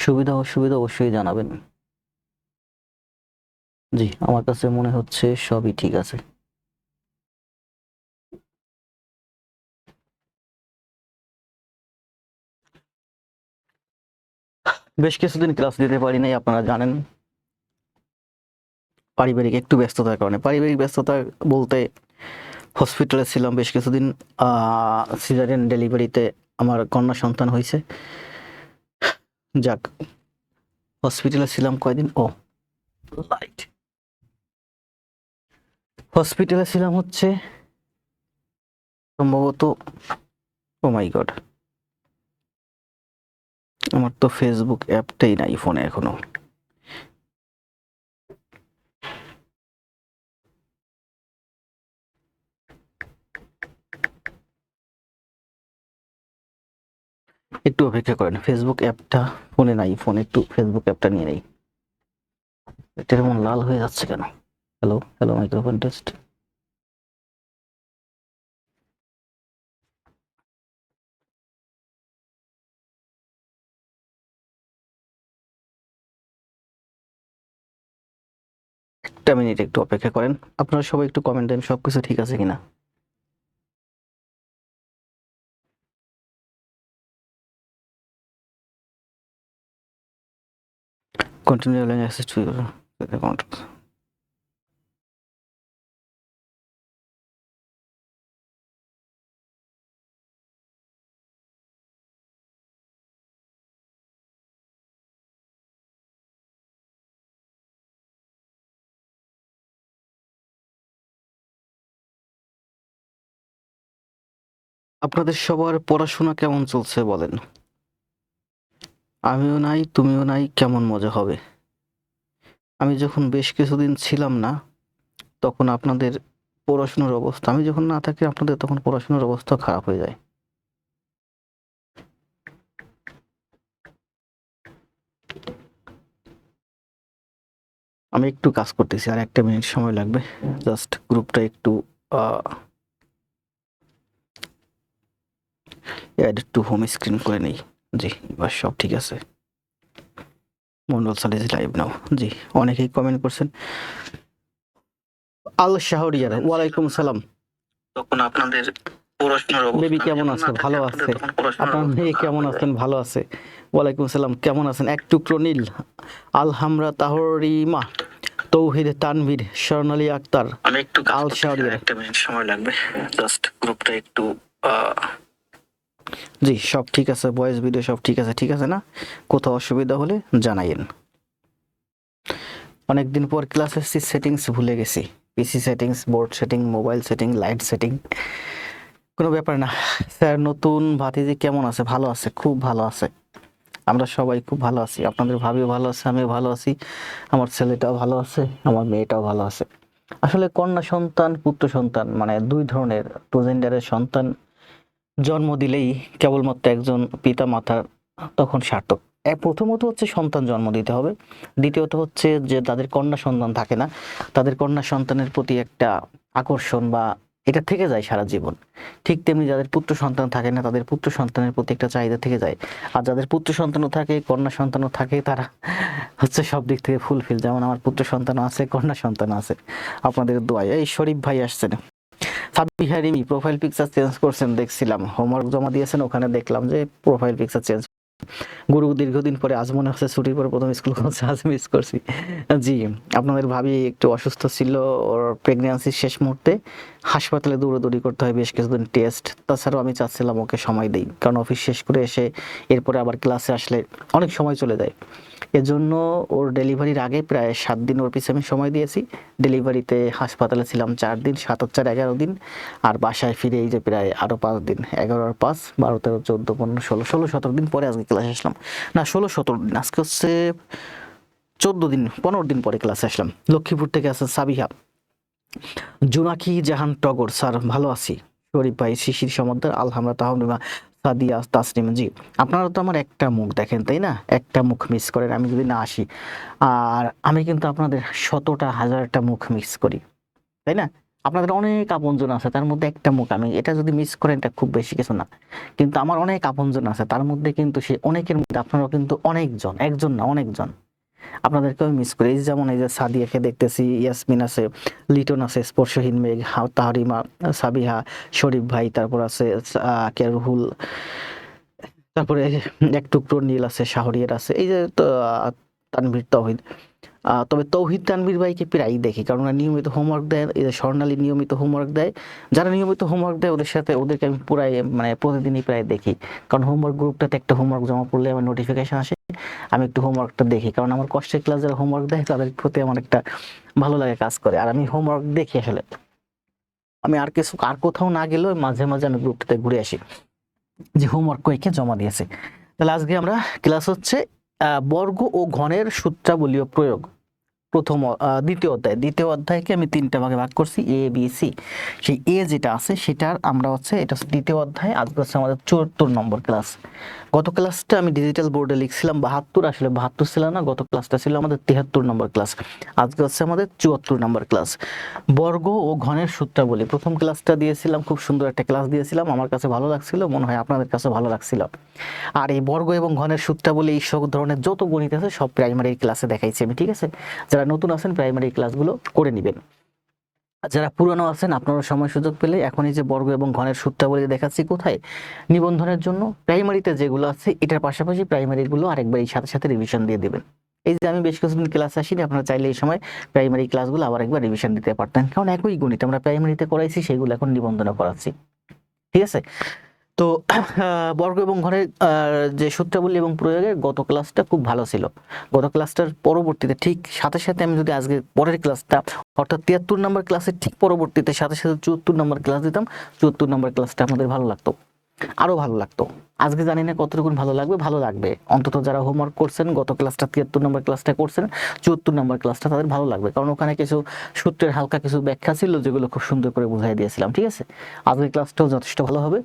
সুবিধা অসুবিধা অবশ্যই জানাবেন। জি, আমার কাছে মনে হচ্ছে সবই ঠিক আছে। বেশ কিছুদিন ক্লাস দিতে পারি নাই, আপনারা জানেন। পারিবারিক একটু ব্যস্ততার কারণে, পারিবারিক ব্যস্ততা বলতে হসপিটালে ছিলাম বেশ কিছুদিন। সিজারিয়ান ডেলিভারিতে আমার কন্যা সন্তান হয়েছে। যাক, হসপিটালে ছিলাম কয়দিন। লাইট হসপিটালে ছিলাম হচ্ছে সম্ভবত, ও মাই গড, আমার তো ফেসবুক অ্যাপটাই নাই ফোনে এখনো। একটু অপেক্ষা করেন, ফেসবুক অ্যাপটা ফোনে নাই, ফোনে একটু ফেসবুক অ্যাপটা নিয়ে নেই। এটা এমন লাল হয়ে যাচ্ছে কেন? Hello hello, microphone test. একটা মিনিট একটু অপেক্ষা করেন, আপনারা সবাই একটু কমেন্ট দেন সবকিছু ঠিক আছে কিনা। Continue allowing access to your account. আপনাদের সবার পড়াশোনা কেমন চলছে বলেন? আমিও নাই, তুমিও নাই, কেমন মজা হবে। আমি যখন বেশ কিছুদিন ছিলাম না, তখন আপনাদের পড়াশোনার অবস্থা, আমি যখন না থাকি আপনাদের তখন পড়াশোনার অবস্থা খারাপ হয়ে যায়। আমি একটু কাজ করতেছি, আর একটা মিনিট সময় লাগবে। জাস্ট গ্রুপটা একটু অ্যাড টু হোম স্ক্রিন করে নেই। জি, এবার সব ঠিক আছে। মন্ডল সালিজ লাইভ নাও। জি, অনেকেই কমেন্ট করছেন। আল শাহরিয়ার, ওয়ালাইকুম সালাম। তখন আপনাদের পড়াশোনার অবস্থা, বেবি কেমন আছে? ভালো আছে। আপনার মেয়ে কেমন আছেন? ভালো আছে। ওয়ালাইকুম সালাম, কেমন আছেন? এক টুকরো নীল, আলহামরা তাহরিমা, তৌহিদ তানভীর, স্বর্ণালী আক্তার, আমি একটু আল শাহরিয়ার। একটা মিনিট সময় লাগবে, জাস্ট গ্রুপটা একটু জি, সব ঠিক আছে, ভয়েস ভিডিও সব ঠিক আছে। ঠিক আছে না? কোথাও অসুবিধা হলে জানাইন। অনেকদিন পর ক্লাস এসেছি, সেটিংস ভুলে গেছি। PC settings, board setting, mobile setting, light setting, কোনো ব্যাপার না। স্যার নতুন ভাতিজি কেমন আছে? ভালো আছে, খুব ভালো আছে। আমরা সবাই খুব ভালো আছি, আপনাদের ভাবিও ভালো আছে, আমিও ভালো আছি, আমার ছেলেটাও ভালো আছে, আমার মেয়েটাও ভালো আছে। আসলে কন্যা সন্তান, পুত্র সন্তান, মানে দুই ধরনের প্রজেন্ডারের সন্তান জন্ম দিলেই কেবলমাত্র একজন পিতা মাতার তখন সার্থক। প্রথমত হচ্ছে সন্তান জন্ম দিতে হবে, দ্বিতীয়ত হচ্ছে যে তাদের কন্যা সন্তান থাকে না, তাদের কন্যা সন্তানের প্রতি একটা আকর্ষণ বা এটা থেকে যায় সারা জীবন। ঠিক তেমনি যাদের পুত্র সন্তান থাকে না, তাদের পুত্র সন্তানের প্রতি একটা চাহিদা থেকে যায়। আর যাদের পুত্র সন্তানও থাকে, কন্যা সন্তানও থাকে, তারা হচ্ছে সব দিক থেকে ফুলফিল। যেমন আমার পুত্র সন্তান আছে, কন্যা সন্তান আছে, আপনাদের দোয়ায়। এই শরীফ ভাই আসছেন। Sabiha Rimi profile picture change করছেন দেখছিলাম, হোমওয়ার্ক জমা দিয়েছেন, ওখানে দেখলাম যে প্রোফাইল পিকচার চেঞ্জ। গুরু দীর্ঘদিন পরে, আজ মনে হচ্ছে ছুটির পরে প্রথম স্কুল করছে, আজ মিস করছি। জি, আপনাদের ভাবি একটু অসুস্থ ছিল, ওর প্রেগন্যান্সির শেষ মুহূর্তে হাসপাতালে দৌড়াদৌড়ি করতে হয়, বেশ কিছুদিন টেস্ট। তাছাড়াও আমি চাচ্ছিলাম ওকে সময় দিই, কারণ অফিস শেষ করে এসে এরপরে আবার ক্লাসে আসলে অনেক সময় চলে যায়। এজন্য ওর ডেলিভারির আগে প্রায় 7 দিন ওর পিছনে আমি সময় দিয়েছি। ডেলিভারিতে হাসপাতালে ছিলাম 4 দিন, 7 আর 4 11 দিন। আর বাসায় ফিরে এই যে প্রায় আরও 5 দিন, 11 আর 5 12 13 14 15 16 17 দিন পরে আজকে ক্লাসে আসলাম। না, 16 17 দিন, আজকে হচ্ছে 14 দিন 15 দিন পরে ক্লাসে আসলাম। লক্ষ্মীপুর থেকে আছে সাবিহা। জোনাকি জাহান টগর, স্যার ভালো আছি। শরীফ ভাই, শিশির সমদ্দার, আলহামরা তাহমিমা, সাদিয়া তাসনিম। জি, আপনারা তো আমার একটা মুখ দেখেন, তাই না? একটা মুখ মিস করেন আমি যদি না আসি। আর আমি কিন্তু আপনাদের শতটা হাজারটা মুখ মিস করি, তাই না? আপনাদের অনেক আপনজন আছে, তার মধ্যে একটা মুখ আমি, এটা যদি মিস করেন এটা খুব বেশি কিছু না, কিন্তু আমার অনেক আপনজন আছে, তার মধ্যে কিন্তু সেই অনেকের মধ্যে আপনারাও কিন্তু অনেকজন, একজন না অনেকজন, আপনাদেরকেও মিস করি। এই যেমন এই যে সাদিয়াকে দেখতেছি, ইয়াসমিন আছে, লিটন আছে, স্পর্শহীন মেঘ, তাহরিমা, সাবিহা, শরীফ ভাই, তারপর আছে কেরুহুল, তারপরে এক টুকরো নীল আছে, শাহরিয়ার আছে, এই যে তানভীর, তৌহিদ। তবে তৌহিদ তানভীর ভাইকে প্রায়ই দেখি, কারণ ওরা নিয়মিত হোমওয়ার্ক দেয়। এই যে স্বর্ণালী নিয়মিত হোমওয়ার্ক দেয়, যারা নিয়মিত হোমওয়ার্ক দেয় ওদের সাথে, ওদেরকে আমি পুরাই মানে প্রতিদিনই প্রায় দেখি, কারণ হোমওয়ার্ক গ্রুপটাতে একটা হোমওয়ার্ক জমা পড়লে আমার নোটিফিকেশন আসে, আমি একটু হোমওয়ার্কটা দেখি, কারণ আমার কষ্টের ক্লাস যারা হোমওয়ার্ক দেয় তাদের প্রতি আমার একটা ভালো লাগে কাজ করে, আর আমি হোমওয়ার্ক দেখি আসলে। আমি আর কোথাও না গেলেও মাঝে মাঝে আমি গ্রুপটাতে ঘুরে আসি যে হোমওয়ার্ক কয়েকে জমা দিয়েছে। তাহলে আজকে আমরা ক্লাস হচ্ছে বর্গ ও ঘনের সূত্রাবলীয় প্রয়োগ, দ্বিতীয় অধ্যায়কে আমি 3টা ভাগে ভাগ করছি, এ বি সি। সেই এ যেটা আছে সেটার আমরা হচ্ছে, এটা হচ্ছে দ্বিতীয় অধ্যায়, আজকে হচ্ছে আমাদের 74 নম্বর ক্লাস। গত ক্লাসটা আমি ডিজিটাল বোর্ডে লিখছিলাম 72, আসলে 72 ছিল না, গত ক্লাসটা ছিল আমাদের 73 নম্বর ক্লাস, আজকে হচ্ছে আমাদের 74 নম্বর ক্লাস। বর্গ ও ঘনের সূত্রাবলী, প্রথম ক্লাসটা দিয়েছিলাম, খুব সুন্দর একটা ক্লাস দিয়েছিলাম, আমার কাছে ভালো লাগছিল, মনে হয় আপনাদের কাছে ভালো লাগছিল। আর এই বর্গ এবং ঘনের সূত্রাবলী, এই সব ধরনের যত গণিত আছে সব প্রাইমারি ক্লাসে দেখাইছি আমি, ঠিক আছে? যারা নতুন আছেন প্রাইমারি ক্লাসগুলো করে নেবেন, যারা পুরানো আছেন আপনারা সময় সুযোগ পেলে এখন এই যে বর্গ এবং ঘনের সূত্রাবলী দেখাচ্ছি কোথায়, নিবন্ধনের জন্য প্রাইমারিতে যেগুলো আছে এটার পাশাপাশি প্রাইমারির গুলো আরেকবার এই সাথে সাথে রিভিশন দিয়ে দিবেন। এই যে আমি বেশ কিছুদিন ক্লাস আসিনি, আপনারা চাইলে এই সময় প্রাইমারি ক্লাসগুলো আবার একবার রিভিশন দিতে পারতেন, কারণ একই গণিত আমরা প্রাইমারিতে করাইছি সেগুলো এখন নিবন্ধনে করাচ্ছি, ঠিক আছে? তো বর্গ এবং ঘরের যে সূত্রাবলী এবং প্রয়োগের গত ক্লাসটা খুব ভালো ছিল। গত ক্লাসটার পরবর্তীতে ঠিক সাথে সাথে আমি যদি আজকে পরের ক্লাসটা, অর্থাৎ 73 নম্বর ক্লাসের ঠিক পরবর্তীতে সাথে সাথে 74 নম্বর ক্লাস দিতাম, 74 নম্বর ক্লাসটা আমাদের ভালো লাগতো, আরো ভালো লাগতো। আজকে জানি না কতটুকু ভালো লাগবে, ভালো লাগবে অন্তত যারা হোমওয়ার্ক করছেন, গত ক্লাসটা 73 নম্বর ক্লাসটা করছেন, 74 নম্বর ক্লাসটা তাদের ভালো লাগবে, কারণ ওখানে কিছু সূত্রের হালকা কিছু ব্যাখ্যা ছিল যেগুলো খুব সুন্দর করে বুঝাই দিয়েছিলাম, ঠিক আছে? আজকের ক্লাসটাও যথেষ্ট ভালো হবে।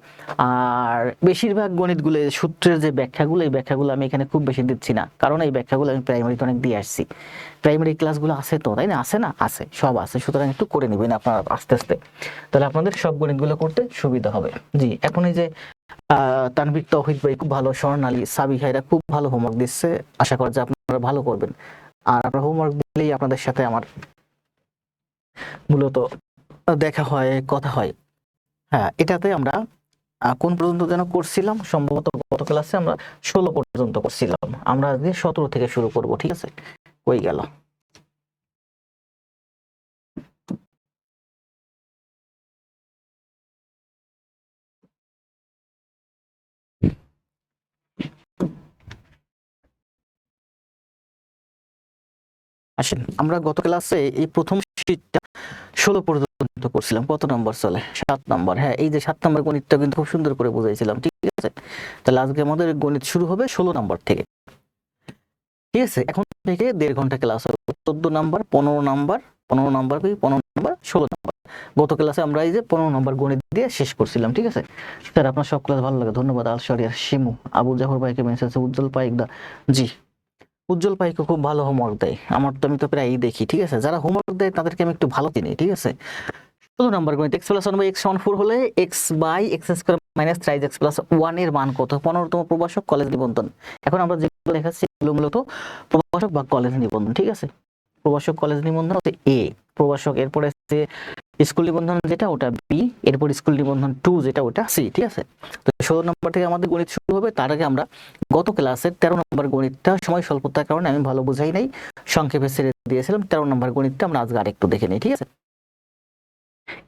আর বেশিরভাগ গণিতগুলো সূত্রের যে ব্যাখ্যাগুলো, এই ব্যাখ্যাগুলো আমি এখানে খুব বেশি দিচ্ছি না, কারণ এই ব্যাখ্যাগুলো আমি প্রাইমারিতে অনেক দিয়ে আসছি, প্রাইমারি ক্লাসগুলো আছে তো, তাই না? আছে না? আছে, সব আছে, সুতরাং একটু করে নেবেন আপনারা আস্তে আস্তে, তাহলে আপনাদের সব গণিতগুলো করতে সুবিধা হবে। জি, এখন এই যে তানভীর, তৌহিদ ভাই খুব ভালো, স্বর্ণালী, সাবিহা এরা খুব ভালো হোমওয়ার্ক দিচ্ছে, আশা করা যায় আপনারা ভালো করবেন। আর আপনারা হোমওয়ার্ক দিলেই আপনাদের সাথে আমার মূলত দেখা হয়, কথা হয়। হ্যাঁ, এটাতে আমরা কোন পর্যন্ত যেন করছিলাম, সম্ভবত গত ক্লাসে আমরা 16 পর্যন্ত করছিলাম, আমরা আজকে 17 থেকে শুরু করব, ঠিক আছে? কই গেল? আসেন, আমরা গত ক্লাসে এই প্রথম শীটটা 16 পর্যন্ত করছিলাম, কত নম্বর চলে? 7 নম্বর। হ্যাঁ, এই যে 7 নম্বর গণিতটা কিন্তু খুব সুন্দর করে বুঝাইছিলাম, ঠিক আছে? তাহলে আজকে আমাদের গণিত শুরু হবে 16 নম্বর থেকে, ঠিক আছে? এখন থেকে 1.5 ঘন্টা ক্লাস হবে, 14 number, 15 number, 15 number, 15 number, 16 number. গত ক্লাসে আমরা এই যে 15 নাম্বার গণিত দিয়ে শেষ করছিলাম, ঠিক আছে? স্যার আপনার সব ক্লাস ভালো লাগে, ধন্যবাদ। আলশরিয়া, শিমু, আবু জাফর ভাইকে মেসেজ আছে, উজ্জ্বল পাইকদা, জি উজ্জ্বল পাইকও খুব ভালো হোমওয়ার্ক দেয়, আমার তো, আমি তো প্রায়ই দেখি, ঠিক আছে? যারা হোমওয়ার্ক দেয় তাদেরকে আমি একটু ভালো চিনি, ঠিক আছে? 16 নাম্বার গণিত, x প্লাস 1 বাই x সমান 4 হলে x by x square minus 3x plus 1 এর মান কত? 15তম প্রভাষক, কলেজ নিবন্ধন। এখন আমরা যেগুলো দেখাচ্ছি এগুলো মূলত প্রভাষক বা কলেজ নিবন্ধন, ঠিক আছে? প্রভাষক, কলেজ নিবন্ধন হচ্ছে এ প্রভাষক, এরপরে আছে স্কুল নিবন্ধন যেটা, ওটা বি, এরপর স্কুল নিবন্ধন 2 যেটা, ওটা সি, ঠিক আছে? তো 16 নম্বর থেকে আমাদের গণিত শুরু হবে। তার আগে আমরা গত ক্লাসের 13 নম্বর গণিতটা সময় স্বল্পতার কারণে আমি ভালো বুঝাই নাই, সংক্ষেপে ছেড়ে দিয়েছিলাম। 13 নম্বর গণিতটা আমরা আজকে আরেকটু দেখে নিই, ঠিক আছে?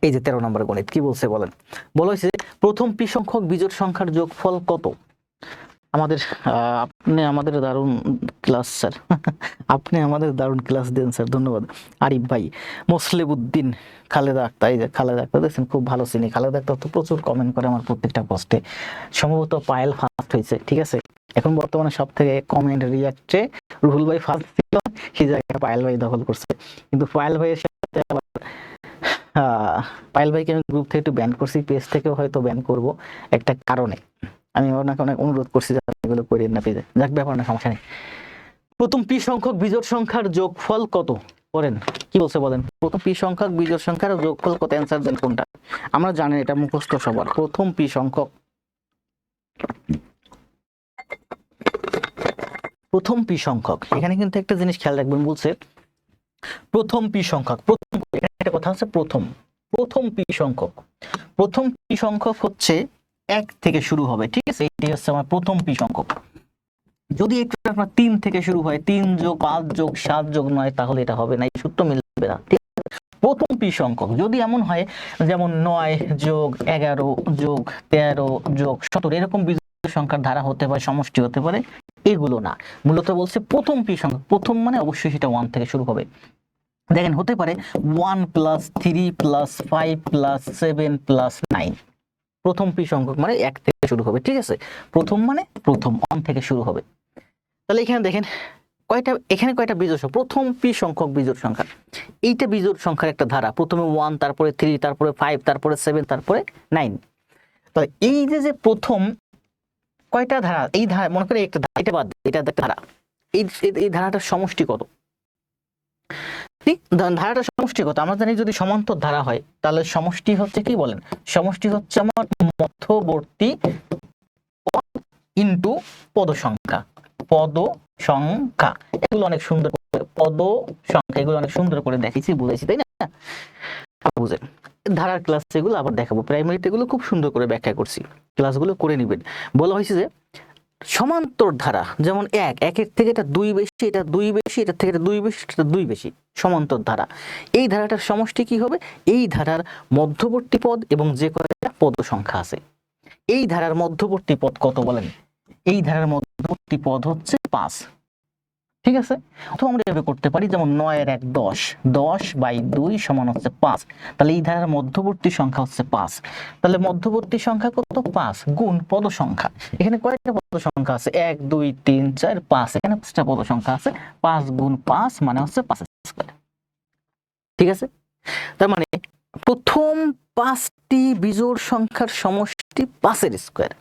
এই যে 13 নম্বর গণিত কি বলছে বলেন? বলা হয়েছে প্রথম পি সংখ্যক বিজোড় সংখ্যার যোগফল কত? আমাদের আপনি আমাদের দারুণ ক্লাস স্যার, আপনি আমাদের দারুণ ক্লাস দেন স্যার, ধন্যবাদ। আরিফ ভাই, মোসলেবউদ্দিন, খালেদা আক্তার, এই যে খালেদা আক্তার দেখছেন, খুব ভালো চিনি খালেদা আক্তার, তো প্রচুর কমেন্ট করে আমার প্রত্যেকটা পোস্টে। সম্ভবত পায়েল ফার্স্ট হয়েছে, ঠিক আছে? এখন বর্তমানে সব থেকে কমেন্ট রিয়াক্টে রুহুল ভাই ফার্স্ট ছিল, সেই জায়গায় পায়েল ভাই দখল করছে, কিন্তু পায়েল ভাইয়ের সাথে আবার পায়েল ভাইকে আমি গ্রুপ থেকে একটু ব্যান করছি, পেজ থেকেও হয়তো ব্যান করব একটা কারণে, আমি ওনাকে অনেক অনুরোধ করছি যে এগুলো করিয়েন না পেজে, যাক ব্যাপার না, সমস্যা নেই। প্রথম পি সংখ্যক বিজোড় সংখ্যার যোগফল কত? করেন কি বলছে বলেন, প্রথম পি সংখ্যক বিজোড় সংখ্যার যোগফল কত, অ্যান্সার দেন কোনটা। আমরা জানি এটা মুখস্থ সবার, প্রথম পি সংখ্যক, প্রথম পি সংখ্যক। এখানে কিন্তু একটা জিনিস খেয়াল রাখবেন, বলছে প্রথম পি সংখ্যক, প্রথম এখানে একটা কথা আছে, প্রথম প্রথম পি সংখ্যক, প্রথম পি সংখ্যক হচ্ছে 1 থেকে শুরু হবে, ঠিক আছে, এটি হচ্ছে আমার প্রথম পি সংখ্যক। যদি একটু আপনার 3 থেকে শুরু হয়, 3 যোগ 5 যোগ 7 যোগ 9, তাহলে এটা হবে না, এই সূত্র মিলবে না, ঠিক আছে। প্রথম পি সংখ্যক যদি এমন হয় যেমন 9 যোগ 11 যোগ 13 যোগ 17, এরকম বিজোড় সংখ্যার ধারা হতে পারে, সমষ্টি হতে পারে, এগুলো না। মূলত বলছে প্রথম পি সংখ্যক, প্রথম মানে অবশ্যই সেটা 1 থেকে শুরু হবে। দেখেন হতে পারে 1 + 3 + 5 + 7 + 9, প্রথম পি সংখ্যক মানে 1 থেকে শুরু হবে, ঠিক আছে। প্রথম মানে প্রথম 1 থেকে শুরু হবে। তাহলে এখানে দেখেন কয়টা, এখানে কয়টা বিজোড় সংখ্যা, প্রথম পি সংখ্যক বিজোড় সংখ্যা, এইটা বিজোড় সংখ্যার একটা ধারা, প্রথমে 1, তারপরে 3, তারপরে 5, তারপরে 7, তারপরে 9। তাহলে এই যে প্রথম কয়টা ধারা, এই ধারা মনে করে একটা ধারা, এটা বাদ এটা একটা ধারা, এই ধারাটার সমষ্টি কত, ঠিক ধারাটা সমষ্টি কত, আমরা জানি যদি সমান্তর ধারা হয় তাহলে সমষ্টি হচ্ছে কি বলেন, সমষ্টি হচ্ছে আমার মধ্যবর্তী পদ ইনটু পদ সংখ্যা, পদ সংখ্যা, এগুলো অনেক সুন্দর করে পদ সংখ্যা, এগুলো অনেক সুন্দর করে দেখিয়েছি, বুঝেছি, তাই না, বুঝেন। ধারার ক্লাস এগুলো আবার দেখাবো, প্রাইমারিতে এগুলো খুব সুন্দর করে ব্যাখ্যা করছি, ক্লাসগুলো করে নেবেন। বলা হয়েছে যে সমান্তর ধারা যেমন একের থেকে এটা 2 বেশি, এটা 2 বেশি, এটা থেকে এটা 2 বেশি, এটা 2 বেশি, সমান্তর ধারা। এই ধারাটার সমষ্টি কি হবে, এই ধারার মধ্যবর্তী পদ এবং যে কয়টা পদ সংখ্যা আছে, এই ধারার মধ্যবর্তী পদ কত বলেন, এই ধারার মধ্যবর্তী পদ হচ্ছে 5, ঠিক আছে। তো আমরা এভাবে করতে পারি, যেমন 9 এর 1 10, 10/2 সমান হচ্ছে 5, তাহলে এই ধারার মধ্যবর্তী সংখ্যা হচ্ছে 5, তাহলে মধ্যবর্তী সংখ্যা কত, 5 গুণ পদ সংখ্যা, এখানে কয়টা পদ সংখ্যা আছে, 1 2 3 4 5, এখানে 5টা পদ সংখ্যা আছে, 5 গুণ 5 মানে হচ্ছে 5 স্কয়ার, ঠিক আছে। তার মানে প্রথম 5টি বিজোড় সংখ্যার সমষ্টি 5 এর স্কয়ার।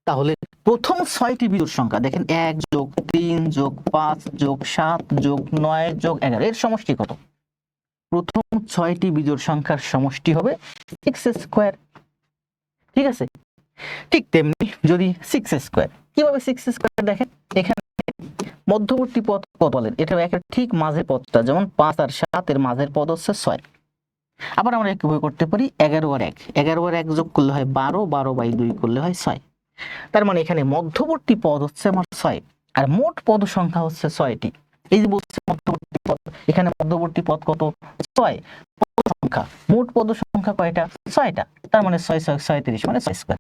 তাহলে প্রথম 6টি বিজোড় সংখ্যা দেখেন, 1 যোগ 3 যোগ 5 যোগ 7 যোগ 9 যোগ 11, এর সমষ্টি কত, প্রথম 6টি বিজোড় সংখ্যার সমষ্টি হবে 6 স্কয়ার, ঠিক আছে। ঠিক তেমনি যদি 6 স্কয়ার, কিভাবে 6 স্কয়ার দেখেন, এখানে মধ্যবর্তী পদ কত বলেন, এটা একটা ঠিক মাঝের পদটা, যেমন 5 আর 7 এর মাঝের পদ হচ্ছে 6। আবার আমরা কিভাবে করতে পারি, 11 আর 1, 11 আর 1 যোগ করলে হয় 12, 12/2 করলে হয় 6। তার মানে এখানে মধ্যবর্তী পদ হচ্ছে আমার 6, আর মোট পদ সংখ্যা হচ্ছে 6টি। এই যে বলছে মধ্যবর্তী পদ, এখানে মধ্যবর্তী পদ কত, 6, পদ সংখ্যা, মোট পদ সংখ্যা কয়টা, 6টা, তার মানে 6 6 37 মানে 6 স্কয়ার,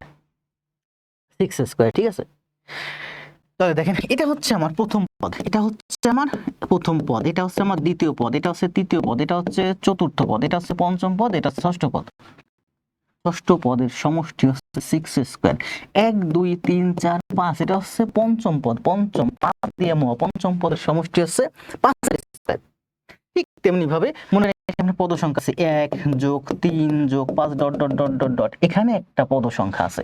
6 স্কয়ার, ঠিক আছে। তাহলে দেখেন এটা হচ্ছে আমার প্রথম পদ, এটা হচ্ছে আমার প্রথম পদ, এটা হচ্ছে আমার দ্বিতীয় পদ, এটা হচ্ছে তৃতীয় পদ, এটা হচ্ছে চতুর্থ পদ, এটা হচ্ছে পঞ্চম পদ, এটা হচ্ছে ষষ্ঠ পদ। ষষ্ঠ পদের সমষ্টি হচ্ছে 6 স্কয়ার, 1 2 3 4 5, এটা হচ্ছে পঞ্চম পদ, পঞ্চম 5 দিয়ে পঞ্চম পদের সমষ্টি হচ্ছে 5 স্কয়ার। ঠিক তেমনি ভাবে মনে রাখবেন এখানে পদ সংখ্যা আছে 1 যোগ 3 যোগ 5 dot dot dot dot dot, এখানে একটা পদ সংখ্যা আছে,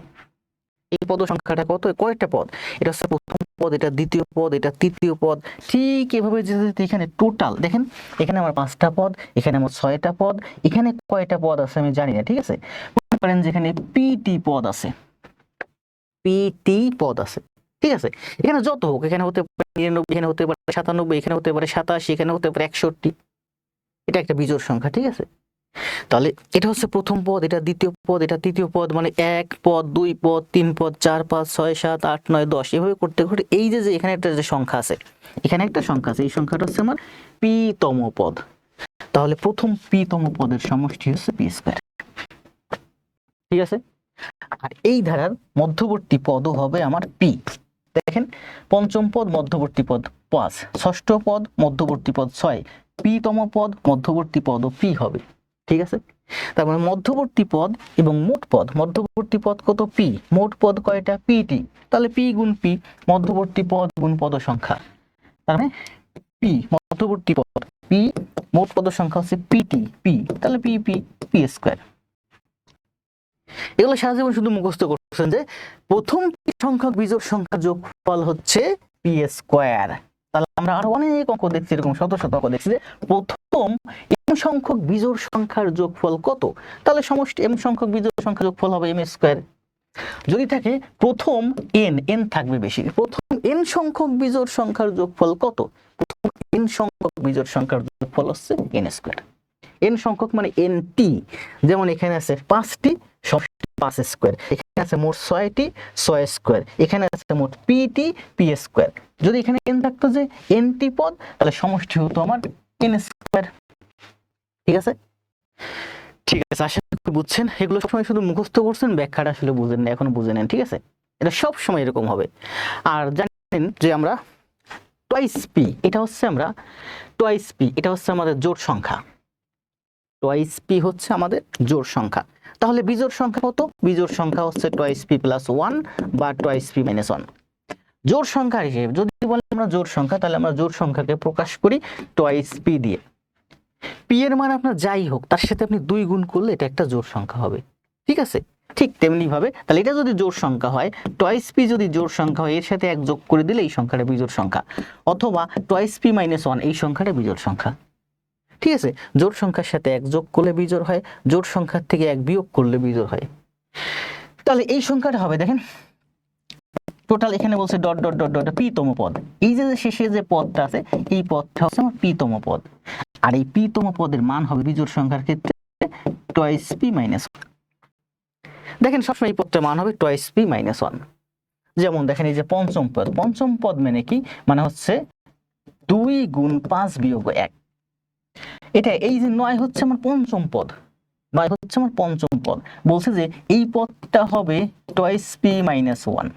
এই পদ সংখ্যাটা কত, কয়টা পদ, এটা হচ্ছে প্রথম পদ, এটা দ্বিতীয় পদ, এটা তৃতীয় পদ, ঠিক এভাবে যেতে এখানে টোটাল দেখেন, এখানে আমার 5টা পদ, এখানে আমার 6টা পদ, এখানে কয়টা পদ আছে আমি জানি না, ঠিক আছে। মনে করেন যেখানে পিটি পদ আছে, পিটি পদ আছে, ঠিক আছে। এখানে যত হোক, এখানে হতে পারে 99, এখানে হতে পারে 97, এখানে হতে পারে 87, এখানে হতে পারে 61, এটা একটা বিজোড় সংখ্যা, ঠিক আছে। তাহলে এটা হচ্ছে প্রথম পদ, এটা দ্বিতীয় পদ, এটা তৃতীয় পদ, মানে 1 পদ 2 পদ 3 পদ 4 5 6 7 8 9 10, এভাবে করতে করতে এই যে এখানে একটা যে সংখ্যা আছে, এখানে একটা সংখ্যা আছে, এই সংখ্যাটা হচ্ছে আমার পি তম পদ। তাহলে প্রথম পি তম পদের সমষ্টি হচ্ছে পি স্কয়ার, ঠিক আছে। আর এই ধারার মধ্যবর্তী পদও হবে আমার পি। দেখেন পঞ্চম পদ মধ্যবর্তী পদ 5, ষষ্ঠ পদ মধ্যবর্তী পদ 6, পি তম পদ মধ্যবর্তী পদও পি হবে, ঠিক আছে। তার মানে মধ্যবর্তী পদ এবং মোট পদ, মধ্যবর্তী পদ কত, পি, মোট পদ কয়টা, পিটি, তাহলে পি গুণ পি, মধ্যবর্তী পদ গুণ পদ সংখ্যা, তার মানে পি মধ্যবর্তী পদ পি, মোট পদ সংখ্যা হচ্ছে পিটি পি, তাহলে পি পি পি স্কয়ার। এগুলো সারা জীবন শুধু মুখস্থ করছেন যে প্রথম সংখ্যক বিজোড় সংখ্যা যোগফল হচ্ছে পি স্কয়ার, তাহলে আমরা আরো অনেক অঙ্ক দেখছি, এরকম শত শত অঙ্ক দেখছি যে প্রথম m সংখ্যক বিজোড় সংখ্যার যোগফল কত, তাহলে সমষ্টি m সংখ্যক বিজোড় সংখ্যার যোগফল হবে m স্কয়ার। যদি থাকে প্রথম n থাকবে বেশি, প্রথম n সংখ্যক বিজোড় সংখ্যার যোগফল কত, প্রথম n সংখ্যক বিজোড় সংখ্যার যোগফল হচ্ছে n স্কয়ার। n সংখ্যক মানে nt, যেমন এখানে আছে 5টি, সমষ্টি 5 স্কয়ার, এখানে আছে মোট 6টি, 6 স্কয়ার, এখানে আছে মোট pটি, p স্কয়ার। যদি এখানে n থাকতো যে nt পদ, তাহলে সমষ্টি হতো আমার n স্কয়ার। ঠিক আছে, ঠিক আছে, আশা করি বুঝছেন। এগুলো সবসময় শুধু মুখস্থ করছেন, ব্যাখ্যাটা আসলে বুঝেন না, এখন বুঝে নেন। ঠিক আছে, এটা সব সময় এরকম হবে। আর জানেন যে আমরা টয়েস পি, এটা হচ্ছে আমরা টয়েস পি, এটা হচ্ছে আমাদের জোড় সংখ্যা। টয়েস পি হচ্ছে আমাদের জোড় সংখ্যা। তাহলে বিজোড় সংখ্যা কত? বিজোড় সংখ্যা হচ্ছে টয়েস পি প্লাস 1 বা টয়েস পি মাইনাস 1। জোড় সংখ্যা হিসেবে যদি বলি আমরা জোড় সংখ্যা, তাহলে আমরা জোড় সংখ্যাকে প্রকাশ করি টয়েস পি দিয়ে। পি এর মান আপনার যাই হোক, তার সাথে আপনি 2 গুণ করলে এটা একটা জোড় সংখ্যা হবে। ঠিক আছে, ঠিক তেমনি ভাবে তাহলে এটা যদি জোড় সংখ্যা হয়, টয়েস পি যদি জোড় সংখ্যা হয়, এর সাথে 1 যোগ করে দিলে এই সংখ্যাটা বিজোড় সংখ্যা, অথবা টয়েস পি মাইনাস 1 এই সংখ্যাটা বিজোড় সংখ্যা। ঠিক আছে, জোড় সংখ্যার সাথে 1 যোগ করলে বিজোড় হয়, জোড় সংখ্যার থেকে 1 বিয়োগ করলে বিজোড় হয়। তাহলে এই সংখ্যাটা হবে, দেখেন টোটাল এখানে বলছে dot dot dot dot P তম পদ, এই যে শেষে যে পদটা আছে এই পদটা হচ্ছে আমার পি তম পদ, আর এই পি তম পদের মান হবে বিজোড় সংখ্যার ক্ষেত্রে টয়েস পি মাইনাস 1। দেখেন সবসময় এই পদটার মান হবে টয়েস পি মাইনাস 1। যেমন দেখেন এই যে পঞ্চম পদ, পঞ্চম পদ মানে কি, মানে হচ্ছে 2 গুণ 5 বিয়োগ 1। এটা এই যে 9 হচ্ছে আমার পঞ্চম পদ, 9 হচ্ছে আমার পঞ্চম পদ, বলছে যে এই পদটা হবে টয়েস পি মাইনাস 1।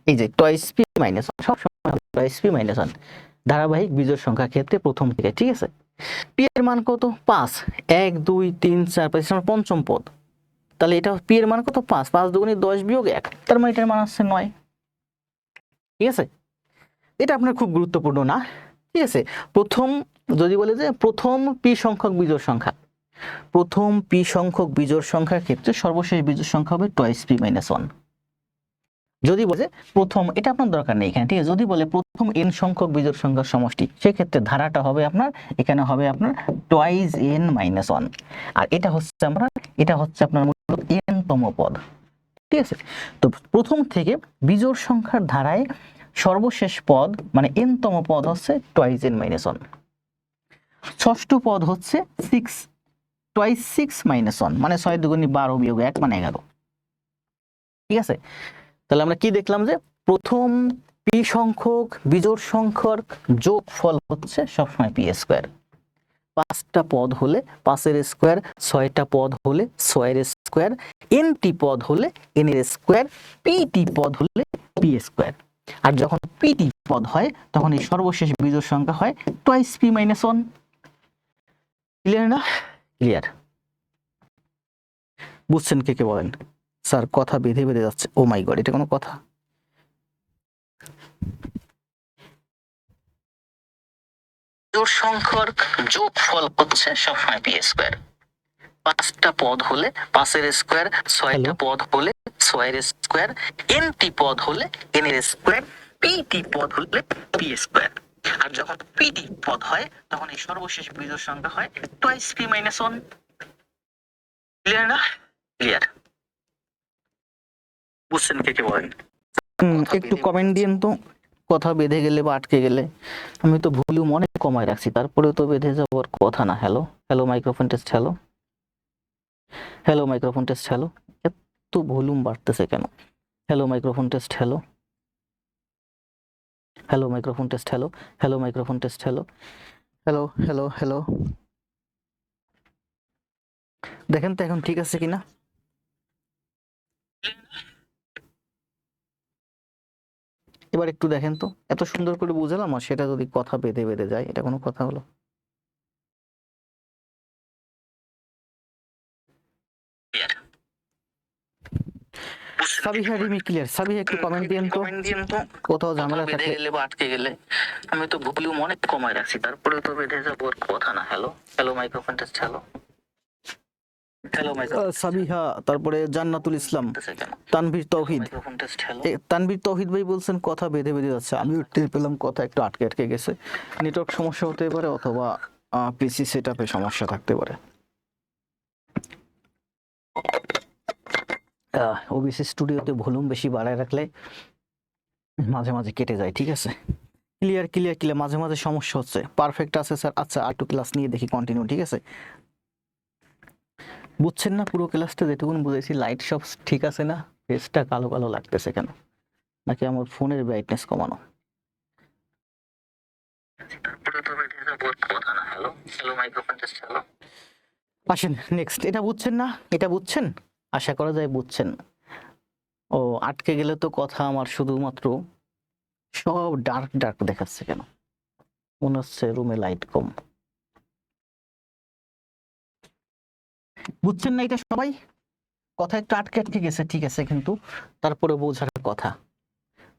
এই যে টয়েস পি মাইনাস 1 সবসময় টয়েস পি মাইনাস 1 ধারাবাহিক বিজোড় সংখ্যার ক্ষেত্রে প্রথম থেকে। ঠিক আছে, পি এর মান কত? 5, 1 2 3 4 5 আমার পঞ্চম পদ, তাহলে এটা পি এর মান কত? 5, 5 দুগুণে 10 বিয়োগ 1, তার মানে এটার মান আসছে 9। ঠিক আছে, এটা আপনার খুব গুরুত্বপূর্ণ না। ঠিক আছে, প্রথম যদি বলে যে প্রথম পি সংখ্যক বিজোড় সংখ্যা, প্রথম পি সংখ্যক বিজোড় সংখ্যার ক্ষেত্রে সর্বশেষ বিজোড় সংখ্যা হবে টয়েস পি মাইনাস 1। যদি বলে প্রথম, এটা আপনার দরকার নেই এখানে। ঠিক আছে, যদি বলে প্রথম n সংখ্যক বিজোড় সংখ্যার সমষ্টি, সেক্ষেত্রে ধারাটা হবে আপনার এখানে হবে আপনার টয়েস n মাইনাস 1, আর এটা হচ্ছে আপনার মূলত n তম পদ। ঠিক আছে, তো প্রথম থেকে বিজোড় সংখ্যার ধারায় সর্বশেষ পদ মানে n তম পদ হচ্ছে টয়েস n মাইনাস 1। ষষ্ঠ পদ হচ্ছে 6, টয়েস 6 মাইনাস 1 মানে 6 দুগুণে 12 বিয়োগ 1 মানে 11। ঠিক আছে, তাহলে আমরা কি দেখলাম যে প্রথম পি সংখ্যক বিজোড় সংখ্যার যোগফল হচ্ছে সবসময় পি স্কয়ার। 5টা পদ হলে 5 এর স্কয়ার, 6টা পদ হলে 6 এর স্কয়ার, nটি পদ হলে n এর স্কয়ার, পিটি পদ হলে পি স্কয়ার। আর যখন পিটি পদ হয় তখন এই সর্বশেষ বিজোড় সংখ্যা হয় টয়েস পি মাইনাস 1। ক্লিয়ার না? ক্লিয়ার, বুঝছেন কে কে বলেন? স্যার কথা বেঁধে বেঁধে যাচ্ছে। ও মাই গড, এটা কোনো কথা? বিজোড় সংখ্যার যোগফল হচ্ছে সবসময় পি স্কয়ার। 5টা পদ হলে 5 এর স্কয়ার, 6টা পদ হলে 6 এর স্কয়ার, nটি পদ হলে n এর স্কয়ার, পিটি পদ হলে পি স্কয়ার। আর যখন পিটি পদ হয় তখন এই সর্বশেষ বিজোড় সংখ্যা হয় টয়েস পি মাইনাস 1। ক্লিয়ার না? ক্লিয়ার, বুঝছেন কে কে বলেন? একটু কমেন্ট দিন তো, কথা বেঁধে গেলে বা আটকে গেলে। আমি তো ভলিউম অনেক কমায় রাখছি, তারপরেও তো বেঁধে যাওয়ার কথা না। Hello hello microphone test, hello hello microphone test, hello. এত ভলিউম বাড়তেছে কেন? Hello microphone test, hello hello microphone test, hello hello microphone test, hello hello hello hello. দেখেন তো এখন ঠিক আছে কিনা। এবার একটু দেখেন তো, এত সুন্দর করে বুঝালাম আর সেটা যদি কথা বেঁধে বেঁধে যায়, এটা কোনো কথা হলো? সাবিহা রিমি ক্লিয়ার? সাবিহা একটু কমেন্ট দিন তো, কোথাও ঝামেলা থাকলে বা আটকে গেলে। আমি তো ভলিউম অনেক কমায় রাখছি, তারপরে তো বেঁধে যাওয়ার কথা না। Hello hello microphone test, hello Sabiha, তারপরে জান্নাতুল ইসলাম, তানভীর তৌহিদ। তানভীর তৌহিদ ভাই বলছেন কথা বেঁধে বেঁধে যাচ্ছে, আমিও টের পেলাম কথা একটু আটকে আটকে গেছে। নেটওয়ার্ক সমস্যা হতে পারে অথবা পিসি সেটআপে সমস্যা থাকতে পারে। ওবিসি স্টুডিওতে ভলিউম বেশি বাড়ায় রাখলে মাঝে মাঝে কেটে যায়, ঠিক আছে? ক্লিয়ার ক্লিয়ার ক্লিয়ার, মাঝে মাঝে সমস্যা হচ্ছে। পারফেক্ট আছে স্যার, আচ্ছা আর একটু ক্লাস নিয়ে দেখি, কন্টিনিউ, ঠিক আছে? বুঝছেন না পুরো ক্লাসটা যেটুকুন বুঝেছি? লাইট সব ঠিক আছে না? ফেসটা কালো কালো লাগতেছে কেন? নাকি আমার ফোনের ব্রাইটনেস কমানো? আসেন নেক্সট, এটা বুঝছেন না? এটা বুঝছেন? আশা করা যায় বুঝছেন। ও আটকে গেলে তো কথা আমার শুধুমাত্র সব ডার্ক ডার্ক দেখাচ্ছে কেন? মনে হচ্ছে রুমে লাইট কম। বুঝছেন না এটা সবাই? কথা একটু আটকে আটকে গেছে, ঠিক আছে, কিন্তু তারপরে বোঝার কথা।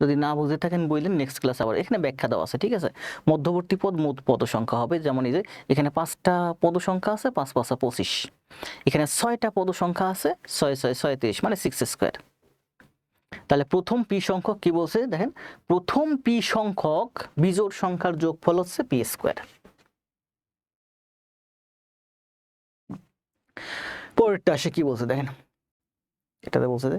যদি না বুঝে থাকেন বললেন, নেক্সট ক্লাস আবার এখানে ব্যাখ্যা দেওয়া আছে, ঠিক আছে? মধ্যবর্তী পদ মোট পদ সংখ্যা হবে, যেমন এই যে এখানে 5টা পদ সংখ্যা আছে, 5 5 25। এখানে 6টা পদ সংখ্যা আছে, 6 6 36, মানে 6 স্কয়ার। তাহলে প্রথম পি সংখ্যক কি বলছে দেখেন, প্রথম পি সংখ্যক বিজোড় সংখ্যার যোগফল হচ্ছে পি স্কয়ার। পরেরটা আসে কি বলছে দেখেন, এটাতে বলছে যে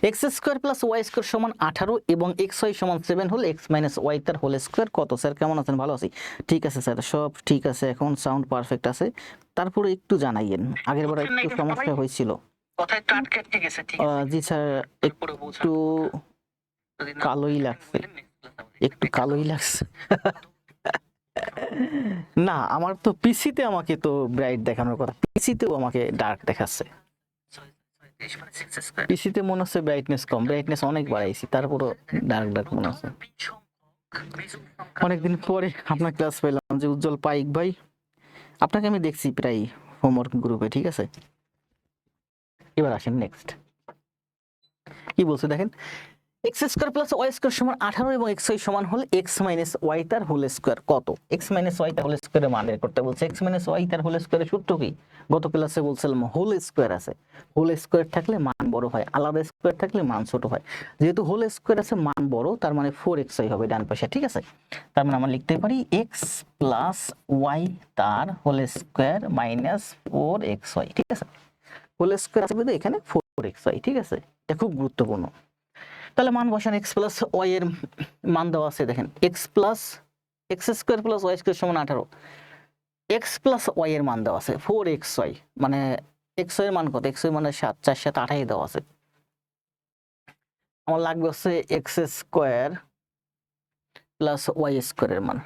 x square plus y square সমান 18 এবং এক্স ওয়াই সমান 7 হলে এক্স মাইনাস ওয়াই তার হোল স্কোয়ার কত? স্যার কেমন আছেন? ভালো আছি। ঠিক আছে স্যার, সব ঠিক আছে, এখন সাউন্ড পারফেক্ট আছে। তারপরে একটু জানাইয়েন, আগের বার একটু সমস্যা হয়েছিল। কথা একটু আটকে আটকে গেছে, ঠিক আছে? জি স্যার, একটু কালোই লাগছে, একটু কালোই লাগছে। না, আমার তো পিসিতে আমাকে তো ব্রাইট দেখানোর কথা, পিসিতেও আমাকে ডার্ক দেখাচ্ছে। পিসিতে মনে হচ্ছে ব্রাইটনেস কম, ব্রাইটনেস অনেক বাড়াইছি, তারপরও ডার্ক ডার্ক মনে হচ্ছে। অনেকদিন পরে আপনার ক্লাস পেলাম, যে উজ্জ্বল পাইক ভাই, আপনাকে আমি দেখছি প্রায় হোমওয়ার্ক গ্রুপে, ঠিক আছে? এবার আসেন নেক্সট, কি বলছে দেখেন, x square plus y square সমান 18 এবং এক্স ওয়াই সমান হল এক্স মাইনাস ওয়াই তার হোল স্কোয়ার কত? এক্স মাইনাস ওয়াই তার হোল স্কোয়ারের মান বের করতে বলছে। এক্স মাইনাস ওয়াই তার হোল স্কোয়ারের সূত্র কি? গত ক্লাসে বলছিলাম হোল স্কোয়ার আছে, হোল স্কোয়ার থাকলে মান বড় হয়, আলাদা স্কোয়ার থাকলে মান ছোট হয়। যেহেতু হোল স্কোয়ার আছে, মান বড়, তার মানে 4xy হবে ডান পাশে, ঠিক আছে? তার মানে আমরা লিখতে পারি এক্স প্লাস ওয়াই তার হোল স্কোয়ার মাইনাস 4xy, ঠিক আছে? হোল স্কোয়ার আছে কিন্তু এখানে 4xy, ঠিক আছে? এটা খুব গুরুত্বপূর্ণ। তাহলে মান বসান, এক্স প্লাস ওয়াই এর মান দেওয়া আছে দেখেন, x square plus y square সমান 18, এক্স প্লাস ওয়াই এর মান দেওয়া আছে 4xy, মানে এক্স এর মান কত? এক্স এর মানে 7, 4 7 28 দেওয়া আছে। আমার লাগবে হচ্ছে এক্স স্কোয়ার প্লাস ওয়াই স্কোয়ারের মান,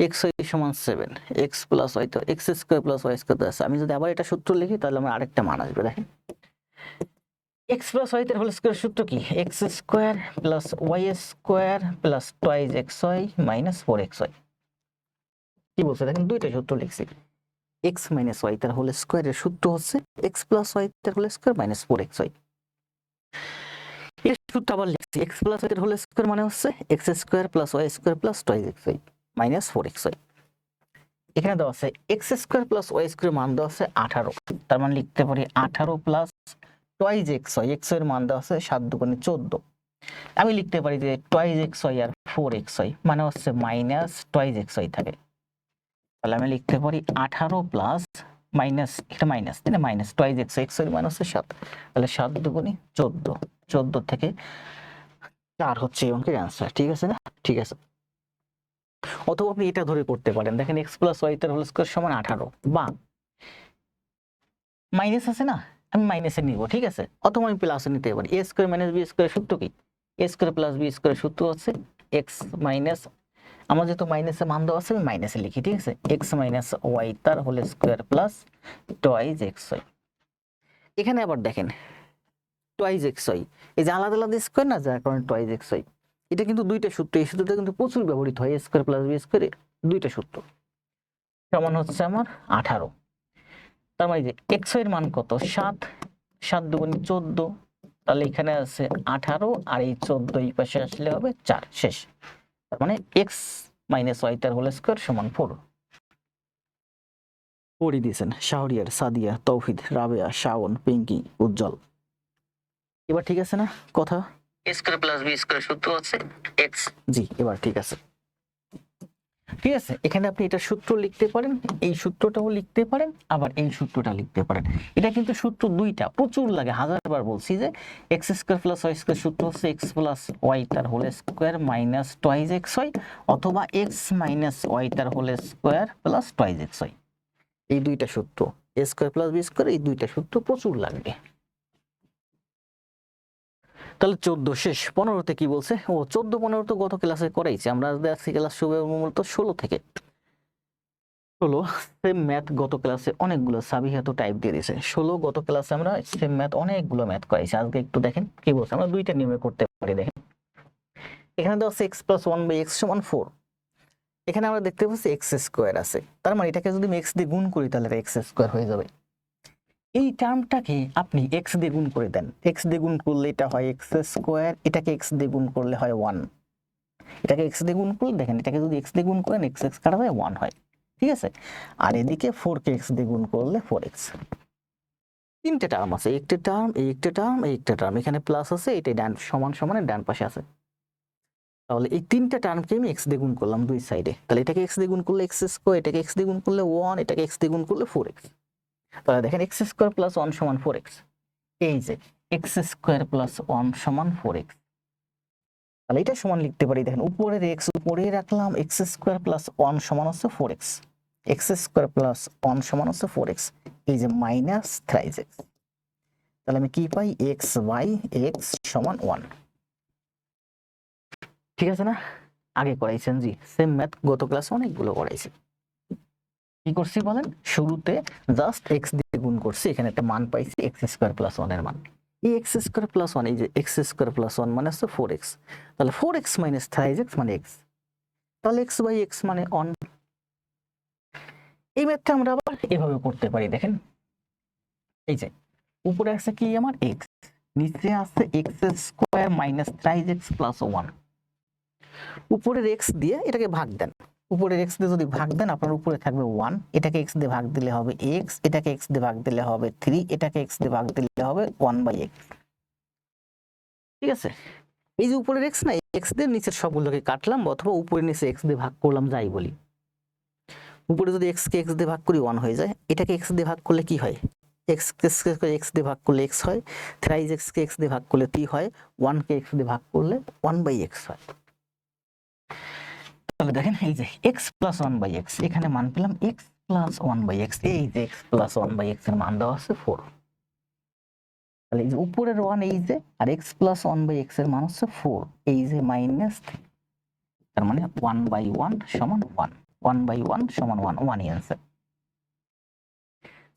এক্স ওয়াই সমান 7, এক্স প্লাস ওয়াই, তো x square plus y square আছে। আমি যদি আবার এটা সূত্র লিখি তাহলে আমার আরেকটা মান আসবে দেখেন, এক্স প্লাস ওয়াই এর হোল স্কয়ার সূত্র কি? X square plus y square plus twice x y minus 4xy। কি বলছে দেখেন, দুইটা সূত্র লিখছি। এক্স মাইনাস ওয়াই তার হোল স্কয়ার এর সূত্র হচ্ছে এক্স প্লাস ওয়াই তার হোল স্কয়ার মাইনাস 4xy। এর সূত্র আবার লিখছি, এক্স প্লাস ওয়াই এর হোল স্কয়ার মানে হচ্ছে x square plus y square plus twice x y minus 4xy। এখানে দেওয়া আছে x square plus y square মান দেওয়া আছে 18, তার মানে লিখতে পারি 18 plus twice x y, x এর মান দেওয়া আছে 7 দুগুণে 14। আমি লিখতে পারি যে টুয়াইস এক্স ওয়াই আর 4xy মানে হচ্ছে মাইনাস টুয়াইস এক্স ওয়াই থাকে। তাহলে আমি লিখতে পারি 18 প্লাস মাইনাস, এটা মাইনাস, তাই না? Minus twice x y, x y মান হচ্ছে 7, তাহলে 7 দুগুণে 14, 14 থেকে 4 হচ্ছে এই অঙ্কের অ্যান্সার, ঠিক আছে না? ঠিক আছে। অথবা আপনি এটা ধরে করতে পারেন, দেখেন এক্স প্লাস ওয়াই তার হোল স্কয়ার সমান 18, বা মাইনাস আছে না, আমি মাইনাসে নিব, ঠিক আছে? অথবা আমি প্লাসে নিতে পারি। এ স্কয়ার মাইনাস বি স্কয়ার সূত্র কি? এ স্কয়ার প্লাস বি স্কয়ার সূত্র হচ্ছে এক্স মাইনাস, আমার যেহেতু মাইনাসে মান দেওয়া আছে আমি মাইনাসে লিখি, ঠিক আছে? এক্স মাইনাস ওয়াই তার whole square plus twice x y. এখানে আবার দেখেন টুয়াইস এক্স ওয়াই, এই যে আলাদা আলাদা স্কয়ার না, যার কারণে টুয়াইস এক্স ওয়াই। এটা কিন্তু দুইটা সূত্র, এই সূত্রটা কিন্তু প্রচুর ব্যবহৃত হয়, এ স্কয়ার প্লাস বি স্কয়ার, দুইটা সূত্র সমান হচ্ছে আমার 18। তার মানে যে এক্স এর মান কত? 7, 7 দুগুণে 14, তাহলে এখানে আছে 18 আর এই 14 এই পাশে আসলে হবে 4, শেষ। তার মানে এক্স মাইনাস ওয়াই তার হোল স্কয়ার সমান 4। পড়ি দিয়েছেন শাহরিয়ার, সাদিয়া, তৌহিদ, রাবেয়া, শাওন, পিঙ্কি, উজ্জ্বল। এবার ঠিক আছে না কথা? এ স্কয়ার প্লাস বি স্কয়ার সূত্র আছে এক্স। জি, এবার ঠিক আছে। ঠিক আছে, এখানে আপনি এটা সূত্র লিখতে পারেন, এই সূত্রটাও লিখতে পারেন, আবার এই সূত্রটা লিখতে পারেন। এটা কিন্তু সূত্র দুইটা প্রচুর লাগে, হাজারবার বলছি যে x square plus y square সূত্র হচ্ছে এক্স প্লাস ওয়াই তার whole square minus twice x y, অথবা এক্স মাইনাস ওয়াই তার whole square plus twice x y. এই দুইটা সূত্র, a square plus b square, এই দুইটা সূত্র প্রচুর লাগবে। তাহলে 14 শেষ। 15তে কি বলছে? ও 14 15 তো গত ক্লাসে করাইছি আমরা, আজকে ক্লাস শুরু হবে মূলত 16 থেকে। 16 সেম ম্যাথ গত ক্লাসে অনেকগুলো সাবিহা তো টাইপ দিয়ে দিয়েছে। 16 গত ক্লাসে আমরা সেম ম্যাথ অনেকগুলো ম্যাথ করাইছি। আজকে একটু দেখেন কি বলছে, আমরা দুইটা নিয়মে করতে পারি। দেখেন এখানে দেওয়া আছে x + 1/x = 4। এখানে আমরা দেখতে পাচ্ছি x স্কয়ার আছে, তার মানে এটাকে যদি আমি x দিয়ে গুণ করি তাহলে এটা x স্কয়ার হয়ে যাবে। এই টার্মটাকে আপনি x দিয়ে গুণ করে দেন, x দিয়ে গুণ করলে এটা হয় x স্কয়ার, এটাকে x দিয়ে গুণ করলে হয় 1, এটাকে x দিয়ে গুণ করলে দেখেন এটাকে যদি x দিয়ে গুণ করেন x x কাটা যায় 1 হয়, ঠিক আছে। আর এদিকে 4 কে x দিয়ে গুণ করলে 4x। তিনটে টার্ম আছে, একটা টার্ম, এই একটা টার্ম, এই একটা টার্ম, এখানে প্লাস আছে, এটা ডান সমান সমানের ডান পাশে আছে। তাহলে এই তিনটা টার্মকে আমি x দিয়ে গুণ করলাম দুই সাইডে, তাহলে এটাকে x দিয়ে গুণ করলে x স্কয়ার, এটাকে x দিয়ে গুণ করলে 1, এটাকে x দিয়ে গুণ করলে 4x। তাহলে দেখেন x স্কয়ার প্লাস 1 সমান 4x, এই যে x স্কয়ার প্লাস 1 সমান 4x। তাহলে এটা সমান লিখতে পারি, দেখেন উপরের x উপরে রাখলাম, x স্কয়ার প্লাস 1 সমান হচ্ছে 4x, x স্কয়ার প্লাস 1 সমান হচ্ছে 4x, এই যে মাইনাস 3x। তাহলে আমি কি পাই? x বাই x সমান 1। ঠিক আছে না? আগে করাইছেন, জি সেম ম্যাথ গত ক্লাসে অনেকগুলো করাইছি। কি করছি বলেন? শুরুতে জাস্ট x দিয়ে গুণ করছি, এখানে একটা মান পাইছি x স্কয়ার প্লাস 1 এর মান। এই x স্কয়ার প্লাস 1, এই যে x স্কয়ার প্লাস 1 মানে হচ্ছে 4x, তাহলে 4x মাইনাস 3x মানে x, তাহলে x বাই x মানে 1। এই ম্যাথটা আমরা আবার এভাবে করতে পারি, দেখেন এই যে উপরে আছে কি আমার x, নিচে আছে x square minus 3x plus 1। উপরের x দিয়ে এটাকে ভাগ দেন, উপরের x দিয়ে যদি ভাগ দেন আপনার উপরে থাকবে 1, এটাকে x দিয়ে ভাগ দিলে হবে x, এটাকে x দিয়ে ভাগ দিলে হবে 3, এটাকে x দিয়ে ভাগ দিলে হবে 1/x। ঠিক আছে, এই যে উপরের x না, x দিয়ে নিচের সবগুলোকে কাটলাম, অথবা উপরে নিচে x দিয়ে ভাগ করলাম, যাই বলি। উপরে যদি x কে x দিয়ে ভাগ করি 1 হয়ে যায়, এটাকে x দিয়ে ভাগ করলে কি হয়? x কে x দিয়ে ভাগ করলে x হয়, 3x কে x দিয়ে ভাগ করলে 3 হয়, 1 কে x দিয়ে ভাগ করলে 1/x হয়। তাহলে দেখেন এই যে x প্লাস 1/x, এখানে মান পেলাম x প্লাস 1/x, এই যে x প্লাস 1/x এর মান দেওয়া আছে 4। তাহলে এই যে উপরের 1 এই যে, আর x প্লাস 1/x এর মান হচ্ছে 4, এই যে মাইনাস, তার মানে 1/1 সমান 1, 1/1 সমান 1, 1ই आंसर।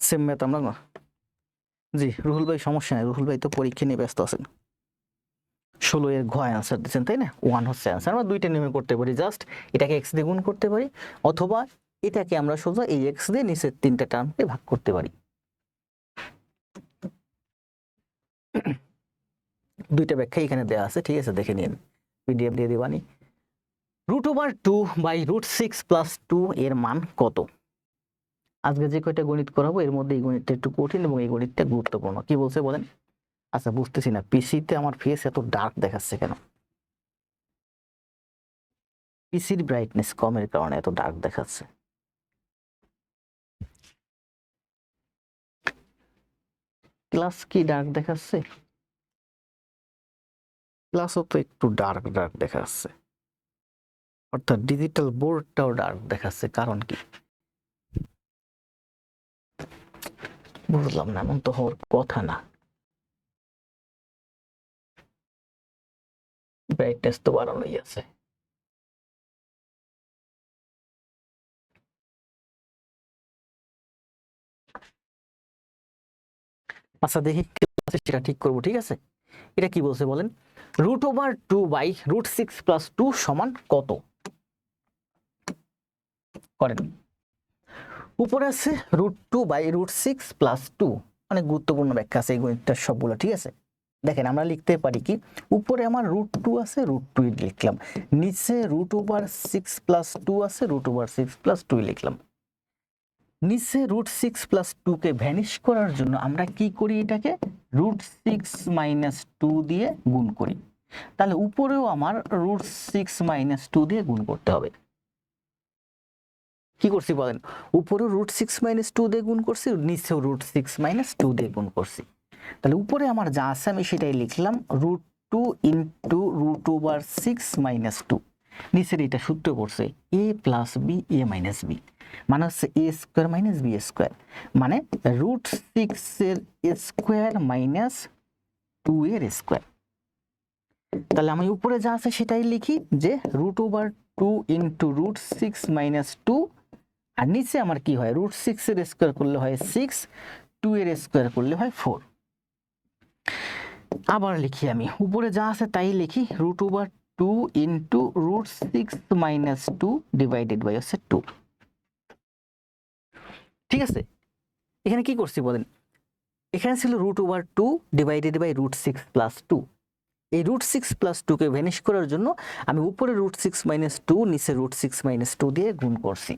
সেম ম্যাথ আমরা, জি রুহুল ভাই সমস্যা নাই, রুহুল ভাই তো পরীক্ষা নিয়ে ব্যস্ত আছেন। 16 এর ঘ आंसर দিচ্ছেন তাই না, 1 হচ্ছে आंसर। আমরা দুইটা নিয়মে করতে পারি, জাস্ট এটাকে x দিয়ে গুণ করতে পারি, অথবা এটাকে আমরা সোজা এই x দিয়ে নিচের তিনটা টার্মকে ভাগ করতে পারি। দুইটা ব্যাখ্যা এখানে দেওয়া আছে, ঠিক আছে, দেখে নিন, পিডিএফ দিয়ে দিবানি। √2 বাই √6 প্লাস 2 এর মান কত? আজকে যে কয়টা গণিত করাবো এর মধ্যে এই গণিতটা একটু কঠিন এবং এই গণিতটা গুরুত্বপূর্ণ। কি বলছে বলেন? আচ্ছা বুঝতেছি না, পিসিতে আমার ফেস এত ডার্ক দেখাচ্ছে কেন? পিসির ব্রাইটনেস কমের কারণে এত ডার্ক দেখাচ্ছে। ক্লাস কি ডার্ক দেখাচ্ছে? ক্লাসও তো একটু ডার্ক ডার্ক দেখাচ্ছে, অর্থাৎ ডিজিটাল বোর্ডটাও ডার্ক দেখাচ্ছে, কারণ কি বুঝলাম না, এমন তো হওয়ার কথা না। ব্রাইটনেস তো বাড়ানোই আছে। আচ্ছা দেখি ক্লাসে সেটা ঠিক করবো, ঠিক আছে। এটা কি বলছে বলেন? √2 বাই √6 প্লাস 2 সমান কত? করেন। উপরে আছে √2 বাই √6 প্লাস 2, অনেক গুরুত্বপূর্ণ ব্যাখ্যা আছে এই গণিতটার সবগুলো, ঠিক আছে। দেখেন আমরা লিখতে পারি কি, উপরে আমার √2 আছে, √2 লিখলাম, নিচে √6 প্লাস 2 আছে, √6 প্লাস 2 লিখলাম। নিচে √6 + 2 কে ভ্যানিশ করার জন্য আমরা কি করি, এটাকে √6 - 2 দিয়ে গুণ করি। তাহলে উপরেও আমার √6 - 2 দিয়ে গুণ করতে হবে। কি করছি বলেন, উপরেও √6 - 2 দিয়ে গুণ করছি, নিচেও √6 - 2 দিয়ে গুণ করছি। তাহলে উপরে আমার যা আছে আমি সেটাই লিখলাম, √2 × √6 - 2। নিচের এটা সূত্র পড়ছে a + b a - b, মানে হচ্ছে a² - b², মানে √6 এর স্কোয়ার মাইনাস 2 এর স্কোয়ার। তাহলে আমি উপরে যা আছে সেটাই লিখি, যে √2 × √6 - 2, আর নিচে আমার কি হয়, √6 এর স্কোয়ার করলে হয় 6, 2 এর স্কোয়ার করলে হয় 4। আবার লিখি, আমি উপরে যা আছে তাই লিখি, √2 × √6 - 2 ডিভাইডেড বাই হচ্ছে 2। ঠিক আছে, এখানে কি করছি বলেন, এখানে ছিল √2 ডিভাইডেড বাই √6 + 2। এই √6 + 2 কে ভ্যানিশ করার জন্য আমি উপরে √6 - 2 নিচে √6 - 2 দিয়ে গুণ করছি।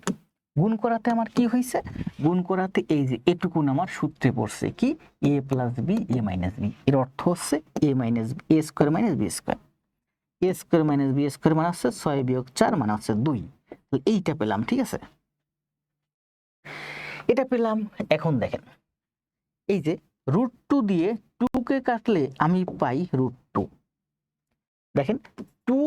গুণ করাতে আমার কি হয়েছে, গুণ করাতে এই যে এটুকুন আমার সূত্রে পড়ছে কি, a + b a - b। এর অর্থ হচ্ছে a² - b², a² - b² মানে হচ্ছে 6 - 4 মানে হচ্ছে 2। এইটা পেলাম। ঠিক আছে, এটা পেলাম। এখন দেখেন, এই যে √2 দিয়ে 2 কে কাটলে আমি পাই √2। দেখেন 2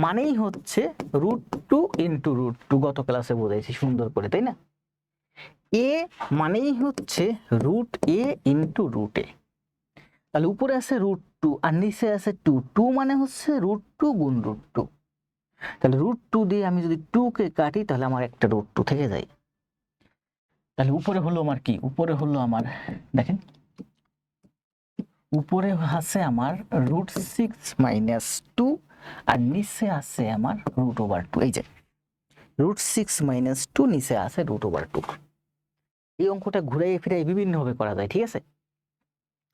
মানেই হচ্ছে √2 × √2, গত ক্লাসে বোঝাইছি সুন্দর করে, তাই না? a মানেই হচ্ছে √a × √a। তাহলে উপরে আছে √2 আর নিচে আছে 2, 2 মানে হচ্ছে √2 গুণ √2। তাহলে √2 দিয়ে আমি যদি 2 কে কাটি তাহলে আমার একটা √2 থেকে যায়। তাহলে উপরে হলো আমার কি, উপরে হলো আমার, দেখেন উপরে আছে আমার √6 - 2 আর নিচে আছে আমার √2। এই যে √6 - 2 নিচে আছে √2। এই অঙ্কটা ঘুরাই ফিরাই বিভিন্ন ভাবে করা যায়। ঠিক আছে,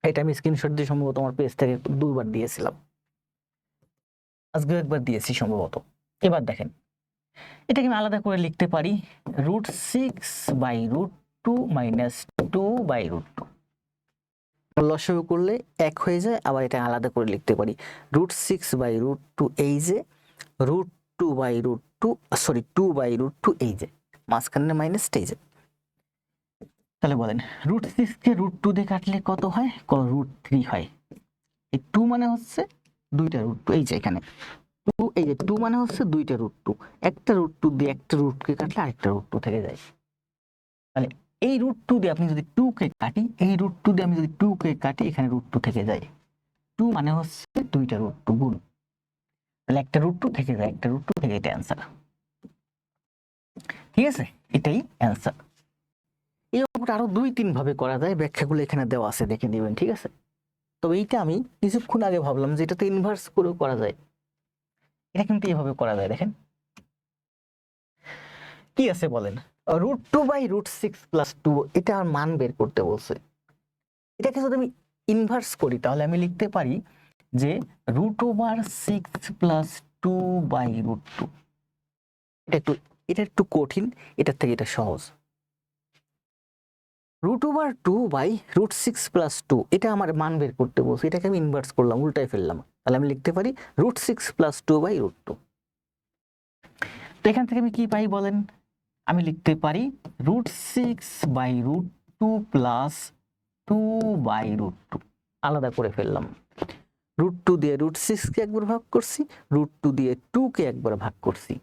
এটা আমি স্ক্রিনশট দিয়ে সম্ভবত আমার পেজ থেকে 2বার দিয়েছিলাম, আজকে একবার দিয়েছি সম্ভবত। এবার দেখেন, এটাকে আমি আলাদা করে লিখতে পারি, √6/√2 - 2/√2। লসাগু করলে 1 হয়ে যায়, আবার এটা আলাদা করে লিখতে পারি, √6/√2 এই যে, √2/√2 এই যে, মাঝখানে মাইনাস এই যে। তাহলে বলেন √6 কে √2 দিয়ে কাটলে কত হয়, √3 হয়। এই 2 মানে হচ্ছে দুইটা √2, এই যে এখানে 2, এই যে 2 মানে হচ্ছে দুইটা √2, একটা √2 দিয়ে একটা √কে কাটলে আরেকটা √2 থেকে যায়। তাহলে এই √2 দিয়ে আপনি যদি 2 কে কাটি, এই √2 দিয়ে আমি যদি 2 কে কাটি, এখানে √2 থেকে যায়। 2 মানে হচ্ছে দুইটা √2 গুণ, তাহলে একটা √2 থেকে যায়, একটা √2 থেকে, এটা অ্যান্সার। ঠিক আছে, এটাই অ্যান্সার। এই অঙ্কটা আরো 2-3 ভাবে করা যায়, ব্যাখ্যাগুলো এখানে দেওয়া আছে, দেখে দিবেন। ঠিক আছে, তবে এইটা আমি কিছুক্ষণ আগে ভাবলাম যে এটা তো ইনভার্স করেও করা যায়। এটা কিন্তু এইভাবে করা যায়। দেখেন কি আছে বলেন, √2/√6 + 2, এটা আর মান বের করতে বলছে। এটাকে যদি আমি ইনভার্স করি তাহলে আমি লিখতে পারি যে √6 + 2/√2। এটা একটু কঠিন, এটার থেকে এটা সহজ। √2/√6 + 2, এটা আমার মান বের করতে বলছে, এটাকে আমি ইনভার্স করলাম, উল্টাই ফেললাম। তাহলে আমি লিখতে পারি √6 + 2/√2। তো এখান থেকে আমি কি পাই বলেন, আমি লিখতে পারি √6/√2 + 2/√2। আলাদা করে ফেললাম, √2 দিয়ে √6 কে একবার ভাগ করছি, √2 দিয়ে 2 কে একবার ভাগ করছি।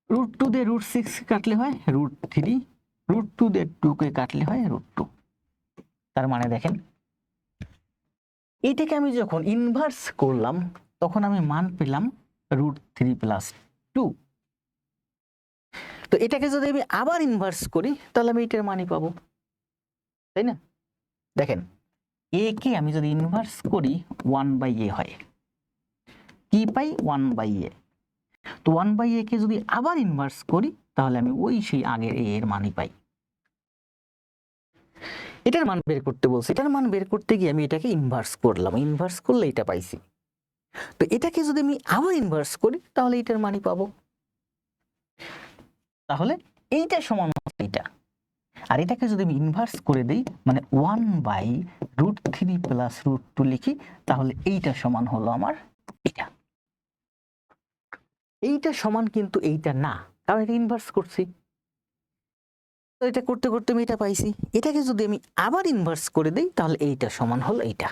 √2 দিয়ে √6 কাটলে হয় √3, √2 দিয়ে 2 কে কাটলে হয় √2। তার মানে দেখেন, এইটাকে আমি যখন ইনভার্স করলাম তখন আমি মান পেলাম √3 + 2। তো এটাকে যদি আমি আবার ইনভার্স করি তাহলে আমি এটার মানই পাবো, তাই না? দেখেন a কে আমি যদি ইনভার্স করি 1/a হয়, কি পাই 1/a। তো 1/a কে যদি আবার ইনভার্স করি তাহলে আমি ওই সেই আগের a এর মানই পাই। এটার মান বের করতে বলছি, এটার মান বের করতে গিয়ে আমি এটাকে ইনভার্স করলাম, ইনভার্স করলে এটা পাইছি। তো এটাকে যদি আমি আবার ইনভার্স করি তাহলে এটার মানই পাবো। তাহলে এইটা সমান হচ্ছে এইটা, আর এটাকে যদি আমি ইনভার্স করে দেই মানে 1/√3 প্লাস √2 লিখি, তাহলে এইটা সমান হলো আমার এটা। এইটা সমান কিন্তু এইটা না, কারণ এটা ইনভার্স করছি। তো এটা করতে করতে আমি এটা পাইছি, এটাকে যদি আমি আবার ইনভার্স করে দেই তাহলে এইটা সমান হলো এইটা।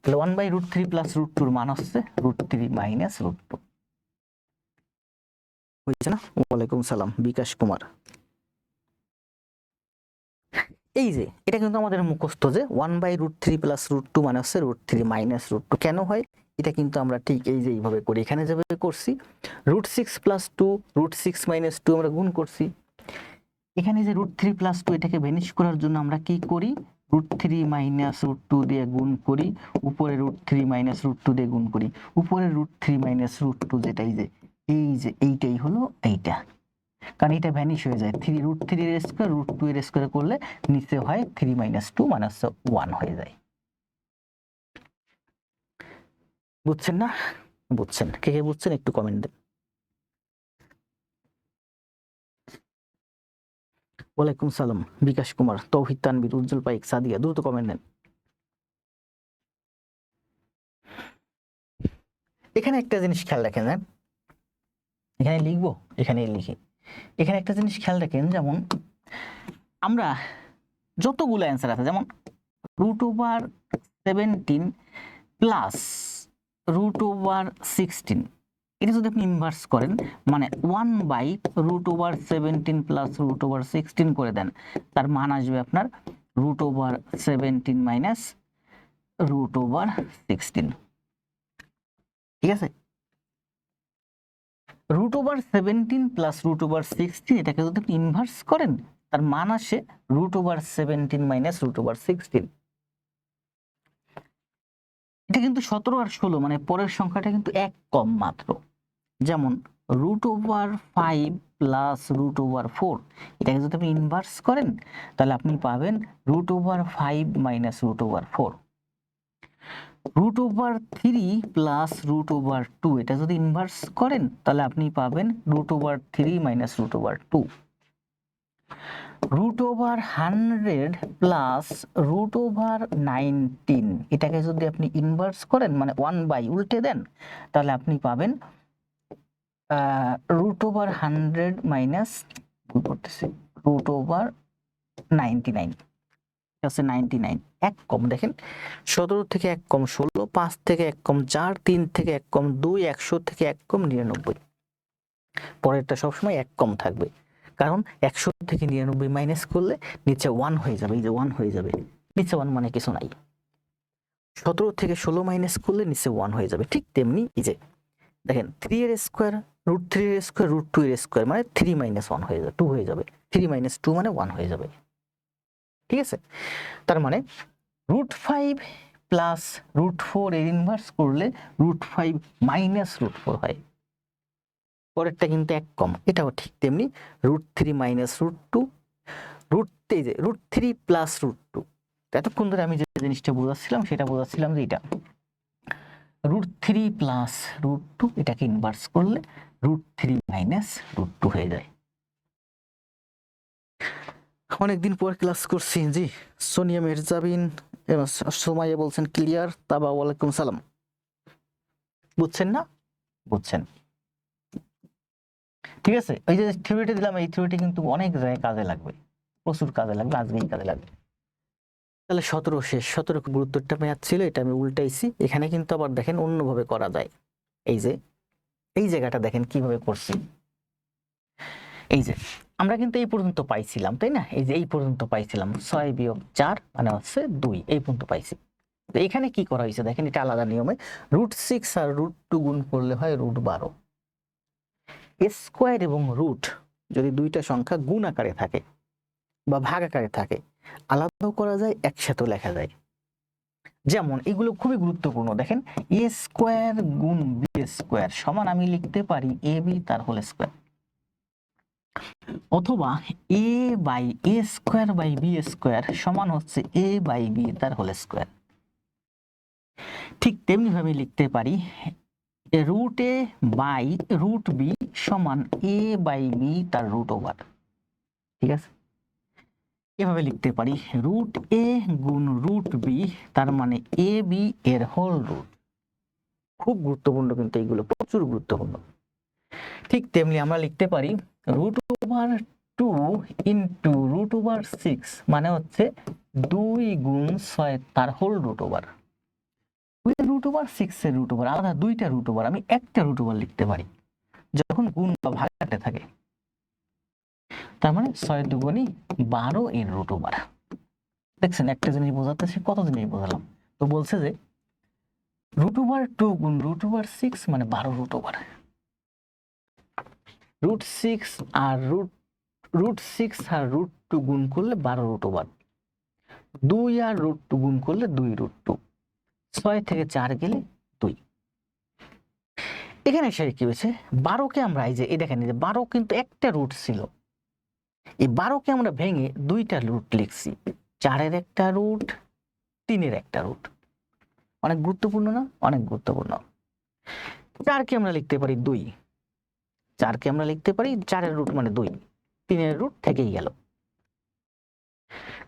তাহলে 1/√3 প্লাস √2 মান হচ্ছে √3 মাইনাস √2। হয়েছে না? ওয়ালাইকুম সালাম বিকাশ কুমার। এই যে এটা কিন্তু আমাদের মুখস্থ যে 1/√3 প্লাস √2 মানে হচ্ছে √3 মাইনাস √2। কেন হয় এটা কিন্তু আমরা ঠিক এই যে এইভাবে করি, এখানে যেভাবে করছি √6 প্লাস 2 √6 মাইনাস 2 আমরা গুণ করছি। এখানে যে √3 প্লাস 2 এটাকে ভ্যানিশ করার জন্য আমরা কি করি, √3 মাইনাস √2 দিয়ে গুণ করি, উপরে √3 মাইনাস √2 দিয়ে গুণ করি, উপরে √3 মাইনাস √2 যেটা এই যে এইটাই হলো এইটা, কারণ এটা ভ্যানিশ হয়ে যায়। 3√3 এর স্কয়ার √2 এর স্কয়ার করলে নিচে হয় 3 - 2 মানে 1 হয়ে যায়। বুঝছেন না? বুঝছেন? কে কে বুঝছেন একটু কমেন্ট দেন। ওয়ালাইকুম সালাম বিকাশ কুমার, তৌহিদ তানভীর, উজ্জ্বল পাইক, সাদিয়া, দ্রুত কমেন্ট দেন। এখানে একটা জিনিস খেয়াল রাখেন, হ্যাঁ এখানে লিখবো, এখানে লিখি। এখানে একটা জিনিস খেয়াল রাখেন, যেমন আমরা যতগুলো অ্যান্সার আছে, যেমন √17 প্লাস √16, এটা যদি আপনি ইনভার্স করেন মানে 1/√17 প্লাস √16 করে দেন, তার মান আসবে আপনার √17 মাইনাস √16। ঠিক আছে? √17 প্লাস √16 এটাকে যদি আপনি ইনভার্স করেন তার মান আসে √17 মাইনাস √16। এটা কিন্তু 17 আর 16 মানে পরের সংখ্যাটা কিন্তু এক কম মাত্র। যেমন √5 প্লাস √4, এটাকে যদি আপনি ইনভার্স করেন তাহলে আপনি পাবেন √5 মাইনাস √4। √3 প্লাস √2, এটা যদি ইনভার্স করেন তাহলে আপনি পাবেন √3 মাইনাস √2। √100 প্লাস √19, এটাকে যদি আপনি ইনভার্স করেন মানে 1/, উল্টে দেন, তাহলে আপনি পাবেন √100 মাইনাস √99 আছে 99। এক কম দেখেন, 17 থেকে এক কম 16, 5 থেকে এক কম 4, 3 থেকে এক কম 2, 100 থেকে এক কম 99। পরেরটা সবসময় এক কম থাকবে, কারণ 100 থেকে 99 মাইনাস করলে নিচে 1 হয়ে যাবে। এই যে 1 হয়ে যাবে, নিচে 1 মানে কিছু নাই। 17 থেকে 16 মাইনাস করলে নিচে 1 হয়ে যাবে। ঠিক তেমনি এই যে দেখেন 3 এর স্কয়ার √3 এর স্কয়ার √2 এর স্কয়ার মানে 3 - 1 হয়ে যাবে, 2 হয়ে যাবে। 3 - 2 মানে 1 হয়ে যাবে। ঠিক আছে? তার মানে √5 প্লাস √4 এর ইনভার্স করলে √5 মাইনাস √4 হয়। পরেরটা কিন্তু এক কম, এটাও ঠিক তেমনি √3 মাইনাস √2, এই যে √3 প্লাস √2। এতক্ষণ ধরে আমি যে জিনিসটা বোঝাচ্ছিলাম সেটা বোঝাচ্ছিলাম যে এটা √3 প্লাস √2, এটাকে ইনভার্স করলে √3 মাইনাস √2 হয়ে যায়। অনেকদিন পর ক্লাস করছি জি। সোনিয়া মির্জাবিন, সোমাইয়া বলছেন ক্লিয়ার, তাবা ওয়ালাইকুম সালাম। বুঝছেন না? বুঝছেন? ঠিক আছে, এই যে থিওরিটি দিলাম, এই থিওরিটি কিন্তু অনেক জায়গায় কাজে লাগবে, প্রচুর কাজে লাগবে, আজকেই কাজে লাগবে। তাহলে 17 শেষ। 17 গুরুত্বটা ম্যাথ ছিল, এটা আমি উল্টাইছি। এখানে কিন্তু আবার দেখেন অন্যভাবে করা যায়। এই যে এই জায়গাটা দেখেন কিভাবে করছি। এই যে আমরা কিন্তু এই পর্যন্ত পাইছিলাম, তাই না? এই যে এই পর্যন্ত পাইছিলাম 6 - 4 মানে হচ্ছে 2, এই পর্যন্ত পাইছি। তো এখানে কি করা হয়েছে দেখেন, এটা আলাদা নিয়মে √6 আর √2 গুণ করলে হয় √12। স্কয়ার এবং রুট যদি দুইটা সংখ্যা গুণ আকারে থাকে বা ভাগ আকারে থাকে, আলাদাও করা যায়, একসাথেও লেখা যায়। যেমন এগুলো খুবই গুরুত্বপূর্ণ। দেখেন a স্কয়ার গুণ b স্কয়ার সমান আমি লিখতে পারি ab তার হোল স্কয়ার, অথবা a square by b square সমান হচ্ছে a বাই b তার হোল স্কয়ার। ঠিক তেমনি ভাবে লিখতে পারি root a by root b সমান এ বাই বি তার রুট ওভার। ঠিক আছে, এভাবে লিখতে পারি রুট এ গুণ রুট বি তার মানে এ বি এর হোল রুট। খুব গুরুত্বপূর্ণ কিন্তু এইগুলো, প্রচুর গুরুত্বপূর্ণ। ঠিক তেমনি আমরা লিখতে পারি root over 2 into root over 6 মানে হচ্ছে 2 গুণ 6 তার whole root over. Root over 6 এর রুট ওভার আলাদা, দুইটা রুট ওভার আমি একটা রুট ওভার লিখতে পারি যখন গুণ বা ভাগাতে থাকে। তার মানে 6 দুগুণী 12 এর রুট ওভার। দেখছেন একটা জিনিস বোঝাতেছে, কত জিনিস বোঝালাম। তো বলছে যে রুট ওভার 2 গুণ রুট ওভার 6 মানে 12 রুট ওভার। রুট 6 আর রুট 6 আর রুট 2 গুণ করলে 12 রুট ওভার। 2 আর রুট 2 গুণ করলে 2 রুট 2। 6 থেকে 4 গেলে 2। এখানে এসে কি হয়েছে, 12কে আমরা এই যে এই দেখেন যে 12 কিন্তু একটা রুট ছিল, এই 12কে আমরা ভেঙে দুইটা রুট লিখছি, 4-এর একটা রুট, 3-এর একটা রুট। অনেক গুরুত্বপূর্ণ না? অনেক গুরুত্বপূর্ণ। 4কে আমরা লিখতে পারি 2, 4কে আমরা লিখতে পারি 4-এর রুট মানে 2, 3-এর রুট থেকেই গেল।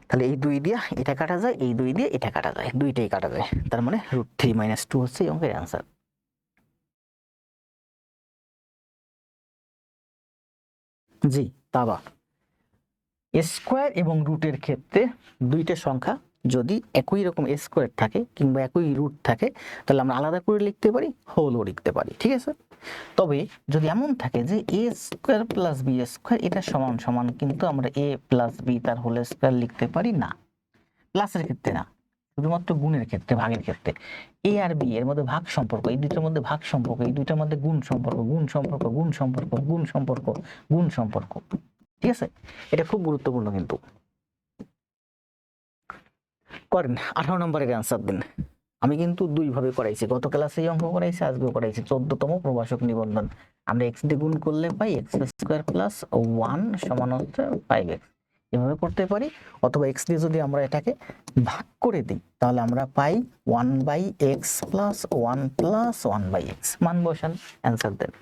তাহলে এই 2 দিয়ে এটা কাটা যায়, এই 2 দিয়ে এটা কাটা যায়, দুইটাই কাটা যায়। তার মানে রুট 3 মাইনাস 2 হচ্ছে এই অঙ্কের অ্যান্সার। জি তাবা স্কোয়ার এবং রুটের ক্ষেত্রে দুইটা সংখ্যা যদি একই রকম স্কোয়ার থাকে কিংবা একই রুট থাকে তাহলে আমরা আলাদা করে লিখতে পারি, হোলও লিখতে পারি। ঠিক আছে, তবে যদি এমন থাকে যে এ স্কোয়ার প্লাস বি স্কোয়ার এটা সমান সমান, কিন্তু আমরা এ প্লাস বি তার হোল স্কোয়ার লিখতে পারি না। প্লাসের ক্ষেত্রে না, শুধুমাত্র গুণের ক্ষেত্রে, ভাগের ক্ষেত্রে। এ আর বি এর মধ্যে ভাগ সম্পর্ক, এই দুইটার মধ্যে ভাগ সম্পর্ক, এই দুইটার মধ্যে গুণ সম্পর্ক, গুণ সম্পর্ক, গুণ সম্পর্ক, গুণ সম্পর্ক, গুণ সম্পর্ক। ঠিক আছে, এটা খুব গুরুত্বপূর্ণ কিন্তু। করেন 18 নম্বরের অ্যান্সার দিন। আমি কিন্তু দুই ভাবে করাইছি, গত ক্লাসে অঙ্ক করাইছি, আজকেও করাইছি। 14তম প্রভাষক নিবন্ধন। আমরা এক্স দিয়ে গুণ করলে পাই এক্স স্কোয়ার প্লাস 1 সমান হচ্ছে 5x। এভাবে করতে পারি, অথবা এক্স দিয়ে যদি আমরা এটাকে ভাগ করে দিই তাহলে আমরা পাই 1/x প্লাস 1 প্লাস 1/x। মান বসান, অ্যান্সার দেন।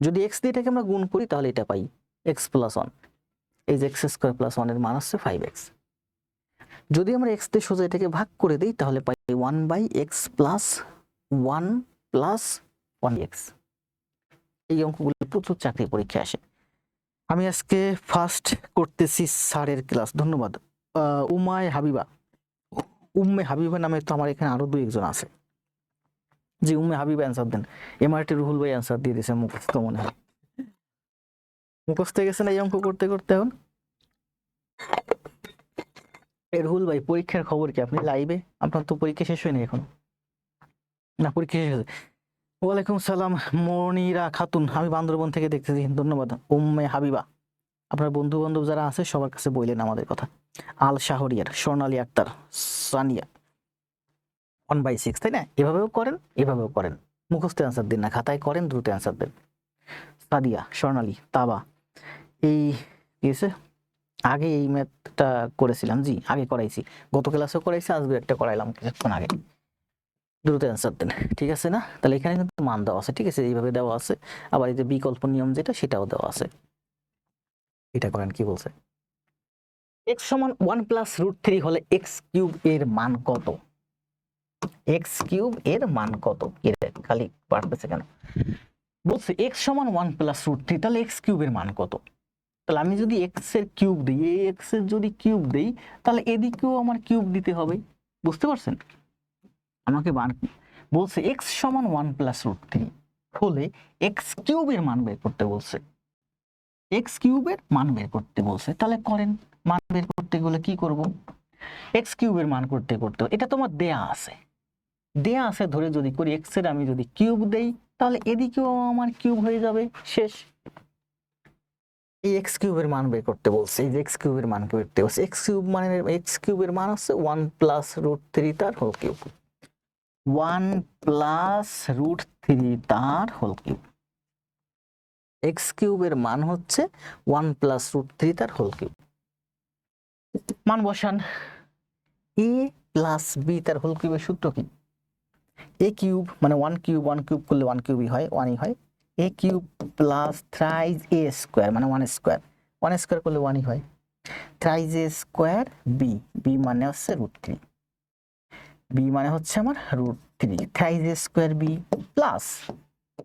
যদি এক্স দিয়ে এটাকে আমরা গুণ করি তাহলে এটা পাই x প্লাস 1। এই যে এক্স স্কোয়ার প্লাস 1 এর মান হচ্ছে 5x। যদি আমরা এক্স দিয়ে সোজা এটাকে ভাগ করে দিই তাহলে পাই 1/x প্লাস 1 প্লাস 1x। এই অঙ্কগুলো প্রচুর চাকরি পরীক্ষা আসে। আমি আজকে ফার্স্ট করতেছি স্যারের ক্লাস। ধন্যবাদ উম্মে হাবিবা নামে তো আমার এখানে আরো 2-1 আছে। জি উম্মে হাবিবা অ্যান্সার দেন। এমআরটি রুহুল ভাই অ্যান্সার দিয়ে দিয়েছে, মুখস্থ মনে হয়, মুখস্থ হয়ে গেছে না এই অঙ্ক করতে করতে। এখন রুহুল ভাই পরীক্ষার খবর কি? আপনি লাইভে? আপনার তো পরীক্ষা শেষ হয়নি এখন না? পরীক্ষা শেষ হয়েছে। ওয়ালাইকুম সালাম মনিরা খাতুন, আমি বান্দরবন থেকে দেখতেছি। ধন্যবাদ উম্মে হাবিবা। আপনার বন্ধু বান্ধব যারা আছে সবার কাছে বললেন আমাদের কথা। আল শাহরিয়ার, স্বর্ণালী আক্তার, সানিয়া 1/6, তাই না? এভাবেও করেন, এভাবেও করেন। মুখস্থ অ্যান্সার দিন না, খাতায় করেন, দ্রুত অ্যান্সার দেন। সাদিয়া, স্বর্ণালী, তাবা এই এসে আগে এই ম্যাথটা করেছিলাম। জি আগে করাইছি, গত ক্লাসেও করাইছি, আজকে একটা করাইলাম কিছুক্ষণ আগে। দ্রুত অ্যান্সার দেন, ঠিক আছে না? তাহলে এখানে কিন্তু মান দেওয়া আছে, ঠিক আছে, এইভাবে দেওয়া আছে। আবার এই যে বিকল্প নিয়ম যেটা সেটাও দেওয়া আছে। এটা করেন, কি বলছে? x সমান 1 প্লাস রুট 3 হলে x কিউব এর মান কত? x কিউব এর মান কত? খালি পারতেছে কেন? বলছে x সমান 1 প্লাস রুট 3, তাহলে x কিউব এর মান কত? তাহলে আমি যদি x এর কিউব দিই, এই x এর যদি কিউব দেই তাহলে এদিকেও আমার কিউব দিতে হবে। বুঝতে পারছেন? আমাকে বলছে x সমান 1 প্লাস রুট 3 হলে x কিউবের মান বের করতে বলছে। x কিউবের মান বের করতে বলছে, তাহলে করেন। মান বের করতে গেলে কি করব? x কিউবের মান করতে করতে এটা তোমার দেয়া আছে, দেয়া আছে ধরে যদি করি, x এর আমি যদি কিউব দেই তাহলে এদিকেও আমার কিউব হয়ে যাবে, শেষ। এই x কিউবের মান বের করতে বলছে, এই যে x কিউবের মান করতে বলছে। x কিউব মানে x কিউবের মান হচ্ছে 1 প্লাস রুট 3 তার হোল কিউব। 1 প্লাস রুট 3 তার হোল কিউব। x কিউবের মান হচ্ছে 1 প্লাস রুট 3 তার হোল কিউব। মান বসান। a প্লাস b তার হোল কিউবের সূত্র কি? এ কিউব মানে ওয়ান কিউব করলে ওয়ান কিউবই হয়, ওয়ানই হয়। A cube plus thrice A square মানে ওয়ান স্কোয়ার করলে ওয়ানই হয়। Thrice A square B, B মানে হচ্ছে √3, বি মানে হচ্ছে আমার √3, থ্রাইজ A square B plus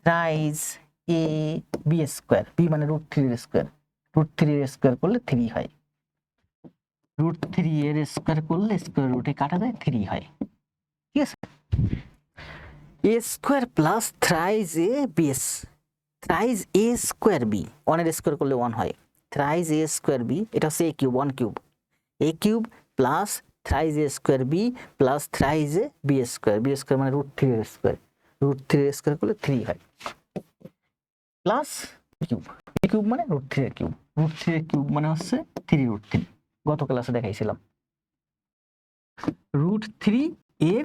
thrice A B square, B মানে √3 এর স্কোয়ার, √3 এর স্কোয়ার করলে 3 হয়, √3 এর স্কোয়ার করলে স্কোয়ার রুটে কাটা যায় 3 হয়। ঠিক আছে, A square plus thrice A BS, thrice A square B, ওয়ানের স্কোয়ার করলে 1 হয়, থ্রাইজ এ স্কোয়ার বি, এটা হচ্ছে A cube, one cube, A cube plus thrice A square B plus thrice A B square, B square মানে √3 এর square, √3 এর square করলে 3 হয়, প্লাস কিউব, এ কিউব মানে √3 এর কিউব, √3 এর কিউব মানে হচ্ছে 3√3, গত ক্লাসে দেখাইছিলাম। √3 এর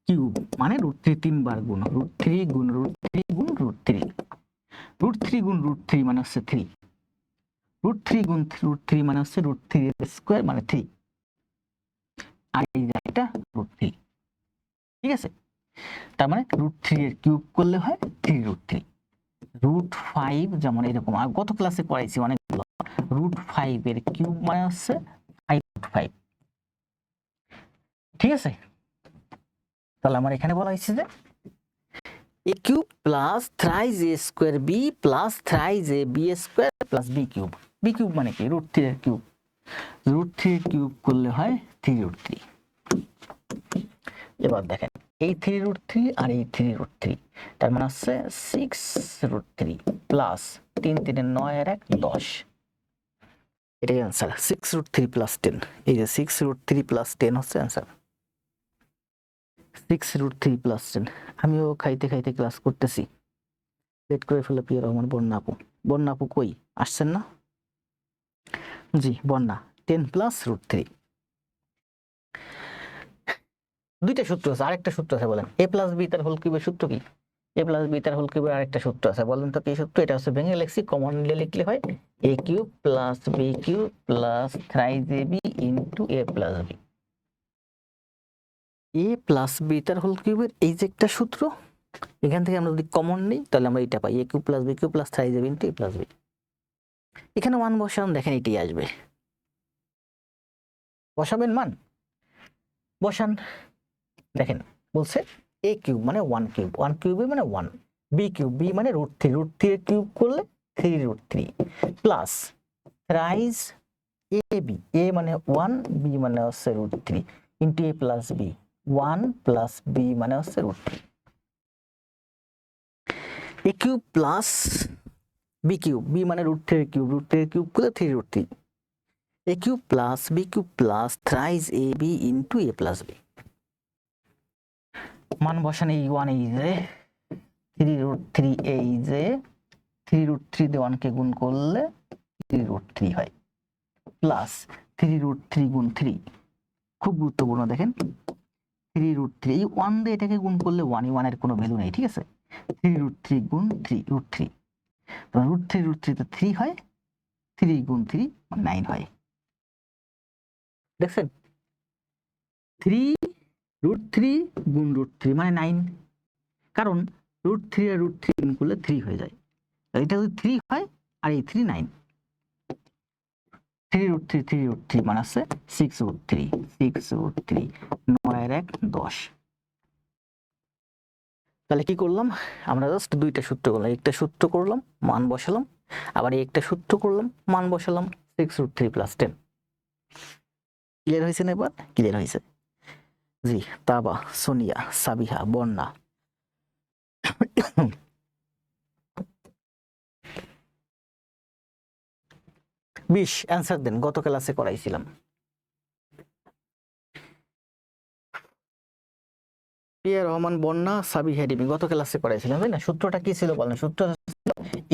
কিউব মানে √3 3 বার গুণ, √3 গুণ √3 গুণ √3, √3 গুণ √3 মানে হচ্ছে 3, √3 গুণ √3 মানে হচ্ছে √3 এর স্কোয়ার মানে 3, আর এই যে এটা √3। ঠিক আছে, তার মানে √3 এর কিউব করলে হয় 3√3, √5 যেমন এরকম, আর গত ক্লাসে পড়াইছি অনেকগুলো, √5 এর কিউব মানে হচ্ছে 5√5। ঠিক আছে, তাহলে আমার এখানে বলা হয়েছে যে A cube plus thrice A square B plus thrice A B square plus B cube, B cube মানে কি √3 এর কিউব, √3 এর কিউব করলে হয় 3√3। এবার দেখেন এই 3√3 আর এই 3√3, তার মানে হচ্ছে 6√3 প্লাস 3 3 9 আর 1 10, এটাই অ্যান্সার। 6√3 প্লাস 10, এই যে 6√3 প্লাস 10 হচ্ছে অ্যান্সার, 6√3 প্লাস 10। আমিও খাইতে খাইতে ক্লাস করতেছি, লেট করে ফেলে পিয়ার রহমান বন্যা আপু, বন্যা আপু কই আসছেন না? জি বন্যা, 10 প্লাস √3, দুইটা সূত্র আছে, আরেকটা সূত্র আছে বলেন, এ প্লাস বি তার হোল কিউবের সূত্র কি? এ প্লাস বি তার হোল কিউবের আরেকটা সূত্র আছে, বলেন তো কি সূত্র? এটা হচ্ছে ভেঙে লেখছি, কমন লিখলে হয় A cube plus B cube plus thrice A B into A plus B. A plus B তার হোল কিউবের এই যে একটা সূত্র, এখান থেকে আমরা যদি কমন নিই তাহলে আমরা এটা পাই, A cube plus B cube plus thrice A B into A plus B. এখানে মান বসান, দেখেন এটাই আসবে, বসাবেন মান, বসান, দেখেন বলছে এ কিউব মানে ওয়ান কিউব, ওয়ান কিউবে মানে 1, বি কিউব, বি মানে √3, √3 এর কিউব করলে 3√3 প্লাস থ্রাইজ এ বি, এ মানে 1, বি মানে হচ্ছে √3 ইন্টু এ প্লাস বি, 1 প্লাস বি মানে হচ্ছে √3, A cube plus B cube, B মানে √3 এর কিউব, √3 এর কিউব করলে 3√3, A cube plus B cube plus thrice A B into A plus B. মান বসান, এই 1 এই যে 3√3, এই যে 3√3 দিয়ে 1 কে গুণ করলে 3√3 হয়, প্লাস 3√3 গুণ 3, খুব গুরুত্বপূর্ণ দেখেন, 3√3 এই 1 দিয়ে এটাকে গুণ করলে 1, 1 এর কোনো ভ্যালু নেই, ঠিক আছে, 3√3 গুণ 3 √3, তো √3 তে 3 হয়, 3 গুণ 3 9 হয়, দেখছেন 3√3 গুণ √3 মানে 9, কারণ √3 আর √3 গুণ করলে 3 হয়ে যায়, এটা যদি 3 হয় আর এই 3 9, 3√3 মানে আছে 6√3, 6√3 9 আর 1 10। তাহলে কি করলাম আমরা, জাস্ট দুইটা সূত্র করলাম, একটা সূত্র করলাম মান বসালাম, আবার একটা সূত্র করলাম মান বসালাম, 6√3 প্লাস 10। ক্লিয়ার হয়েছে না? এবার ক্লিয়ার হয়েছে। জি তাবা, সোনিয়া, সাবিহা, বন্যা, 20 অ্যান্সার দেন, গত ক্লাসে করাইছিলাম। পিয়া রহমান, বন্যা, সাবিহা, রিমি, গত ক্লাসে করাইছিলাম তাই না? সূত্রটা কি ছিল বলেন? সূত্র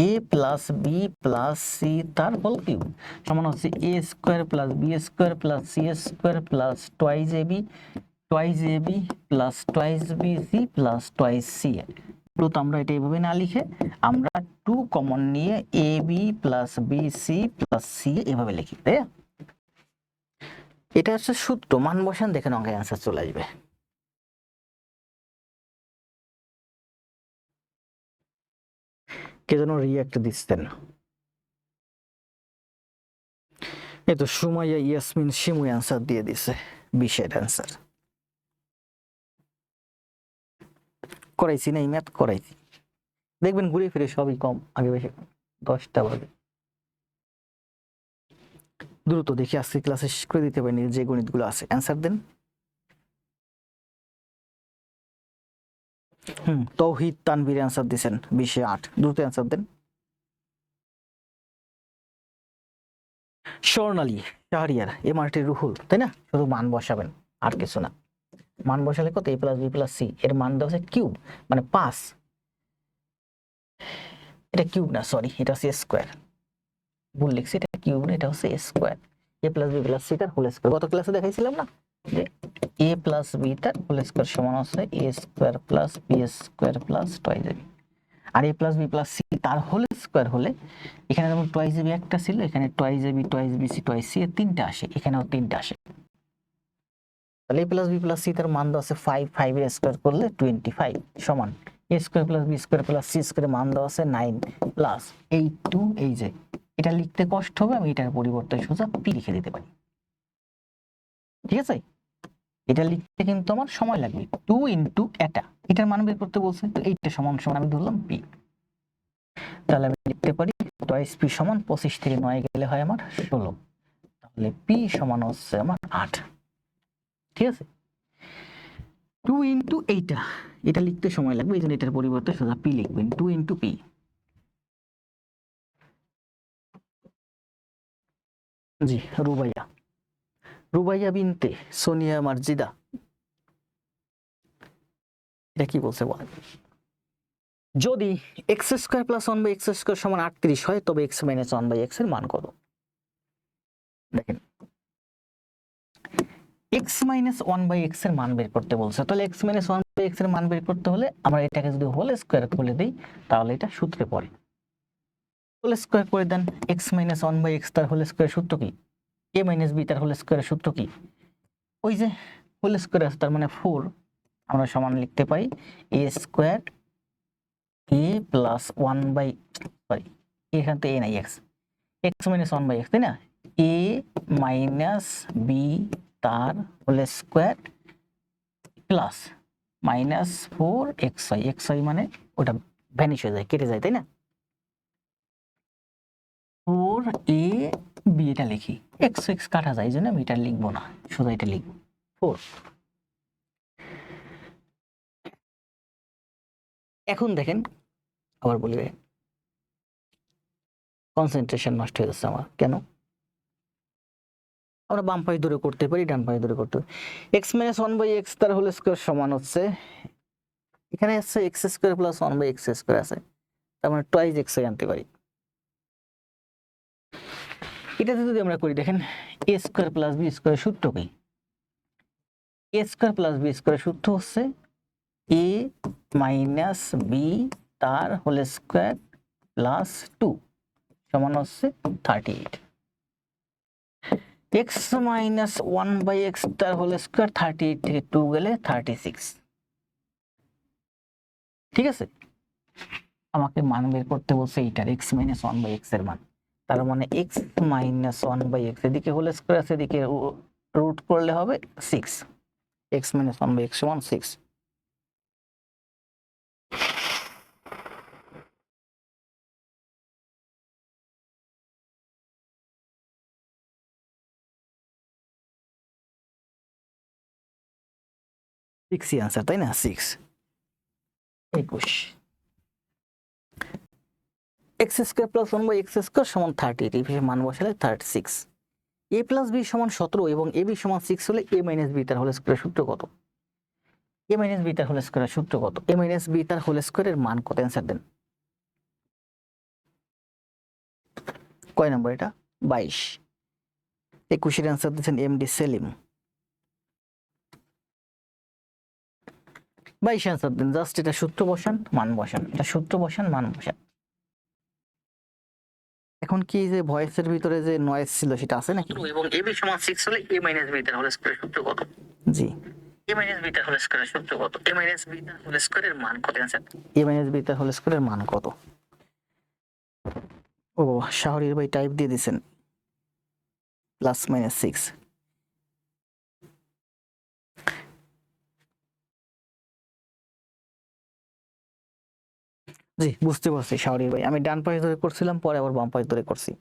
A plus B plus C তার হোল কিউব সমান হচ্ছে A square plus B square plus C square plus twice A B plus twice B C plus twice C A. তো আমরা এটা এইভাবে না লিখে আমরা 2 কমন নিয়ে A B plus B C plus C এভাবে লিখি, তাই না? এটা হচ্ছে সূত্র, মান বসান, দেখেন অঙ্কে অ্যান্সার চলে আসবে। কে যেন রিয়াক্ট দিচ্ছেন। এই তো সুমাইয়া ইয়াসমিন শিমু অ্যান্সার দিয়ে দিছে 20-এর অ্যান্সার। করাইছি না এই ম্যাথ করাইছি, দেখবেন ঘুরে ফিরে সবই কম, আগে বেশি 10টা বাজে। দ্রুত দেখি আজকে ক্লাসে শেষ করে দিতে পারিনি যে গণিতগুলো আছে, অ্যান্সার দেন। তৌহিদ তানভীর অ্যান্সার দিছেন 20-এ 8, দ্রুত অ্যান্সার দেন। স্বর্ণালী, শাহরিয়ার, এমআরটি, রুহুল, তাই না? শুধু মান বসাবেন আর কিছু না। মান বসালে কত? a plus B plus c, এর মান দেওয়া হচ্ছে কিউব মানে 5, এটা কিউব না, সরি এটা হচ্ছে স্কোয়ার, ভুল লিখছি, এটা কিউব না, এটা হচ্ছে square. a plus B plus C তার হোল স্কোয়ার, গত ক্লাসে দেখাইছিলাম না যে a প্লাস বি তার হোল স্কোয়ার সমান হচ্ছে a square plus B square plus twice b. আর a plus B plus C তার হোল স্কোয়ার হলে এখানে যেমন টুয়াইস বি একটা ছিল, এখানে twice b twice B c twice c এর 3টা আসে, এখানেও 3টা আসে। তাহলে a plus B plus C তার মান দেওয়া আছে 5, 5 এর স্কোয়ার করলে 25 সমান a square plus B square plus C square মান দেওয়া আছে 9 প্লাস এই 2, এই যে এটা লিখতে কষ্ট হবে, আমি এটার পরিবর্তে সোজা পি লিখে দিতে পারি, ঠিক আছে? এটা লিখতে কিন্তু আমার সময় লাগবে, 2 ইন্টু এটা, এটার মান বের করতে বলছে, তো এইটা সমান সমান আমি ধরলাম পি। তাহলে আমি লিখতে পারি টুয়াইস পি সমান 25 থেকে 9 গেলে হয় আমার 16, তাহলে পি সমান হচ্ছে আমার 8, ঠিক আছে? 2 ইন্টু এইটা, এটা লিখতে সময় লাগবে, এই জন্য এটার পরিবর্তে সোজা পি লিখবেন, 2 ইন্টু পি। জি রুবাইয়া, রুবাইয়া বিনতে সোনিয়া মার্জিদা, এটা কি বলছে বলেন? যদি x square plus 1 by x square সমান 38 হয় তবে এক্স মাইনাস 1 বাই এক্স এর মান কত? দেখেন এক্স মাইনাস 1 বাই এক্স এর মান বের করতে বলছে, তাহলে এক্স মাইনাস 1 বাই এক্স এর মান বের করতে হলে আমরা এটাকে যদি হোল স্কোয়ার করে দেই তাহলে এটা সূত্রে পড়ে। হোল স্কোয়ার করে দেন, এক্স মাইনাস 1 বাই এক্স তার হোল স্কোয়ার সূত্র কি? এ মাইনাস বি তার হোল স্কোয়ারের সূত্র কি? ওই যে হোল স্কোয়ার আছে, তার মানে 4, আমরা সমান লিখতে পারি a square a plus 1 by, sorry এখানে তো এ নাই, x, x minus 1 by x, তাই না? এ মাইনাস বি তার whole square plus minus 4 x y, x y মানে ওটা ভ্যানিশ হয়ে যায়, কেটে যায়, তাই না? 4 এ বি, এটা লিখি, এক্স এক্স কাটা যায়, এই জন্য আমি এটা লিখবো না, সোজা এটা লিখবো 4। এখন দেখেন আবার বলি, কনসেন্ট্রেশন নষ্ট হয়ে যাচ্ছে আমার, কেন? আমরা বাম পায়ে ধরে করতে পারি, ডান পায়ে ধরে করতে পারি। এক্স মাইনাস 1 বাই এক্স তার হোল স্কোয়ার সমান হচ্ছে, এখানে আছে x square plus 1 by x square আছে, তার মানে টুয়াইস এক্স আনতে পারি। এটাতে যদি আমরা করি, দেখেন এ স্কোয়ার প্লাস বি স্কোয়ার সূত্র কি? এ স্কোয়ার প্লাস বি স্কোয়ার সূত্র হচ্ছে এ মাইনাস বি তার হোল স্কোয়ার প্লাস 2 সমান হচ্ছে 38। এক্স মাইনাস 1 বাই এক্স তার হোল স্কোয়ার 38 থেকে 2 গেলে 36, ঠিক আছে? আমাকে মান বের করতে বলছে এইটার এক্স মাইনাস 1 বাই এক্স এর মান, তার মানে এক্স মাইনাস 1 বাই এক্স, এদিকে হোল স্কোয়ার আছে, এদিকে রুট করলে হবে 6, এক্স মাইনাস 1 বাই এক্স সমান 6। সিক্সই আনসার, তাই না? 6 21। X square plus 1 by x square সমান 38, এই মান বসালে 36। এ প্লাস বি সমান 17 এবং এ বি সমান 6 হলে এ মাইনাস বি তার হোল স্কোয়ারের সূত্র কত? এ মাইনাস বি তার হোল স্কোয়ারের সূত্র কত? এ মাইনাস বি তার হোল স্কোয়ারের মান কত? অ্যান্সার দেন। কয় নম্বর এটা? 22। 21-এর অ্যান্সার দিচ্ছেন এমডি সেলিম। 22 অ্যান্সার দেন, জাস্ট এটা সূত্র বসান মান বসান, এটা সূত্র বসান মান বসান। এখন কি যে ভয়েসের ভিতরে যে নয়েজ ছিল সেটা আছে নাকি? এবং এ বি সমান 6 হলে এ মাইনাস বি তার হোল স্কয়ারের সূত্র কত? জি, এ মাইনাস বি তার হোল স্কয়ারের সূত্র কত? এ মাইনাস বি তার হোল স্কয়ারের মান কত? অ্যানসার এ মাইনাস বি তার হোল স্কয়ারের মান কত? ও শাহরির ভাই টাইপ দিয়ে দিছেন +-6। জি বুঝতে পারছি শাহরির ভাই, আমি ডান পাশ ধরে করছিলাম, পরে আবার বাম পাশ ধরে করছি।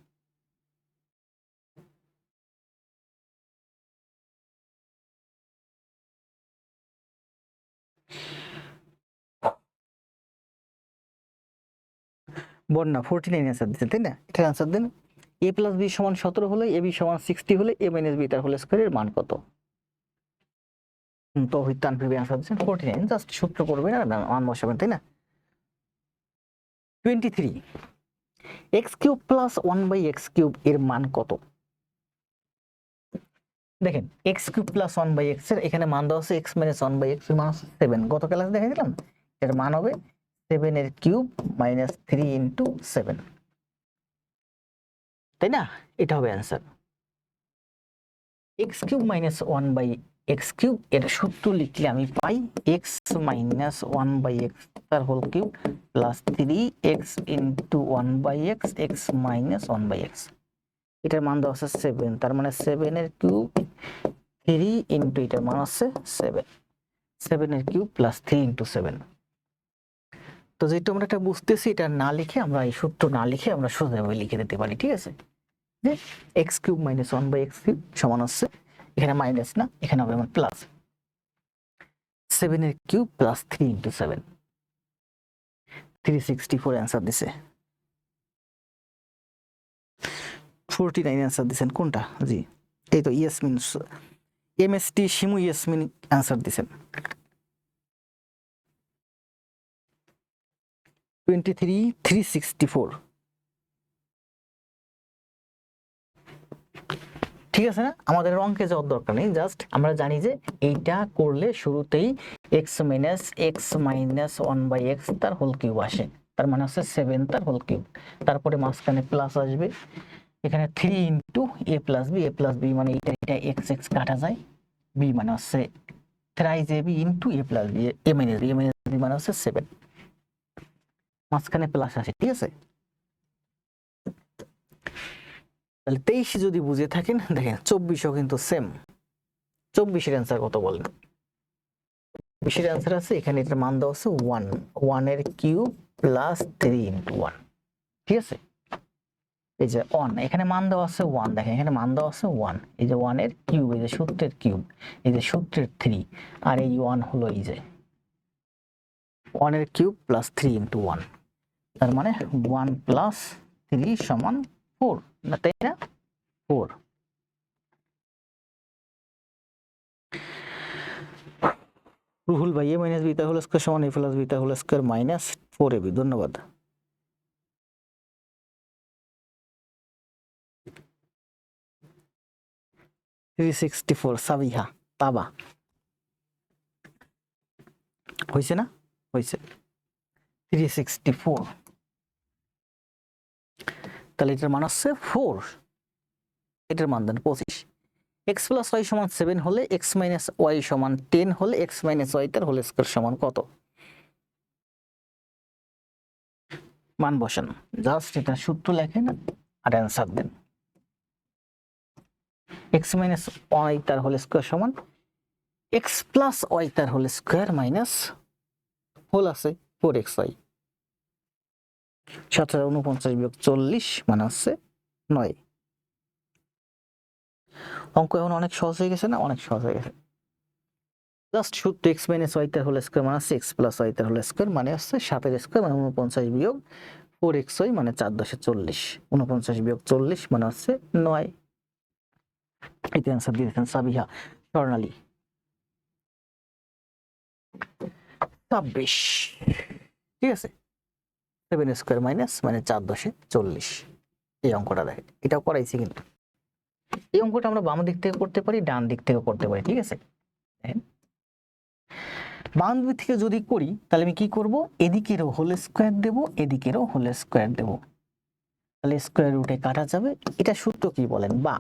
বন্যা 49 অ্যান্সার দিচ্ছেন তাই না? এটার অ্যান্সার দেন। a + b = 17 হলে ab = 60 হলে a - b তার হোল স্কয়ারের মান কত? তৌহিদ তানভীর অ্যান্সার দিচ্ছেন 49। জাস্ট সূত্র করবেন আর মান বসাবেন তাই না? 23 x³ + 1/x³ এর মান কত? দেখেন x³ + 1/x এর এখানে মান দেওয়া আছে x - 1/x এর মান আছে 7। গত ক্লাসে দেখে দিলাম এর মান হবে 7 এর কিউব - 3 × 7, তাই না? এটা হবে অ্যান্সার। x³ - 1/x³ এর সূত্র লিখলে আমি পাই x - 1/x তার whole cube plus 3x × 1/x x - 1/x। এটার মান দেওয়া আছে 7, তার মানে 7 এর কিউব 3 × এটার মান আছে 7, 7 এর কিউব প্লাস 3 × 7। তো যেটা আমরা এটা বুঝতেছি, এটা না লিখে আমরা এই সূত্র না লিখে আমরা সোজাভাবে লিখে দিতে পারি, ঠিক আছে? যে x³ - 1/x³ সমান হচ্ছে, এখানে মাইনাস না, এখানে হবে আমার প্লাস 7 এর কিউব প্লাস 3 × 7, 364 অ্যান্সার দিছে। 49 অ্যান্সার দিছেন কোনটা? জি এই তো ইয়াসমিন, MST শিমু ইয়াসমিন অ্যান্সার দিছেন। 23 364 ঠিক আছে না? আমাদের অঙ্কে যাওয়ার দরকার নেই, জাস্ট আমরা জানি যে এইটা করলে শুরুতেই x - x - 1/x তার হোল কিউব আসে, তার মানে হচ্ছে 7 তার হোল কিউব, তারপরে মাঝখানে প্লাস আসবে, এখানে 3 × a + b, a + b মানে এটা x x কাটা যায়, b মানে হচ্ছে thrice ab × a + b, a - b, b মানে হচ্ছে 7, মাঝখানে প্লাস আসে, ঠিক আছে? তাহলে 23 যদি বুঝে থাকেন, দেখেন 24ও কিন্তু সেম। 24 এর অ্যান্সার কত বলেন? 24 এর অ্যান্সার আছে এখানে, এটার মান দেওয়া আছে 1, 1 এর কিউব প্লাস 3 × 1, ঠিক আছে? এই যে 1 এখানে মান দেওয়া আছে 1, দেখেন এখানে মান দেওয়া আছে 1, এই যে 1 এর কিউব, এই যে সূত্রের কিউব, এই যে সূত্রের 3, আর এই 1 হলো এই যে 1 এর কিউব প্লাস 3 × 1, তার মানে 1 + 3 = 4, না তাই না? 4। রুহুল ভাই a - b তার হোল স্কয়ার সমান a + b তার হোল স্কয়ার মাইনাস 4ab, ধন্যবাদ। সাবিহা তাবা হয়েছে না? হয়েছে 364। তাহলে এটার মান হচ্ছে 4, এটার মান দেন 25। x + y = 7 হলে x - y = 10 হলে x - y তার হোল স্কয়ার সমান কত? মান বসান, জাস্ট এটা সূত্র লেখেন আর অ্যান্সার দেন। x - y তার হোল স্কয়ার সমান x + y তার হোল স্কয়ার মাইনাস হোল আছে 4xy, 749 - 40 মানে হচ্ছে 9। অঙ্ক এখন অনেক সহজ হয়ে গেছে না? অনেক সহজ হয়ে গেছে। জাস্ট সূত্র x - y তার হোল স্কয়ার মানে হচ্ছে x + y তার হোল স্কয়ার মানে হচ্ছে 7 এর স্কয়ার মানে 49 - 4xy মানে 4 × 10 = 40, 49 - 40 মানে হচ্ছে 9। এতে অ্যান্সার দিয়ে দিয়েছেন সাবিহা স্বর্ণালী। 26 ঠিক আছে, 7 স্কয়ার মাইনাস মানে 4 × 10 = 40। এই অঙ্কটা দেখেন, এটাও করাইছি কিন্তু। এই অঙ্কটা আমরা বাম দিক থেকে করতে পারি, ডান দিক থেকে করতে পারি, ঠিক আছে? দেখেন বাম দিক থেকে যদি করি তাহলে আমি কি করব, এদিকেরও হোল স্কয়ার দেব, এদিকেরও হোল স্কয়ার দেব, তাহলে স্কয়ার রুটে কাটা যাবে। এটা সূত্র কি বলেন? বা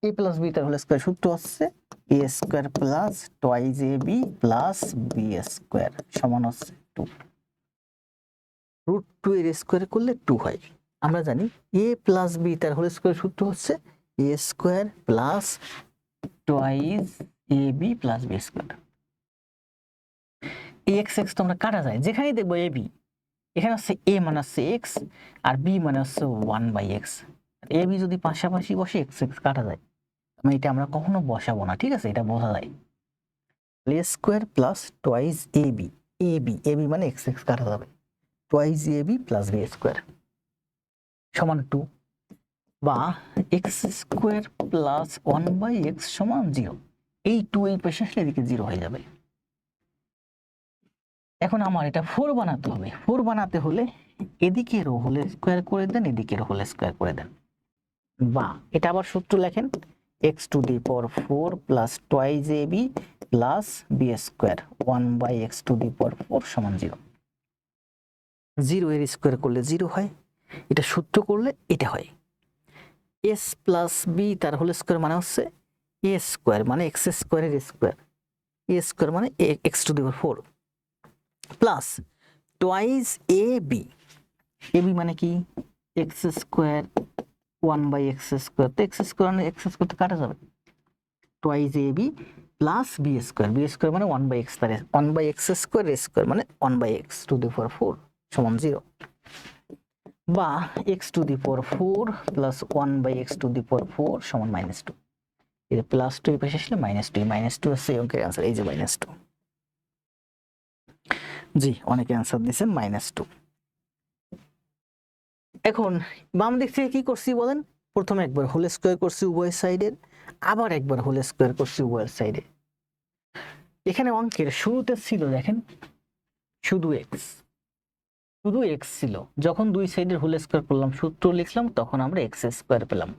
a + b তার হোল স্কয়ার সূত্র হচ্ছে a² + 2ab + b² সমান হচ্ছে 2, √2 এর স্কয়ার করলে 2 হয়, আমরা জানি এ প্লাস বি তার হোল স্কয়ার সূত্র হচ্ছে a square plus twice A B plus b square. X x তো আমরা কাটা যায়, যেখানেই দেখবো এ বি, এখানে হচ্ছে এ মানে হচ্ছে এক্স আর বি মানে হচ্ছে 1/x। এ বি যদি পাশাপাশি বসে এক্স এক্স কাটা যায়, মানে এটা আমরা কখনো বসাবো না, ঠিক আছে, এটা বোঝা যায়। এ square plus twice A B, A b মানে এক্স এক্স কাটা যাবে, twice A B plus b square সমান 2, বা এক্স স্কয়ার প্লাস 1/x সমান 0। এই 2 এই পাশে আসলে এদিকে 0 হয়ে যাবে। এখন আমার এটা 4 বানাতে হবে। 4 বানাতে হলে এদিকের হোল স্কয়ার করে দেন, এদিকের হোল স্কয়ার করে দেন, বা এটা আবার সূত্র লেখেন x to the power 4 plus twice A B plus b square 1/x to the power 4 সমান 0। 0 এর স্কয়ার করলে 0 হয়, এটা সূত্র করলে এটা হয়। s প্লাস বি তার হোল স্কয়ার মানে হচ্ছে a স্কয়ার মানে x স্কয়ারের স্কয়ার, a স্কয়ার মানে x to the power 4 plus twice A b মানে কি x স্কয়ার 1/x স্কয়ার, তো x স্কয়ার মানে x স্কয়ার তো কাটা যাবে, twice A B plus b square মানে 1/x, তার 1/x স্কয়ার মানে 1/x টু দি পাওয়ার 4 সমান 0, বা x to the power 4 plus 1/x to the power 4 সমান -2। এই যে প্লাস 2 এর পাশে আসলে -2 আছে অঙ্কের आंसर, এই যে -2। জি, অনেকে आंसर দিবেন -2। এখন বাম দিক থেকে কি করছি বলেন, প্রথমে একবার হোল স্কয়ার করছি উভয় সাইডের, আবার একবার হোল স্কয়ার করছি উভয় সাইডে। এখানে অঙ্কের শুরুতে ছিল দেখেন শুধু x ছিল, যখন দুই সাইডের হোল স্কয়ার করলাম সূত্র লিখলাম তখন আমরা x স্কয়ার পেলাম,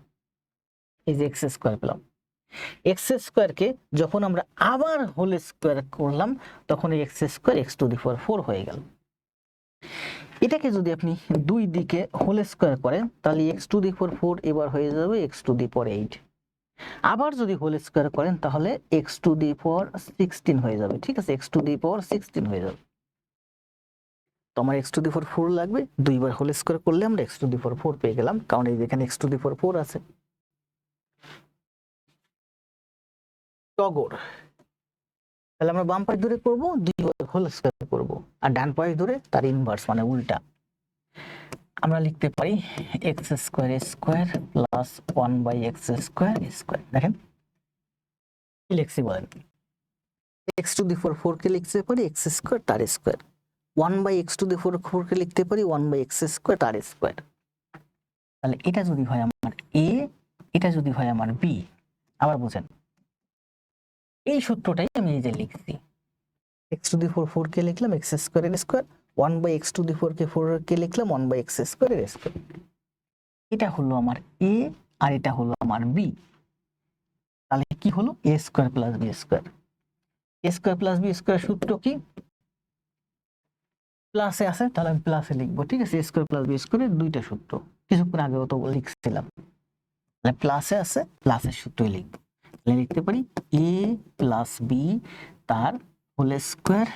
এই যে x স্কয়ার পেলাম। x স্কয়ারকে যখন আমরা আবার হোল স্কয়ার করলাম তখন এই x square x to the power 4 হয়ে গেল। এটাকে যদি আপনি দুই দিকে হোল স্কয়ার করেন তাহলে x টু দি পাওয়ার 4 এবার হয়ে যাবে x টু দি পাওয়ার 8। আবার যদি হোল স্কয়ার করেন তাহলে x টু দি পাওয়ার 16 হয়ে যাবে, ঠিক আছে, x টু দি পাওয়ার 16 হয়ে যাবে। তো আমার x টু দি পাওয়ার 4 লাগবে, দুইবার হোল স্কয়ার করলে আমরা x টু দি পাওয়ার 4 পেয়ে গেলাম, কারণ এই যেখানে x টু দি পাওয়ার 4 আছে। টগর, তাহলে আমরা বাম পাশ ধরে করব, দুইবার হোল স্কয়ার করব, আর ডান পাশ ধরে তার ইনভার্স মানে উল্টা। আমরা লিখতে পারি x square square plus 1/x square square. দেখেন কি লিখছি বলেন, x টু দি পাওয়ার 4 কে লিখতে পারি x স্কয়ার তার square, 1/x to the power 4 কে লিখতে পারি 1/x স্কয়ার তার স্কয়ার। তাহলে এটা যদি হয় আমার a, এটা যদি হয় আমার b, আবার বুঝেন এই সূত্রটাই আমি এই যে লিখছি, x টু দি পাওয়ার 4 কে লিখলাম x স্কয়ার এর স্কয়ার, 1/x টু দি 4 কে লিখলাম 1/x স্কয়ার এর স্কয়ার। এটা হলো আমার a আর এটা হলো আমার b। তাহলে কি হলো a square plus b square. a square plus b square সূত্র কি, প্লাসে আছে তাহলে আমি প্লাসে লিখবো, ঠিক আছে, a স্কয়ার প্লাস b স্কয়ারের দুইটা সূত্র কিছুক্ষণ আগেও তো লিখছিলাম, তাহলে প্লাসে আছে প্লাসের সূত্রই লিখবো। তাহলে লিখতে পারি a প্লাস b তার whole square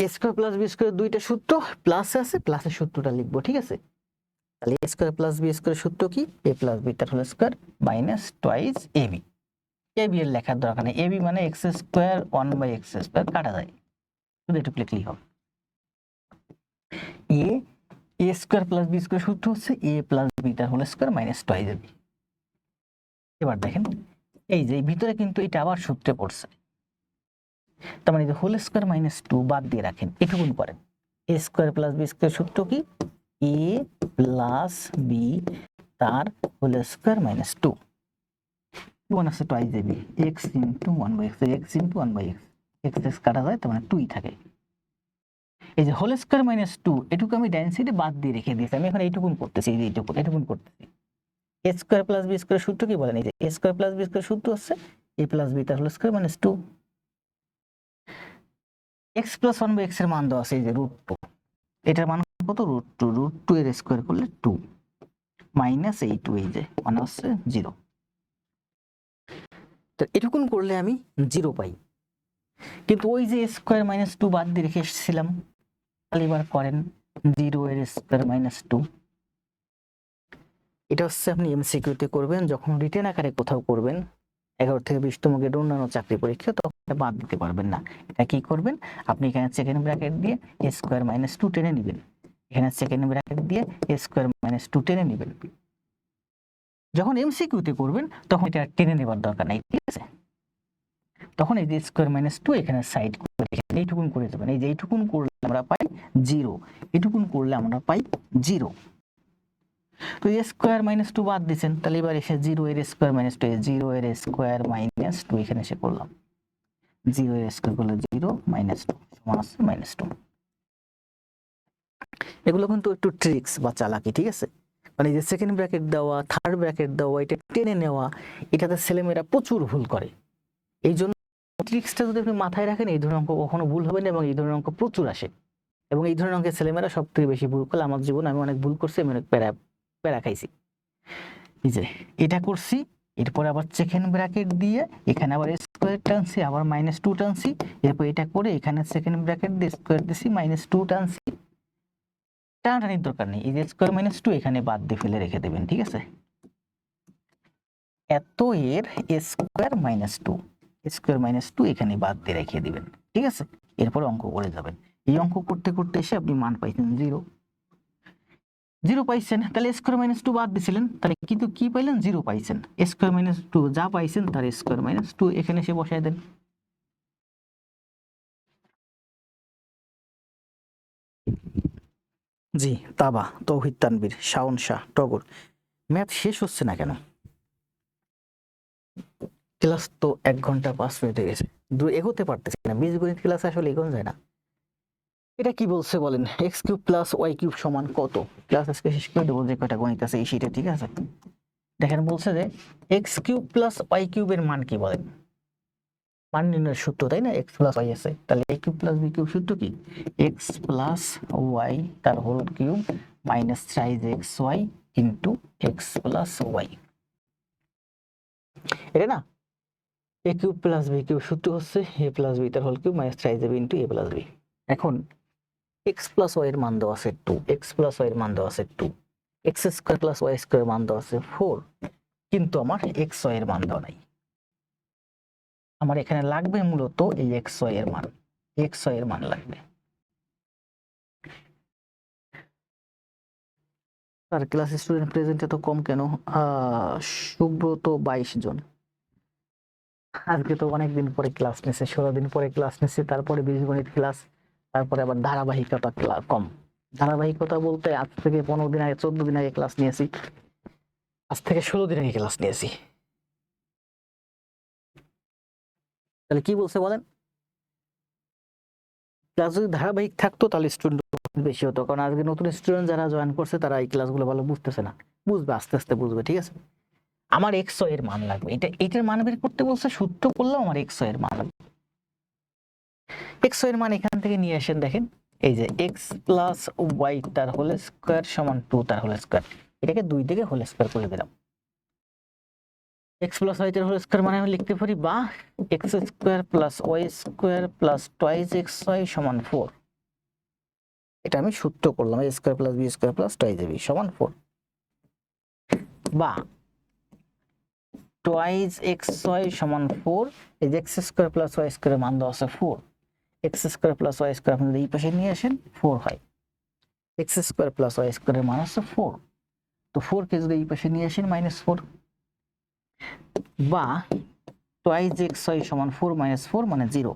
a square plus b স্কয়ারের দুইটা সূত্র প্লাসে আছে, প্লাসের সূত্রটা লিখবো, ঠিক আছে। তাহলে a স্কয়ার প্লাস b স্কয়ারের সূত্র কি, a প্লাস b তার whole square minus twice ab। ab এর লেখার দরকার নেই, ab মানে x স্কয়ার 1/x স্কয়ার কাটা যায়, শুধু একটু লিখলেই হবে। a square plus b square সূত্র হচ্ছে a প্লাস b তার whole square minus twice ab। এবার দেখেন এই যে ভিতরে কিন্তু এটা আবার সূত্রে পড়ছে, তার মানে যে হোল স্কয়ার মাইনাস 2 বাদ দিয়ে রাখেন, এটুকুন করেন। a square plus b square সূত্র কি, a প্লাস b তার হোল স্কয়ার মাইনাস 2, ওয়ান আছে twice ab, x into 1/x, x into 1/x, x x কাটা যায় তার মানে 2ই থাকে। এই যে হোল স্কয়ার মাইনাস 2 এটুকু আমি ডান সাইডে বাদ দিয়ে রেখে দিয়েছি, আমি এখন এইটুকুন করতেছি, এই যে এইটুকুন করতেছি। a square plus b square সূত্র কি বলেন, এই যে a square plus b square সূত্র হচ্ছে a প্লাস b তার whole square minus 2। x plus 1/x এর মান দেওয়া আছে এই যে √2, এটার মান কত √2, √2 এর স্কয়ার করলে 2 মাইনাস এই 2, এই যে মানে হচ্ছে 0। তো এটুকুন করলে আমি 0 পাই, কিন্তু ওই যে স্কোয়ার মাইনাস টু বাদ দিয়ে রেখে এসেছিলাম, তাহলে এবার করেন 0 এর স্কোয়ার মাইনাস টু। এটা হচ্ছে আপনি এমসিকিউতে করবেন, যখন রিটেন আকারে কোথাও করবেন 11 থেকে 20তম গ্রেড অন্যান্য চাকরি পরীক্ষা, তখন এটা বাদ দিতে পারবেন না। এটা কি করবেন, আপনি এখানে সেকেন্ড ব্র্যাকেট দিয়ে এ স্কোয়ার মাইনাস টু টেনে নেবেন, এখানে সেকেন্ড ব্র্যাকেট দিয়ে এ স্কোয়ার মাইনাস টু টেনে নেবেন। যখন এমসিকিউতে করবেন তখন এটা টেনে নেবার দরকার নাই, ঠিক আছে? তখন এই যে স্কোয়ার মাইনাস টু এখানে সাইড করে এইটুকুন করে দেবেন। এই যে এইটুকুন করলে আমরা পাই 0, এইটুকুন করলে আমরা পাই 0। তো এ স্কোয়ার মাইনাস টু বাদ দিচ্ছেন, তাহলে এবার এসে 0 এর স্কোয়ার মাইনাস টু, 0 এর স্কোয়ার মাইনাস টু এখানে এসে করলাম, 0 এর স্কোয়ার করলে 0 মাইনাস টু সমান আছে মাইনাস টু। এগুলো কিন্তু একটু ট্রিক্স বা চালাকি, ঠিক আছে? মানে যে সেকেন্ড ব্র্যাকেট দেওয়া, থার্ড ব্র্যাকেট দেওয়া, এটা টেনে নেওয়া, এটাতে ছেলেমেয়েরা প্রচুর ভুল করে। এই জন্য ট্রিক্সটা যদি আপনি মাথায় রাখেন, এই ধরনের অঙ্ক কখনো ভুল হবে না, এবং এই ধরনের অঙ্ক প্রচুর আসে। এবং এই ধরনের অঙ্কের ছেলেমেয়েরা সব থেকে বেশি ভুল করে। আমার জীবনে আমি অনেক ভুল করছি, আমি অনেক প্যারা খাইছি। এই যে এটা করছি, এরপরে আবার সেকেন্ড ব্র্যাকেট দিয়ে এখানে আবার স্কোয়ার টানছি, আবার মাইনাস টু টানছি, এরপর এটা করে এখানে সেকেন্ড ব্র্যাকেট দিয়ে স্কোয়ার দিছি, মাইনাস টু টানছি। টানাটানির দরকার নেই, এই যে স্কোয়ার মাইনাস টু এখানে বাদ দিয়ে ফেলে রেখে দেবেন, ঠিক আছে? এত এর square minus two, square minus two এখানে বাদ দিয়ে রেখে দিবেন, ঠিক আছে? এরপর অঙ্ক করে যাবেন। এই অঙ্ক করতে করতে এসে আপনি মান পাইছেন 0, 0 পাইছেন, তাহলে স্কোয়ার মাইনাস টু বাদ দিছিলেন, তাহলে কিন্তু কি পাইলেন, 0 পাইছেন। স্কোয়ার মাইনাস টু যা পাইছেন তার স্কোয়ার মাইনাস টু এখানে এসে বসায় দেন। জি, তাবা, তৌহিদ তানবীর, শাওন শাহ, টগর। ম্যাথ শেষ হচ্ছে না কেন? ক্লাস তো 1 ঘন্টা 5 মিনিট হয়ে গেছে, এগোতে পারতেছি না। বীজগণিত ক্লাস আসলে এগোন যায় না। এটা কি বলছে বলেন, x cube plus y cube সমান কত? ক্লাস আজকে শেষ করে দেবো, যে কয়টা গণিত আছে এই শীটে, ঠিক আছে? দেখেন বলছে যে এক্স কিউব প্লাস ওয়াই কিউবের মান কি বলেন? মান নির্ণয়ের সূত্র, তাই না? এক্স প্লাস ওয়াই আছে, তাহলে a cube plus B cube সূত্র কি? এক্স প্লাস ওয়াই তার হোল কিউব মাইনাস সাইজ x y into x plus y, এটা না? A cube plus B cube সূত্র হচ্ছে এ প্লাস বি তার হোল কিউব মাইনাস সাইজ বি ইন্টু এ প্লাস বি। এখন এক্স প্লাস ওয়াই এর মান দেওয়া আছে 2, এক্স প্লাস ওয়াই এর মান দেওয়া আছে 2, x square plus y square মান দেওয়া আছে 4, কিন্তু আমার এক্স ওয়াই এর মান দেওয়া নাই। আমার এখানে লাগবে মূলত এই এক্স ওয়াই এর মান, এক্স ওয়াই এর মান লাগবে। আর ক্লাস স্টুডেন্ট প্রেজেন্ট এত কম কেন? সুব্রত 22 জন। আজকে তো অনেকদিন পরে ক্লাস নিচ্ছে, 16 দিন পরে ক্লাস নিচ্ছে, তারপরে বীজগণিত ক্লাস, তারপরে আবার ধারাবাহিকতা কম। ধারাবাহিকতা বলতে আজ থেকে 15 দিন আগে, 14 দিন আগে ক্লাস নিয়েছি, আজ থেকে 16 দিন আগে ক্লাস নিয়েছি। তাহলে কি বলছে বলেন? ক্লাস যদি ধারাবাহিক থাকতো তাহলে স্টুডেন্ট বেশি হতো, কারণ আজকে নতুন স্টুডেন্ট যারা জয়েন করছে তারা এই ক্লাসগুলো ভালো বুঝতেছে না, বুঝবে আস্তে আস্তে বুঝবে, ঠিক আছে? আমার এক্স এর মান লাগবে, এটার মান বের করতে বলছে, সূত্র করলেও আমার এক্স এর মান লাগবে। এক্স এর মান এখান থেকে নিয়ে আসেন, দেখেন এই যে এক্স প্লাস ওয়াই তার হোল স্কোয়ার সমান 2 তার হোল স্কোয়ার, এটাকে 2 দিকে হোল স্কোয়ার করে দিলাম। এক্স প্লাস ওয়াই তার হোল স্কোয়ার মানে আমি লিখতে পারি বা x square plus y square plus twice x y সমান 4। এটা আমি সূত্র করলাম, a square plus B square plus twice b সমান 4, বা টুয়াইস এক্স ওয়াই সমান 4। এই যে x square plus y square মান দেওয়া আছে 4, x square plus y square আপনি এই পাশে নিয়ে আসেন 4 হয়, এক্স স্কোয়ার প্লাস ওয়াই স্কোয়ারের মান হচ্ছে 4, তো 4 কে যদি এই পাশে নিয়ে আসেন -4, বা টুয়াইস এক্স ওয়াই সমান 4 - 4 মানে 0,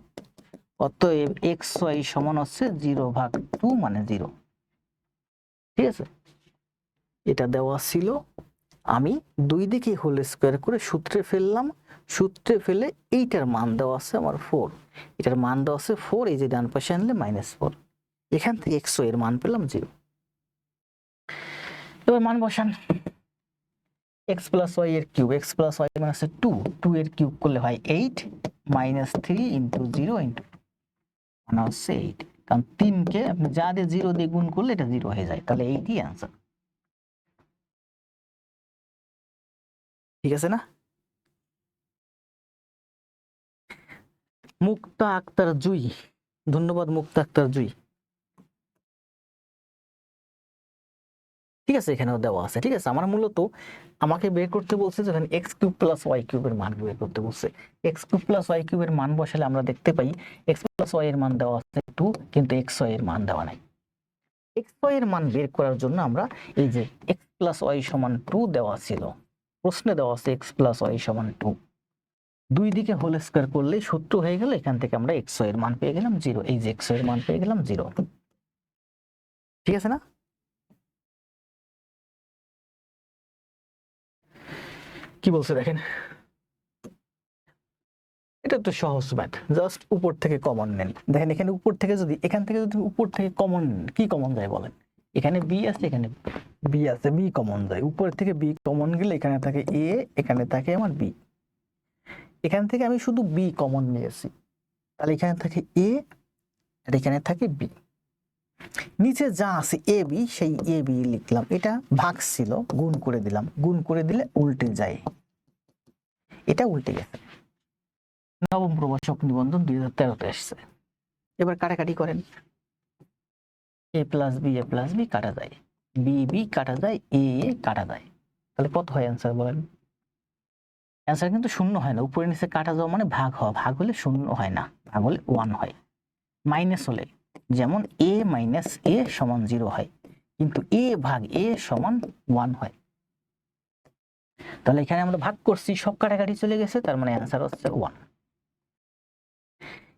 অতএব এক্স ওয়াই সমান হচ্ছে 0/2 মানে 0, ঠিক আছে? এটা দেওয়া ছিল, আমি 2 দিকে হোল স্কোয়ার করে সূত্রে ফেললাম, সূত্রে ফেলে এইটার মান দেওয়া আছে আমার 4, এটার মান দেওয়া আছে 4, এই যে ডান পাশে আনলে -4, এখান থেকে এক্স ওয়াই এর মান পেলাম 0। এবার মান বসান, এক্স প্লাস ওয়াই এর কিউব, এক্স প্লাস ওয়াই মানে হচ্ছে 2, 2 এর কিউব করলে হয় 8 -3 × 0 × মানে হচ্ছে 8, কারণ 3 কে আপনি যা দিয়ে 0 দিয়ে গুণ করলে এটা 0 হয়ে যায়, তাহলে এইটাই आंसर, ঠিক আছে না? মুক্তা আক্তার জুই, ধন্যবাদ মুক্তা আক্তার জুই। ঠিক আছে, এখানেও দেওয়া আছে। ঠিক আছে, আমার মূলত আমাকে বের করতে বলছে যখন এক্স কিউব প্লাস ওয়াই কিউবের মান বের করতে বলছে। এক্স কিউব প্লাস ওয়াই কিউবের মান বসালে আমরা দেখতে পাই এক্স প্লাস ওয়াই এর মান দেওয়া আছে 2, কিন্তু এক্স ওয়াই এর মান দেওয়া নাই। এক্স ওয়াই এর মান বের করার জন্য আমরা এই যে এক্স প্লাস ওয়াই সমান 2 দেওয়া ছিল, প্রশ্নে দেওয়া আছে এক্স প্লাস ওয়াই সমান 2, দুই দিকে হোল স্কয়ার করলেই সূত্র হয়ে গেল। এখান থেকে আমরা এক্স ওয়াই এর মান পেয়ে গেলাম 0, এই যে এক্স ওয়াই এর মান পেয়ে গেলাম 0। ঠিক আছে না? কি বলছে দেখেন, এটা তো সহজ ম্যাথ, জাস্ট উপর থেকে কমন নেন। দেখেন এখানে উপর থেকে যদি, এখান থেকে যদি উপর থেকে কমন, কি কমন যায় বলেন? এখানে বি আছে, এখানে বি আছে, বি কমন যায়। উপর থেকে বি কমন গেলে এখানে থাকে এ, এখানে থাকে আমার বি। এখান থেকে আমি শুধু বি কমন নিয়েছি, তাহলে এখানে থাকে এ আর এখানে থাকে বি। নিচে যা আছে এ বি, সেই এ বি লিখলাম। এটা ভাগ ছিল, গুণ করে দিলাম। গুণ করে দিলে উল্টে যায়, এটা উল্টে গেছে। নবম প্রভাষক নিবন্ধন 2013-তে আসছে। এবার কাটাকাটি করেন, এ প্লাস বি কাটা যায়, বি কাটা যায়, এ কাটা যায়, তাহলে কত হয় অ্যান্সার বলেন? অ্যান্সার কিন্তু শূন্য হয় না, উপরে নিচে কাটা যাওয়া মানে ভাগ হওয়া। ভাগ হলে শূন্য হয় না, ভাগ হলে 1 হয়। মাইনাস হলে, যেমন এ মাইনাস এ সমান 0 হয়, কিন্তু এ ভাগ এ সমান 1 হয়। তাহলে এখানে আমরা ভাগ করছি, সব কাটাকাটি চলে গেছে, তার মানে অ্যান্সার হচ্ছে 1।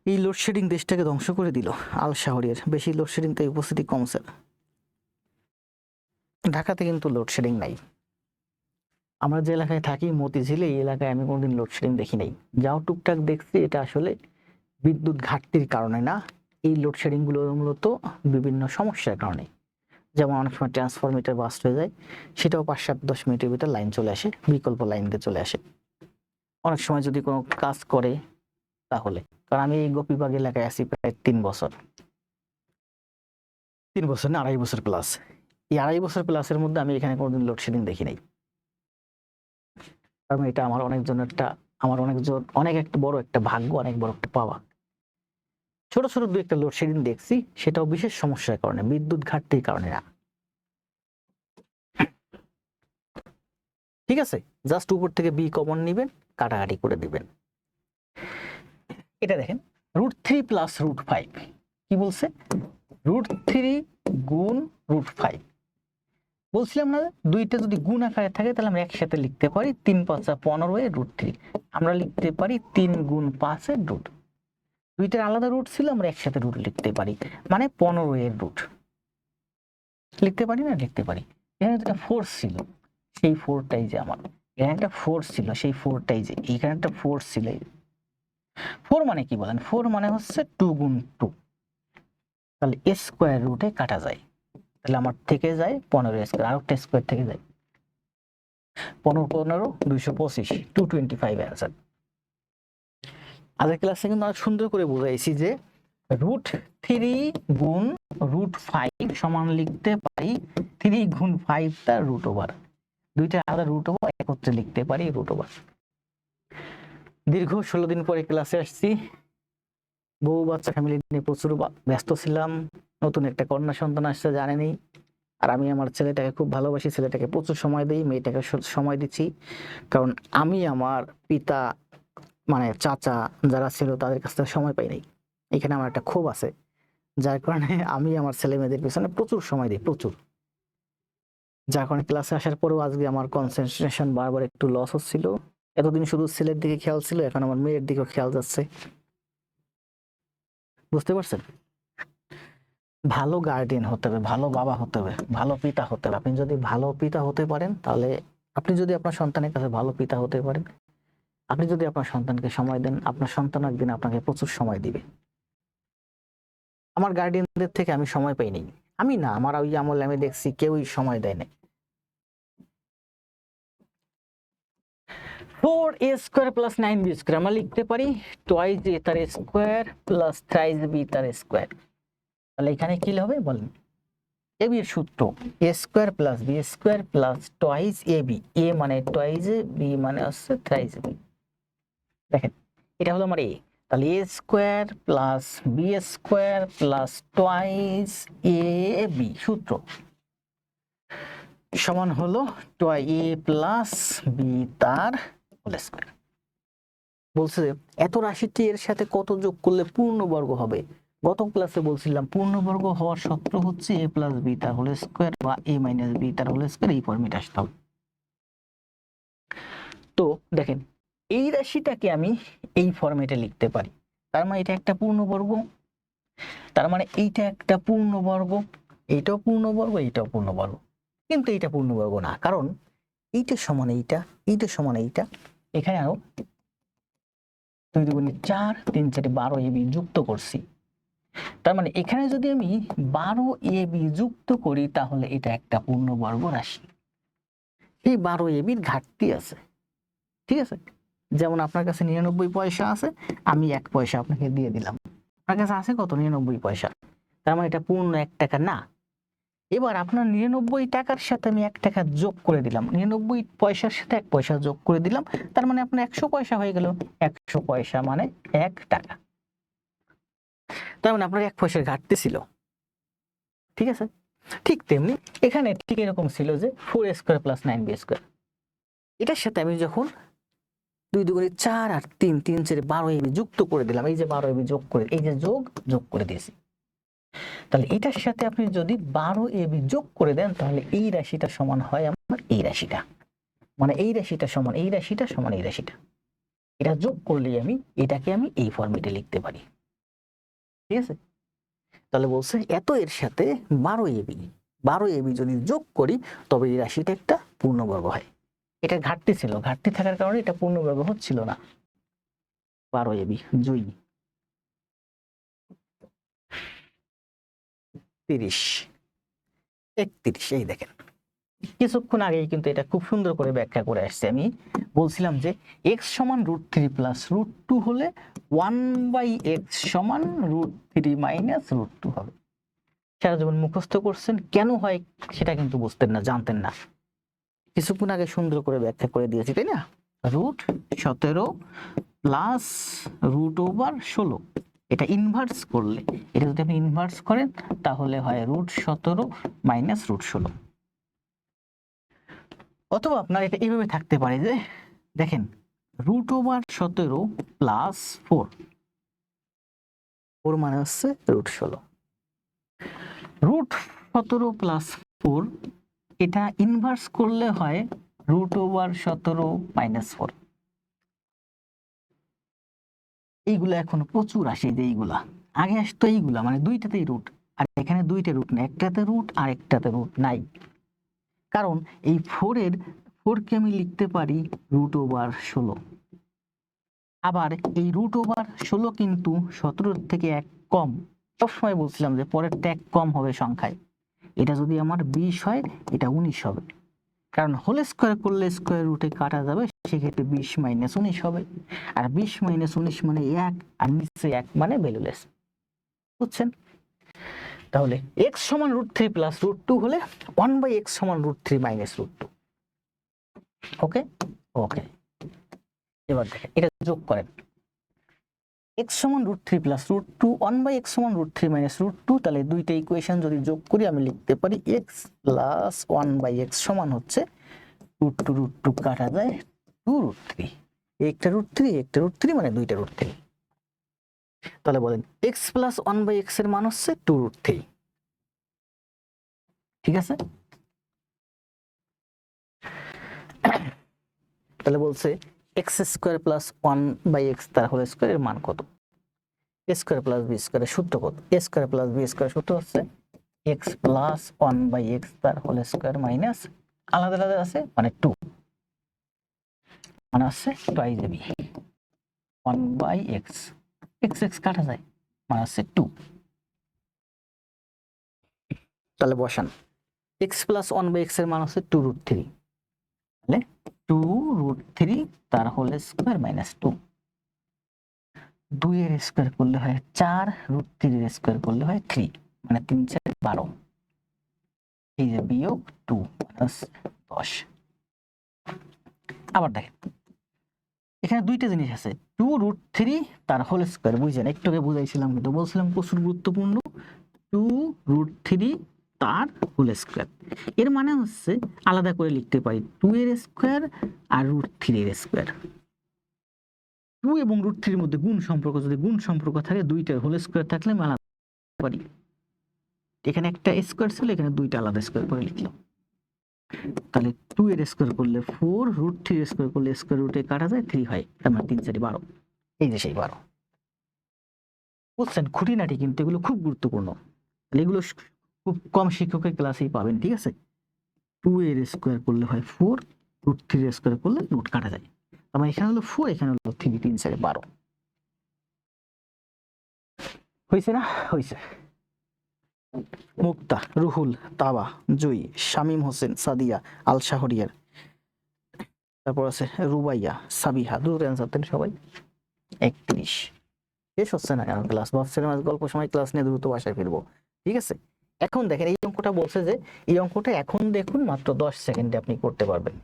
এই লোডশেডিং দেশটাকে ধ্বংস করে দিল। আল শাহরিয়ার, বেশি লোডশেডিং তাই উপস্থিতি কমছে। ঢাকাতে কিন্তু লোডশেডিং নাই। আমরা যে এলাকায় থাকি মতিঝিলে, এই এলাকায় আমি কোনোদিন লোডশেডিং দেখি নাই। যাও টুকটাক দেখছি, এটা আসলে বিদ্যুৎ ঘাটতির কারণে না, এই লোডশেডিং গুলো মূলত বিভিন্ন সমস্যার কারণে। যেমন অনেক সময় ট্রান্সফরমেটর বাস্ট হয়ে যায়, সেটাও 5-7-10 মিনিটের ভিতর লাইন চলে আসে, বিকল্প লাইন দিয়ে চলে আসে। অনেক সময় যদি কোনো কাজ করে তাহলে, কারণ আমি এই গোপীবাগ এলাকায় আছি প্রায় 3 বছর, 3 বছর না 2.5 বছর প্লাস। এই 2.5 বছর প্লাসের মধ্যে আমি এখানে কোনোদিন লোডশেডিং দেখি নাই। কারণ এটা আমার অনেক একটা বড় একটা ভাগ্য, অনেক বড় একটা পাওয়া। ছোট ছোট 2-একটা লোডশেডিং দেখছি, সেটাও বিশেষ সমস্যার কারণে, বিদ্যুৎ ঘাটতির কারণে না। ঠিক আছে, জাস্ট উপর থেকে বি কমন নিবেন, কাটাকাটি করে দিবেন। এটা দেখেন √3 প্লাস √5, কি বলছে? √3 গুণ √5। বলছিলাম না, দুইটা যদি গুণ আকারে থাকে তাহলে আমরা একসাথে লিখতে পারি 3×5 = 15 এর √3। আমরা লিখতে পারি 3 গুণ 5 এর রুট। দুইটার আলাদা রুট ছিল, আমরা একসাথে রুট লিখতে পারি, মানে 15 এর রুট লিখতে পারি না, লিখতে পারি। এখানে একটা ফোর্স ছিল, সেই ফোরটাই যে আমার, এখানে একটা ফোর্স ছিল, সেই ফোরটাই যে, এখানে একটা ফোর্স ছিল। 4 মানে কি বলেন? 4 মানে হচ্ছে 2 গুণ 2, তাহলে স্কোয়ার রুটে কাটা যায়, তাহলে আমার থেকে যায় 15 স্কোয়ার, আর একটা স্কোয়ার থেকে যায় 15 225, 225 অ্যান্সার। আগের ক্লাসে কিন্তু অনেক সুন্দর করে বুঝাইছি যে √3 গুণ √5 সমান লিখতে পারি 3 গুণ 5 তার √ওভার। দুইটা আলাদা √ওভার একত্রে লিখতে পারি √ওভার। দীর্ঘ 16 দিন পরে ক্লাসে আসছি, বউ বাচ্চা ফ্যামিলি নিয়ে প্রচুর ব্যস্ত ছিলাম। নতুন একটা কন্যা সন্তান আসছে, জানেনই। আর আমি আমার ছেলেটাকে খুব ভালোবাসি, ছেলেটাকে প্রচুর সময় দিই, মেয়েটাকে সময় দিচ্ছি। কারণ আমি আমার পিতা মানে চাচা যারা ছিল তাদের কাছ থেকে সময় পাই নাই। এখানে আমার একটা ক্ষোভ আছে, যার কারণে আমি আমার ছেলে মেয়েদের পিছনে প্রচুর সময় দিই, প্রচুর। যার কারণে ক্লাসে আসার পরেও আজকে আমার কনসেন্ট্রেশন বারবার একটু লস হচ্ছিল। এতদিন শুধু ছেলের দিকে খেয়াল ছিল, এখন আমার মেয়ের দিকেও খেয়াল যাচ্ছে। বুঝতে পারছেন? ভালো গার্ডিয়ান হতে হবে, ভালো বাবা হতে হবে, ভালো পিতা হতে হবে। আপনি যদি ভালো পিতা হতে পারেন, তাহলে আপনি যদি আপনার সন্তানের কাছে ভালো পিতা হতে পারেন, আপনি যদি আপনার সন্তানকে সময় দেন, আপনার সন্তান একদিন আপনাকে প্রচুর সময় দিবে। আমার গার্ডিয়ানদের থেকে আমি সময় পাইনি, আমি না, আমার ওই আমলে আমি দেখছি কেউই সময় দেয় না। 4a² + 9b² আমরা লিখতে পারি টুয়াইস a তার স্কোয়ার প্লাস থ্রাইস b তার স্কোয়ার। তাহলে এখানে কি হবে বলেন? ab এর সূত্র a² + b² plus twice ab, a মানে টুয়াইস, b মানে হচ্ছে থ্রাইস b। দেখেন এটা হলো আমার a, তাহলে a square plus B square plus twice a b সূত্র সমান হলো টোয়াই এ প্লাস বি তার হোল স্কোয়ার। বলছে এত রাশিটি এর সাথে কত যোগ করলে পূর্ণবর্গ হবে। গত ক্লাসে বলছিলাম পূর্ণবর্গ হওয়ার সূত্র হচ্ছে এ প্লাস বি তার হোল স্কোয়ার বা এ মাইনাস বি তার হোল স্কোয়ার, এই ফর্মেটে আসতে হবে। তো দেখেন এই রাশিটাকে আমি এই ফর্মেটে লিখতে পারি, তার মানে এটা একটা পূর্ণবর্গ, তার মানে এইটা একটা পূর্ণবর্গ, এইটাও পূর্ণবর্গ, এইটাও পূর্ণবর্গ। কিন্তু এইটা পূর্ণবর্গ না, কারণ এইটা সমান এইটা, এইটা সমান এইটা, এখানে আরো 2 দুগুণে 4 3 4 12 এবি যুক্ত করছি। তার মানে এখানে যদি আমি 12 এবি যুক্ত করি তাহলে এটা একটা পূর্ণবর্গ রাশি। এই 12 এবির ঘাটতি আছে, ঠিক আছে। যেমন আপনার কাছে 99 পয়সা আছে, আমি 1 পয়সা আপনাকে দিয়ে দিলাম, আপনার কাছে আছে কত 99 পয়সা, তার মানে এটা পূর্ণ 1 টাকা না। এবার আপনার 99 টাকার সাথে আমি 1 টাকা যোগ করে দিলাম, 99 পয়সার সাথে 1 পয়সা যোগ করে দিলাম, তার মানে আপনার 100 পয়সা হয়ে গেল। 100 পয়সা মানে 1 টাকা, তার মানে আপনার 1 পয়সার ঘাটতি ছিল, ঠিক আছে। ঠিক তেমনি এখানে ঠিক এরকম ছিল যে 4 স্কোয়ার প্লাস 9b স্কোয়ার, এটার সাথে আমি যখন 2 দুগুণে 4 আর 3 3 4 12 এবি যুক্ত করে দিলাম, এই যে 12 এবি যোগ করে, এই যে যোগ করে দিয়েছি, তাহলে এটার সাথে আপনি যদি 12 এবি যোগ করে দেন তাহলে এই রাশিটা সমান হয় আমার এই রাশিটা, মানে এই রাশিটা সমান এই রাশিটা সমান এই রাশিটা, এটা যোগ করলে আমি এটাকে আমি এই ফর্মেটে লিখতে পারি, ঠিক আছে। তাহলে বলছে এত এর সাথে 12 এবি যদি যোগ করি তবে এই রাশিটা একটা পূর্ণবর্গ হয়। এটা ঘাটতি ছিল, ঘাটতি থাকার কারণে এটা পূর্ণবর্গ হচ্ছিল না। 12 এবি জুই 30 31, এই দেখেন কিছুক্ষণ আগেই কিন্তু এটা খুব সুন্দর করে ব্যাখ্যা করে আসছে। আমি বলছিলাম যে x সমান √3 প্লাস √2 হলে 1/x সমান √3 মাইনাস √2 হবে। সারা জীবন মুখস্থ করছেন, কেন হয় সেটা কিন্তু বুঝতেন না, জানতেন না, কিছুক্ষণ আগে সুন্দর করে ব্যাখ্যা করে দিয়েছি, তাই না। √17 প্লাস √16, এটা ইনভার্স করলে, এটা যদি আপনি ইনভার্স করেন তাহলে হয় √17 মাইনাস √16। অথবা আপনার এটা এইভাবে থাকতে পারে যে দেখেন √17 প্লাস 4 মানে হচ্ছে √16, √17 প্লাস 4 এটা ইনভার্স করলে হয় √17 মাইনাস 4। এইগুলা এখন প্রচুর আসে, যে এইগুলা আগে আসতো এইগুলা মানে দুইটাতেই রুট, আর এখানে দুইটা রুট না, একটাতে রুট আর একটাতে রুট নাই, কারণ এই 4 কে আমি লিখতে পারি √16। আবার এই √16 কিন্তু 17 থেকে 1 কম, সবসময় বলছিলাম যে পরেরটা 1 কম হবে সংখ্যায়, এটা যদি আমার 20 হয় এটা 19 হবে, কারণ হোল স্কোয়ার করলে স্কোয়ার রুটে কাটা যাবে, সেক্ষেত্রে 20 মাইনাস 19 হবে, আর 20 মাইনাস 19 মানে 1, আর নিচে 1 মানে ভ্যালুলেস, বুঝছেন। তাহলে x সমান √3 প্লাস √2 হলে 1/x সমান √3 মাইনাস √2। ওকে ওকে, এবার দেখেন এটা যোগ করেন, x সমান √3 প্লাস √2, 1/x সমান √3 মাইনাস √2, তাহলে দুইটা ইকুয়েশন যদি যোগ করি আমি লিখতে পারি x প্লাস 1/x সমান হচ্ছে √2 কাটা যায় 2√3, একটা √3 একটা √3 মানে দুইটা √3। তাহলে বলেন x প্লাস 1/x এর মান হচ্ছে 2√3, ঠিক আছে। তাহলে বলছে x স্কোয়ার প্লাস 1/x তার হোল স্কোয়ার এর মান কত, a স্কোয়ার প্লাস b স্কোয়ারের সূত্র কত, a স্কোয়ার প্লাস b স্কোয়ারের সূত্র হচ্ছে x প্লাস 1/x তার হোল স্কোয়ার মাইনাস আলাদা আলাদা আছে মানে 2 মানে হচ্ছে টুয়াইস ab 1/x, x কাটা যায় মানে হচ্ছে 2। তাহলে বসান x প্লাস 1/x এর মান হচ্ছে 2√3, তাহলে 2√3 তার হোল স্কোয়ার মাইনাস 2, 2 এর স্কোয়ার করলে হয় 4, √3 এর স্কোয়ার করলে হয় 3, মানে 3 4 12, এই যে বিয়োগ 2 10। আবার দেখেন এখানে দুইটা জিনিস আছে, 2√3 তার হোল স্কয়ার, বুঝছেন? একটু আগে বুঝাইছিলাম, কিন্তু বলছিলাম প্রচুর গুরুত্বপূর্ণ। 2√3 তার হোল স্কয়ার, এর মানে হচ্ছে আলাদা করে লিখতে পারি 2 এর স্কয়ার আর √3 এর স্কয়ার। 2 এবং √3 এর মধ্যে গুণ সম্পর্ক, যদি গুণ সম্পর্ক থাকে, দুইটার হোল স্কয়ার থাকলে আমি আলাদা পারি। এখানে একটা স্কয়ার ছিল, এখানে দুইটা আলাদা স্কয়ার করে লিখলাম। তাহলে 2 এর স্কয়ার করলে 4, √3 এর স্কয়ার করলে স্কয়ার রুটে কাটা যায়, 3 হয়, তার মানে 3 4 12। এই যে সেই 12, বুঝছেন? খুঁটিনাটি কিন্তু এগুলো খুব গুরুত্বপূর্ণ, এগুলো খুব কম শিক্ষকের ক্লাসেই পাবেন, ঠিক আছে? 2 এর স্কয়ার করলে হয় 4, √3 এর স্কয়ার করলে রুট কাটা যায়, তার মানে এখানে হলো 4, এখানে হলো 3, 3 4 12। হয়েছে না? হয়েছে। মুক্তা, রুহুল, তাবা, জুই, শামীম হোসেন, সাদিয়া, আল শাহরিয়ার, তারপর আছে রুবাইয়া, সাবিহা, দ্রুত অ্যান্সার দেন সবাই। 31। শেষ হচ্ছে না কেন ক্লাস? ভাবছিলাম আজ গল্প সময় ক্লাস নিয়ে দ্রুত বাসায় ফিরবো, ঠিক আছে? এখন দেখেন এই অঙ্কটা বলছে যে এই অঙ্কটা এখন দেখুন মাত্র 10 সেকেন্ডে আপনি করতে পারবেন।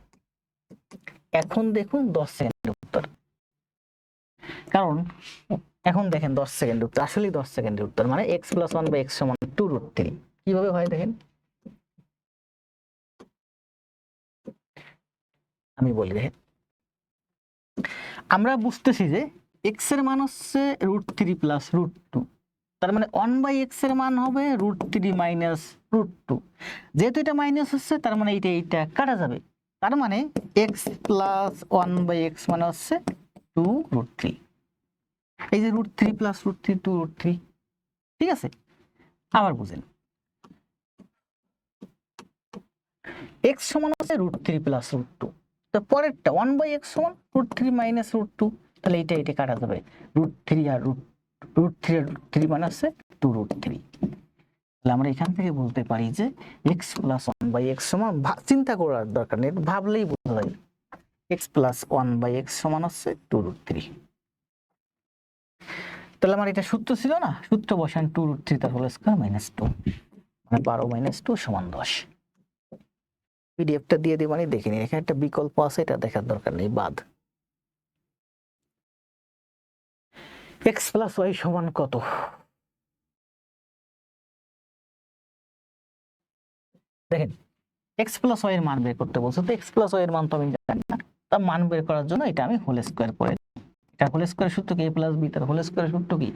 এখন দেখুন 10 সেকেন্ডের উত্তর, কারণ এখন দেখেন 10 সেকেন্ডের উত্তর, আসলেই 10 সেকেন্ডের উত্তর, মানে x + 1/x = 2√3। কিভাবে হয় দেখেন, আমি বলি। দেখেন, আমরা বুঝতেছি যে x এর মান হচ্ছে √3 + √2, তার মানে 1/x এর মান হবে √3 - √2। যেহেতু এটা মাইনাস হচ্ছে, তার মানে এইটা কাটা যাবে, তার মানে x + 1/x মানে হচ্ছে 2√3। এই যে √3 + √3 2√3, ঠিক আছে? আবার বুঝেন, x সমান হচ্ছে √3 + √2, তো পরেরটা 1/x সমান √3 - √2, তাহলে এটা কাটা যাবে, √3 আর √3 মানে হচ্ছে 2√3। তাহলে আমরা এখান থেকে বলতে পারি যে x + 1/x সমান, চিন্তা করার দরকার নেই, ভাবলেই বোঝা যায়, x + 1/x সমান হচ্ছে 2√3। তাহলে আমার এটা সূত্র ছিল না, সূত্র বসান 2√3 তার হোল স্কয়ার - 2, মানে 12 - 2 = 10। পিডিএফটা দিয়ে দিবানি, দেখে নিন, এখানে একটা বিকল্প আছে, এটা দেখার দরকার নেই, বাদ। x + y সমান কত? দেখেন, x + y এর মান বের করতে বলছে, তো x + y এর মান তো আমি জানি না, তার মান বের করার জন্য এটা আমি হোল স্কয়ার করে, এটা হোল স্কয়ার সূত্র কি, a + b তার হোল স্কয়ার সূত্র কি,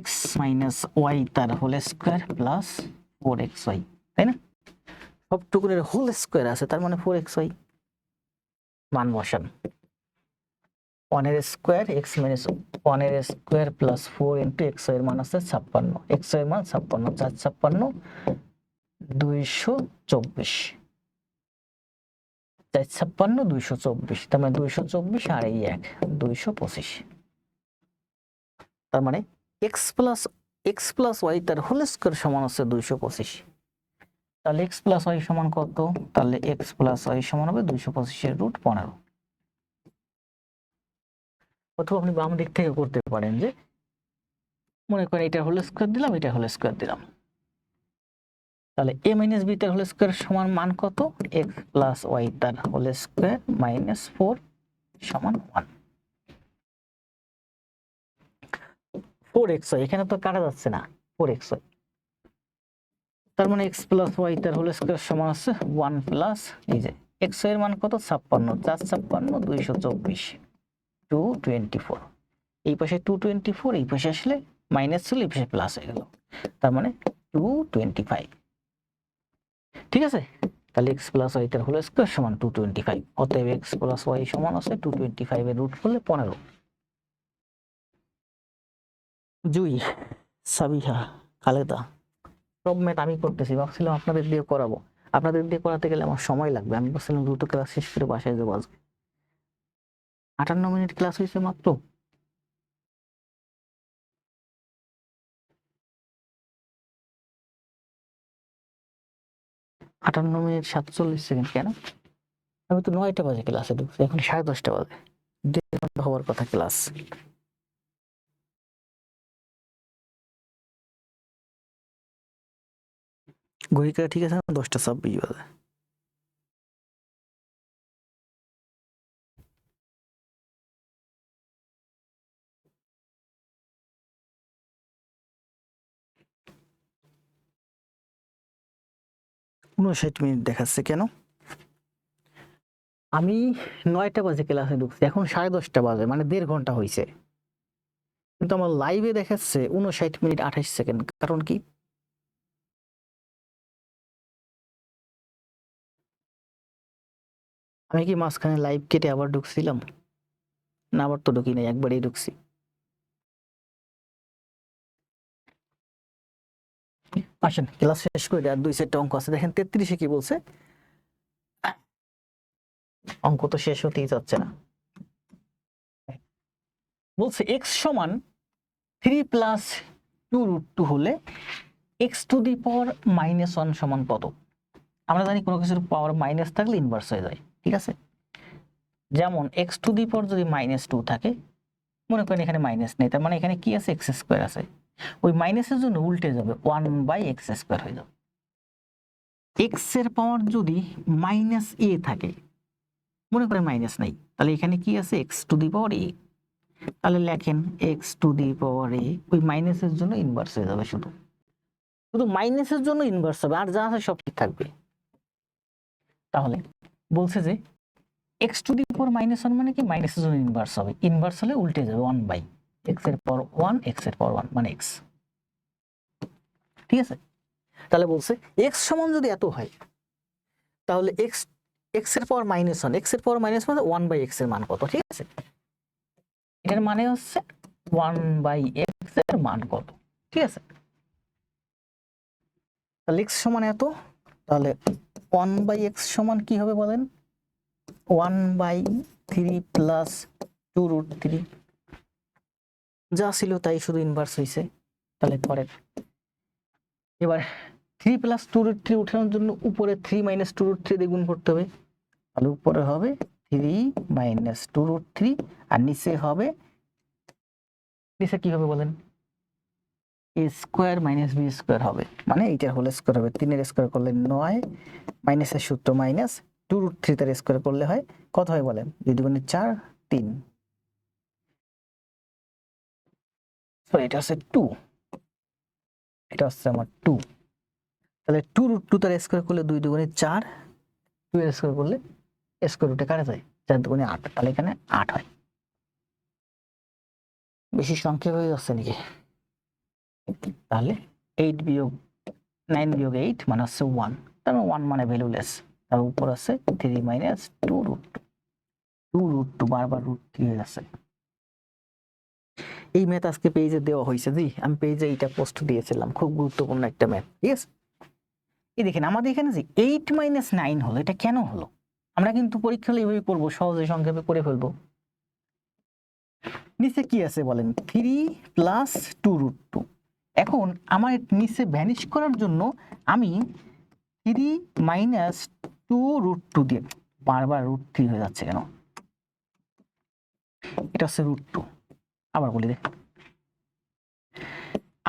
x - y তার হোল স্কয়ার প্লাস 4xy, তাই না? সবটুকুনের হোল স্কয়ার আছে, তার মানে 4xy। মান বসান, 1 এর স্কয়ার x - 1 এর স্কয়ার প্লাস 4 * x এর মান আছে 56, x এর মান 56, 4 56 224, 4 56 224, তার মানে 224 আর এই 1 225। তার মানে x + y তার হোল স্কয়ার সমান হচ্ছে 225। তাহলে x + y সমান কত? তাহলে x + y সমান হবে 225 এর √15। অথবা আপনি বাম দিক থেকে করতে পারেন, যে মনে করেন এটা হোল স্কয়ার দিলাম, এটা হোল স্কয়ার দিলাম, তাহলে a - b তার হোল স্কয়ার সমান মান কত? x + y তার হোল স্কয়ার - 4 সমান 1। 4xy এখানে তো কাটা যাচ্ছে না, 4xy, তার মানে x + y তার হোল স্কয়ার সমান আছে 1 প্লাস, এই যে x এর মান কত? 56, 4 56 224 224, এই পাশে 224, এই পাশে আসলে মাইনাস ছিল, এই পাশে প্লাস হয়ে গেল, তার মানে 225। ঠিক আছে, তাহলে x + y তার হোল স্কয়ার সমান 225, অতএব x + y সমান আছে 225 এর রুট করলে 15। জুই, সাবিহা, খালেদা, সব ম্যাথ আমি করতেছি, ভাবছিলাম আপনাদের দিয়ে করাবো, আপনাদের দিয়ে করাতে গেলে আমার সময় লাগবে, আমি ভাবছিলাম দ্রুত ক্লাস শেষ করে বাসায় যাবো। আজকে 58 মিনিট ক্লাস হয়েছে মাত্র। 58 মিনিট 47 সেকেন্ড, কেন? আমি তো 9টা বাজে ক্লাসে ঢুকছি, এখন 10:30 বাজে, 1.5 ঘন্টা হওয়ার কথা ক্লাস। ঘড়িটা ঠিক আছে না? 10টা 26 বাজে। 59 মিনিট দেখাচ্ছে কেন? আমি 9টা বাজে ক্লাসে ঢুকছি, এখন 10:30 বাজে, মানে 1.5 ঘন্টা হয়েছে, কিন্তু আমার লাইভে দেখাচ্ছে 59 মিনিট 28 সেকেন্ড। কারণ কি? আমি কি মাঝখানে লাইভ কেটে আবার ঢুকছিলাম? না, আবার তো ঢুকি নাই, একবারই ঢুকছি। আসেন ক্লাস শেষ করে, আর 2 সেটটা অঙ্ক আছে। দেখেন 33-এ কি বলছে, অঙ্ক তো শেষ হতেই যাচ্ছে না। বলছে এক্স সমান 3 প্লাস 2√2 হলে এক্স টু দি পাওয়ার -1 সমান কত? আমরা জানি কোনো কিছুর পাওয়ার মাইনাস থাকলে ইনভার্স হয়ে যায়, ঠিক আছে? যেমন এক্স টু দি পাওয়ার যদি -2 থাকে, মনে করেন এখানে মাইনাস নেই, তার মানে এখানে কি আছে, এক্স স্কোয়ার আছে, ওই মাইনাসের জন্য উল্টে যাবে, 1/x² হয়ে যাবে। এক্স এর পাওয়ার যদি -a থাকে, মনে করেন মাইনাস নাই, তাহলে এখানে কি আছে, x two the power a। তাহলে লেখেন x two the power a, ওই মাইনাসের জন্য ইনভার্স হয়ে যাবে, শুধু শুধু মাইনাসের জন্য ইনভার্স হবে, আর যা আছে সব ঠিক থাকবে। তাহলে বলছে যে এক্স টু দি পাওয়ার -1 মানে কি, মাইনাসের জন্য ইনভার্স হবে, ইনভার্স হলে উল্টে যাবে 1/x এর পাওয়ার 1, x এর পাওয়ার 1 মানে x। ঠিক আছে? তাহলে বলছে এক্স সমান যদি এত হয়, তাহলে এক্স এর পাওয়ার -1, এক্স এর পাওয়ার -1 মানে 1/x এর মান কত? ঠিক আছে, এটার মানে হচ্ছে 1/x এর মান কত। ঠিক আছে, তাহলে x সমান এত, তাহলে 1/x সমান কি হবে বলেন, 1/3 প্লাস 2√3, যা ছিল তাই, শুধু ইনভার্স হয়েছে। তাহলে পরের, এবার 3 প্লাস 2√3 উঠানোর জন্য উপরে 3 মাইনাস 2√3 দিয়ে গুণ করতে হবে, তাহলে উপরে হবে 3 মাইনাস 2√3, আর নিচে হবে, নিচে কি হবে বলেন, a square minus b square হবে, মানে এইটার হোল স্কোয়ার হবে। 3 এর স্কোয়ার করলে 9, মাইনাসের সূত্র মাইনাস, 2√3 তার স্কোয়ার করলে হয় কত হয় বলেন, 2 দুগুণে 4, 3, সরি এটা হচ্ছে 2, এটা হচ্ছে আমার 2। তাহলে 2√2 তার স্কোয়ার করলে 2 দুগুণে 4, 2 এর স্কোয়ার করলে স্কোয়ার রুটে কাটা যায়, 4 দুগুণে 8, তাহলে এখানে 8 হয়। বেশি সংখ্যা হয়ে যাচ্ছে নাকি? তাহলে 8 বিয়োগ 9 বিয়োগ 8 মানে হচ্ছে 1, তার মানে 1 মানে ভ্যালুলেস। তার উপর আছে 3 মাইনাস 2√2 বারবার √3 হয়ে যাচ্ছে। এই ম্যাথ আজকে পেজে দেওয়া হয়েছে, জি আমি পেজে এইটা পোস্ট দিয়েছিলাম, খুব গুরুত্বপূর্ণ একটা ম্যাথ। ঠিক আছে, এই দেখেন আমাদের এখানে যে 8 মাইনাস 9 হলো, এটা কেন হলো? আমরা কিন্তু পরীক্ষা হলে এইভাবে করবো, সহজে সংক্ষেপে করে ফেলবো। নিচে কি আছে বলেন, 3 প্লাস 2√2। এখন আমার নিচে ভ্যানিশ করার জন্য আমি 3 মাইনাস 2√2 দিয়ে, বারবার √3 হয়ে যাচ্ছে কেন, এটা হচ্ছে √2। আবার বলি দেখ,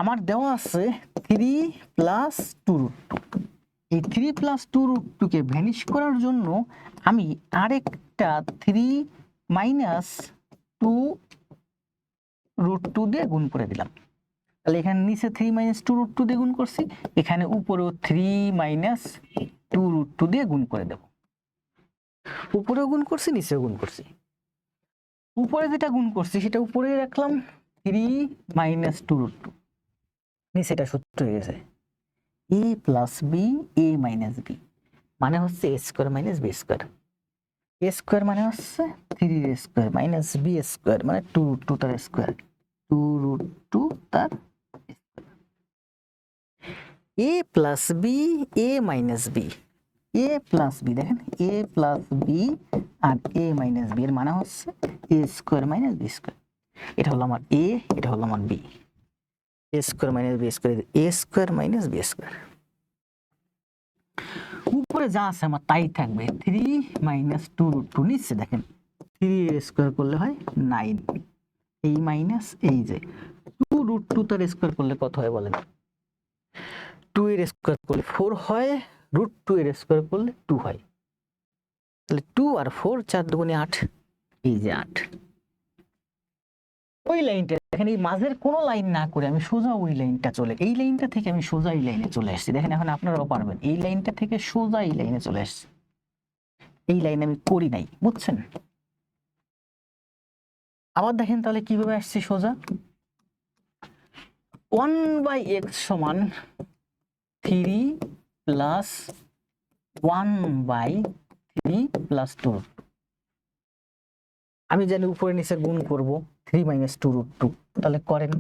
আমার দেওয়া আছে 3 প্লাস 2√2, এই 3 প্লাস 2√2 কে ভ্যানিশ করার জন্য আমি আরেকটা 3 মাইনাস 2√2 দিয়ে গুণ করে দিলাম। তাহলে এখানে নিচে 3 মাইনাস 2√2 দিয়ে গুণ করছি, এখানে উপরেও 3 মাইনাস 2√2 দিয়ে গুণ করে দেব। উপরেও গুণ করছি, নিচেও গুণ করছি। উপরে যেটা গুণ করছি সেটা উপরে রাখলাম, 3 মাইনাস 2√2, নিচে এটা সূত্র হয়ে গেছে a plus b, a minus b, মানে হচ্ছে a square minus b square. a square মানে হচ্ছে 3 স্কোয়ার মাইনাস বি স্কোয়ার, মানে 2√2 তার স্কোয়ার, 2√2 তার a plus b, a minus b, a plus b, দেখেন a প্লাস বি আর a মাইনাস বি এর মানে হচ্ছে a square minus b square. এটা হলো আমার a, এটা হলো আমার b, a square minus b square, a square minus b square. উপরে যা আছে আমার তাই থাকবে, 3 মাইনাস 2√2, নিচে দেখেন 3 এর স্কোয়ার করলে হয় 9, এই মাইনাস এই যে 2√2 তার স্কোয়ার করলে কত হয় বলেন, 2 এর স্কোয়ার করলে 4 হয়, √2 এর স্কোয়ার করলে 2 হয়। তাহলে 2 আর 4, 4 দুগুণে 8, এই যে 8। ওই লাইনটা দেখেন, এই মাঝের কোনো লাইন না করে আমি সোজা ওই লাইনটা এই লাইনটা থেকে আমি সোজা এই লাইনে চলে আসছি। দেখেন এখন আপনারাও পারবেন, এই লাইনটা থেকে সোজা এই লাইনে চলে আসছি। এই লাইন আমি করি নাই, বুঝছেন? আবার দেখেন তাহলে কিভাবে আসছি সোজা। 1/x সমান 3 প্লাস 1/3 প্লাস 2। আমি জানি উপরে নিচে গুণ করব 3 - 2√2, তাহলে করেন।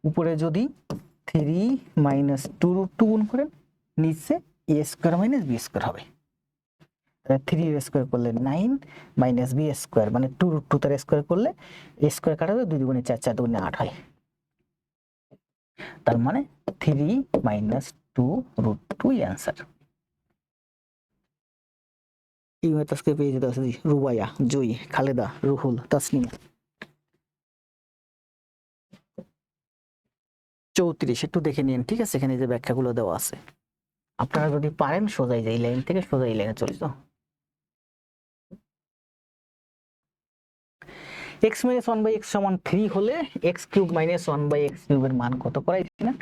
উপরে যদি 3 - 2√2 গুণ করেন, নিচে a square minus b square হবে। 3 স্কয়ার করলে 9 মাইনাস b স্কয়ার মানে 2√2 তার স্কয়ার করলে a স্কয়ার কাটা হবে, 2 দুগুণে 4, 4 দুগুণে 8 হয়। তার মানে 3 - 2√2 অ্যান্সার। এই মেথডকে পেয়ে যেতে আছে রুবাইয়া, জয়ী, খালেদা, রুহুল, তাসনিয়া। 34 একটু দেখে নিন, ঠিক আছে? এখানে যে ব্যাখ্যাগুলো দেওয়া আছে, আপনারা যদি পারেন সোজাই যে এই লাইন থেকে সোজা এই লাইনে চলে যাও। x - 1/x সমান 3 হলে x³ - 1/x³ এর মান কত করাইছি না?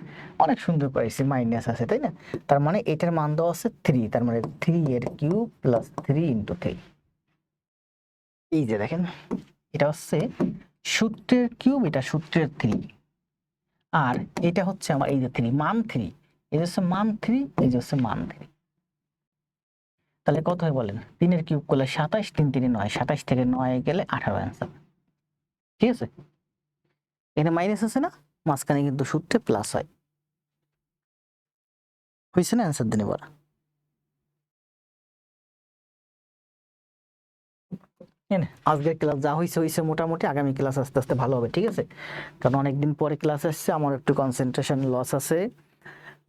অনেক সুন্দর করাইছি, মাইনাস আছে তাই না? তার মানে এটার মান দেওয়া আছে 3, তার মানে 3 এর কিউব প্লাস 3 × 3। এই যে দেখেন, এটা হচ্ছে সূত্রের কিউব, এটা সূত্রের 3, আর এটা হচ্ছে আমার এই যে 3 মান 3, এই যে হচ্ছে মান 3, এই যে হচ্ছে মান 3। তাহলে কত হয় বলেন? 3 এর কিউব করলে 27, 3 × 3 = 9, 27 থেকে 9 গেলে 18 অ্যান্সার। ঠিক আছে? এখানে মাইনাস আছে না, মাঝখানে কিন্তু সূত্রে প্লাস হয়। হয়েছে না? অ্যান্সার দেন এবার। আজকের ক্লাস যা হয়েছে মোটামুটি, আগামী ক্লাস আস্তে আস্তে ভালো হবে, ঠিক আছে? কারণ অনেকদিন পরে ক্লাস আসছে, আমার একটু কনসেন্ট্রেশন লস আছে,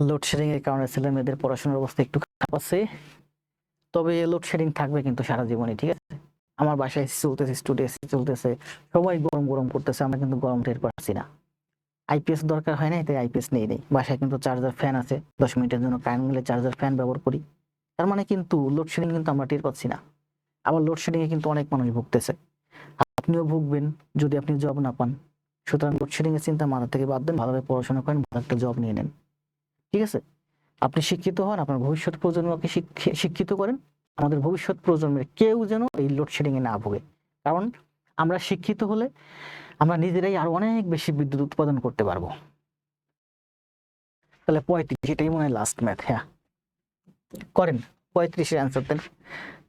লোডশেডিং এর কারণে ছেলে মেয়েদের পড়াশোনার অবস্থা একটু খারাপ আছে। তবে লোডশেডিং থাকবে কিন্তু সারা জীবনই, ঠিক আছে? আমার বাসায় চলতেছে, স্টুডিও চলতেছে, সবাই গরম গরম করতেছে, আমরা কিন্তু গরম টের পাচ্ছি না। আইপিএস দরকার হয় না, তাই আইপিএস নেই। বাসায় কিন্তু চার্জার ফ্যান আছে, 10 মিনিটের জন্য কারেন্ট গেলে চার্জার ফ্যান ব্যবহার করি। তার মানে কিন্তু লোডশেডিং কিন্তু আমরা টের পাচ্ছি না। আবার লোডশেডিং এ কিন্তু অনেক মানুষ ভুগতেছে, আপনিও ভুগবেন যদি আপনি জব না পান। সুতরাং লোডশেডিং এর চিন্তা মাথা থেকে বাদ দেন, ভালোভাবে পড়াশোনা করেন, ভালো একটা জব নিয়ে নেন, ঠিক আছে? আপনি শিক্ষিত হন, আপনার ভবিষ্যৎ প্রজন্মকে শিক্ষিত করেন। আমাদের ভবিষ্যৎ প্রজন্মের কেউ যেন এই লোডশেডিং এ না ভোগে, কারণ আমরা শিক্ষিত হলে আমরা নিজেরাই আরো অনেক বেশি বিদ্যুৎ উৎপাদন করতে পারবো। তাহলে 35, এটাই মনে হয় লাস্ট ম্যাথ। হ্যাঁ করেন, 35 এর অ্যান্সার দেন।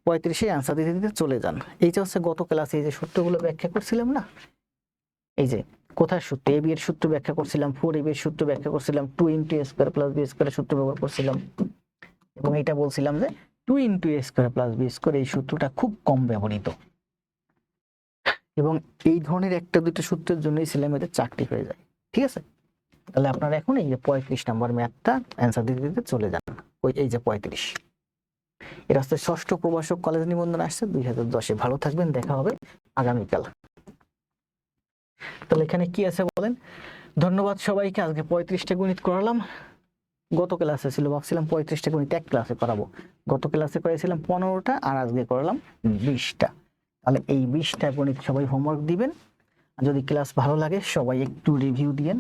35 এর অ্যান্সার দিতে দিতে চলে যান। এইটা হচ্ছে গত ক্লাসে এই যে সূত্রগুলো ব্যাখ্যা করছিলাম না, এই যে কোথায় সূত্র, ab এর সূত্র ব্যাখ্যা করছিলাম, 4ab এর সূত্র ব্যাখ্যা করছিলাম, 2 × a² + b² সূত্র ব্যবহার করছিলাম, এবং এটা বলছিলাম যে 2 × a² + b² এই সূত্রটা খুব কম ব্যবহৃত, এবং এই ধরনের একটা দুটো সূত্রের জন্যই ছেলেমেয়েদের চাকরি হয়ে যায়, ঠিক আছে? তাহলে আপনারা এখন এই যে 35 নাম্বার ম্যাথটা অ্যান্সার দিতে দিতে চলে যান। ওই এই যে 35, এটা হচ্ছে ষষ্ঠ প্রভাষক কলেজ নিবন্ধন আসছে 2010-এ। ভালো থাকবেন, দেখা হবে আগামীকাল। তাহলে এখানে কি আছে বলেন? ধন্যবাদ সবাইকে। আজকে 35টা গণিত করালাম। গত ক্লাসে ছিল ভাবছিলাম 35টা গণিত এক ক্লাসে করাবো, গত ক্লাসে করেছিলাম 15টা, আর আজকে করালাম 20টা। তাহলে এই 20টা গণিত সবাই হোমওয়ার্ক দিবেন। যদি ক্লাস ভালো লাগে সবাই একটু রিভিউ দিয়েন,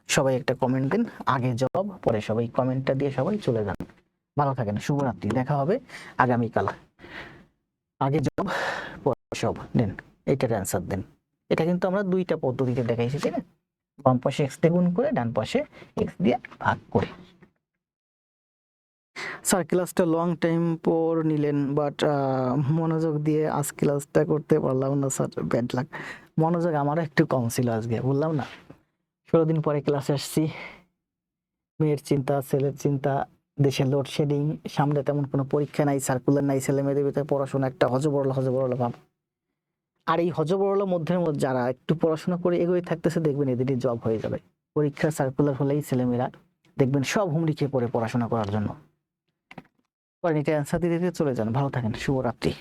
সবাই একটা কমেন্ট দিন, আগে জব পরে সবাই কমেন্টটা দিয়ে সবাই চলে যান। ভালো থাকেন, শুভরাত্রি, দেখা হবে আগামীকাল। আগে জব পরে সব দেন, এটার অ্যান্সার দেন। এটা কিন্তু আমরা দুইটা পদ্ধতিতে দেখাইছি, তাই না? বাম পাশে x দিয়ে গুণ করে, ডান পাশে x দিয়ে ভাগ করে। স্যার ক্লাসটা লং টাইম পর নিলেন, বাট মনোযোগ দিয়ে আজ ক্লাসটা করতে পারলাম না স্যার, ব্যাড লাক। মনোযোগ আমারও একটু কম ছিল আজকে, বললাম না 16 দিন পরে ক্লাসে আসছি। মেয়ের চিন্তা, ছেলের চিন্তা, দেশের লোডশেডিং, সামনে তেমন কোনো পরীক্ষা নাই, সার্কুলার নাই, ছেলে মেয়েদের ভিতরে পড়াশোনা একটা হজবরল ভাব। আর এই হজবরল মধ্যে যারা একটু পড়াশোনা করে এগোয়ে থাকতেছে, দেখবেন এদেরই জব হয়ে যাবে। পরীক্ষার সার্কুলার হলেই ছেলেমেয়েরা দেখবেন সব হুমড়ি খেয়ে পড়ে পড়াশোনা করার জন্য। পরে এটা অ্যান্সার দিতে দিতে চলে যান। ভালো থাকেন, শুভরাত্রি।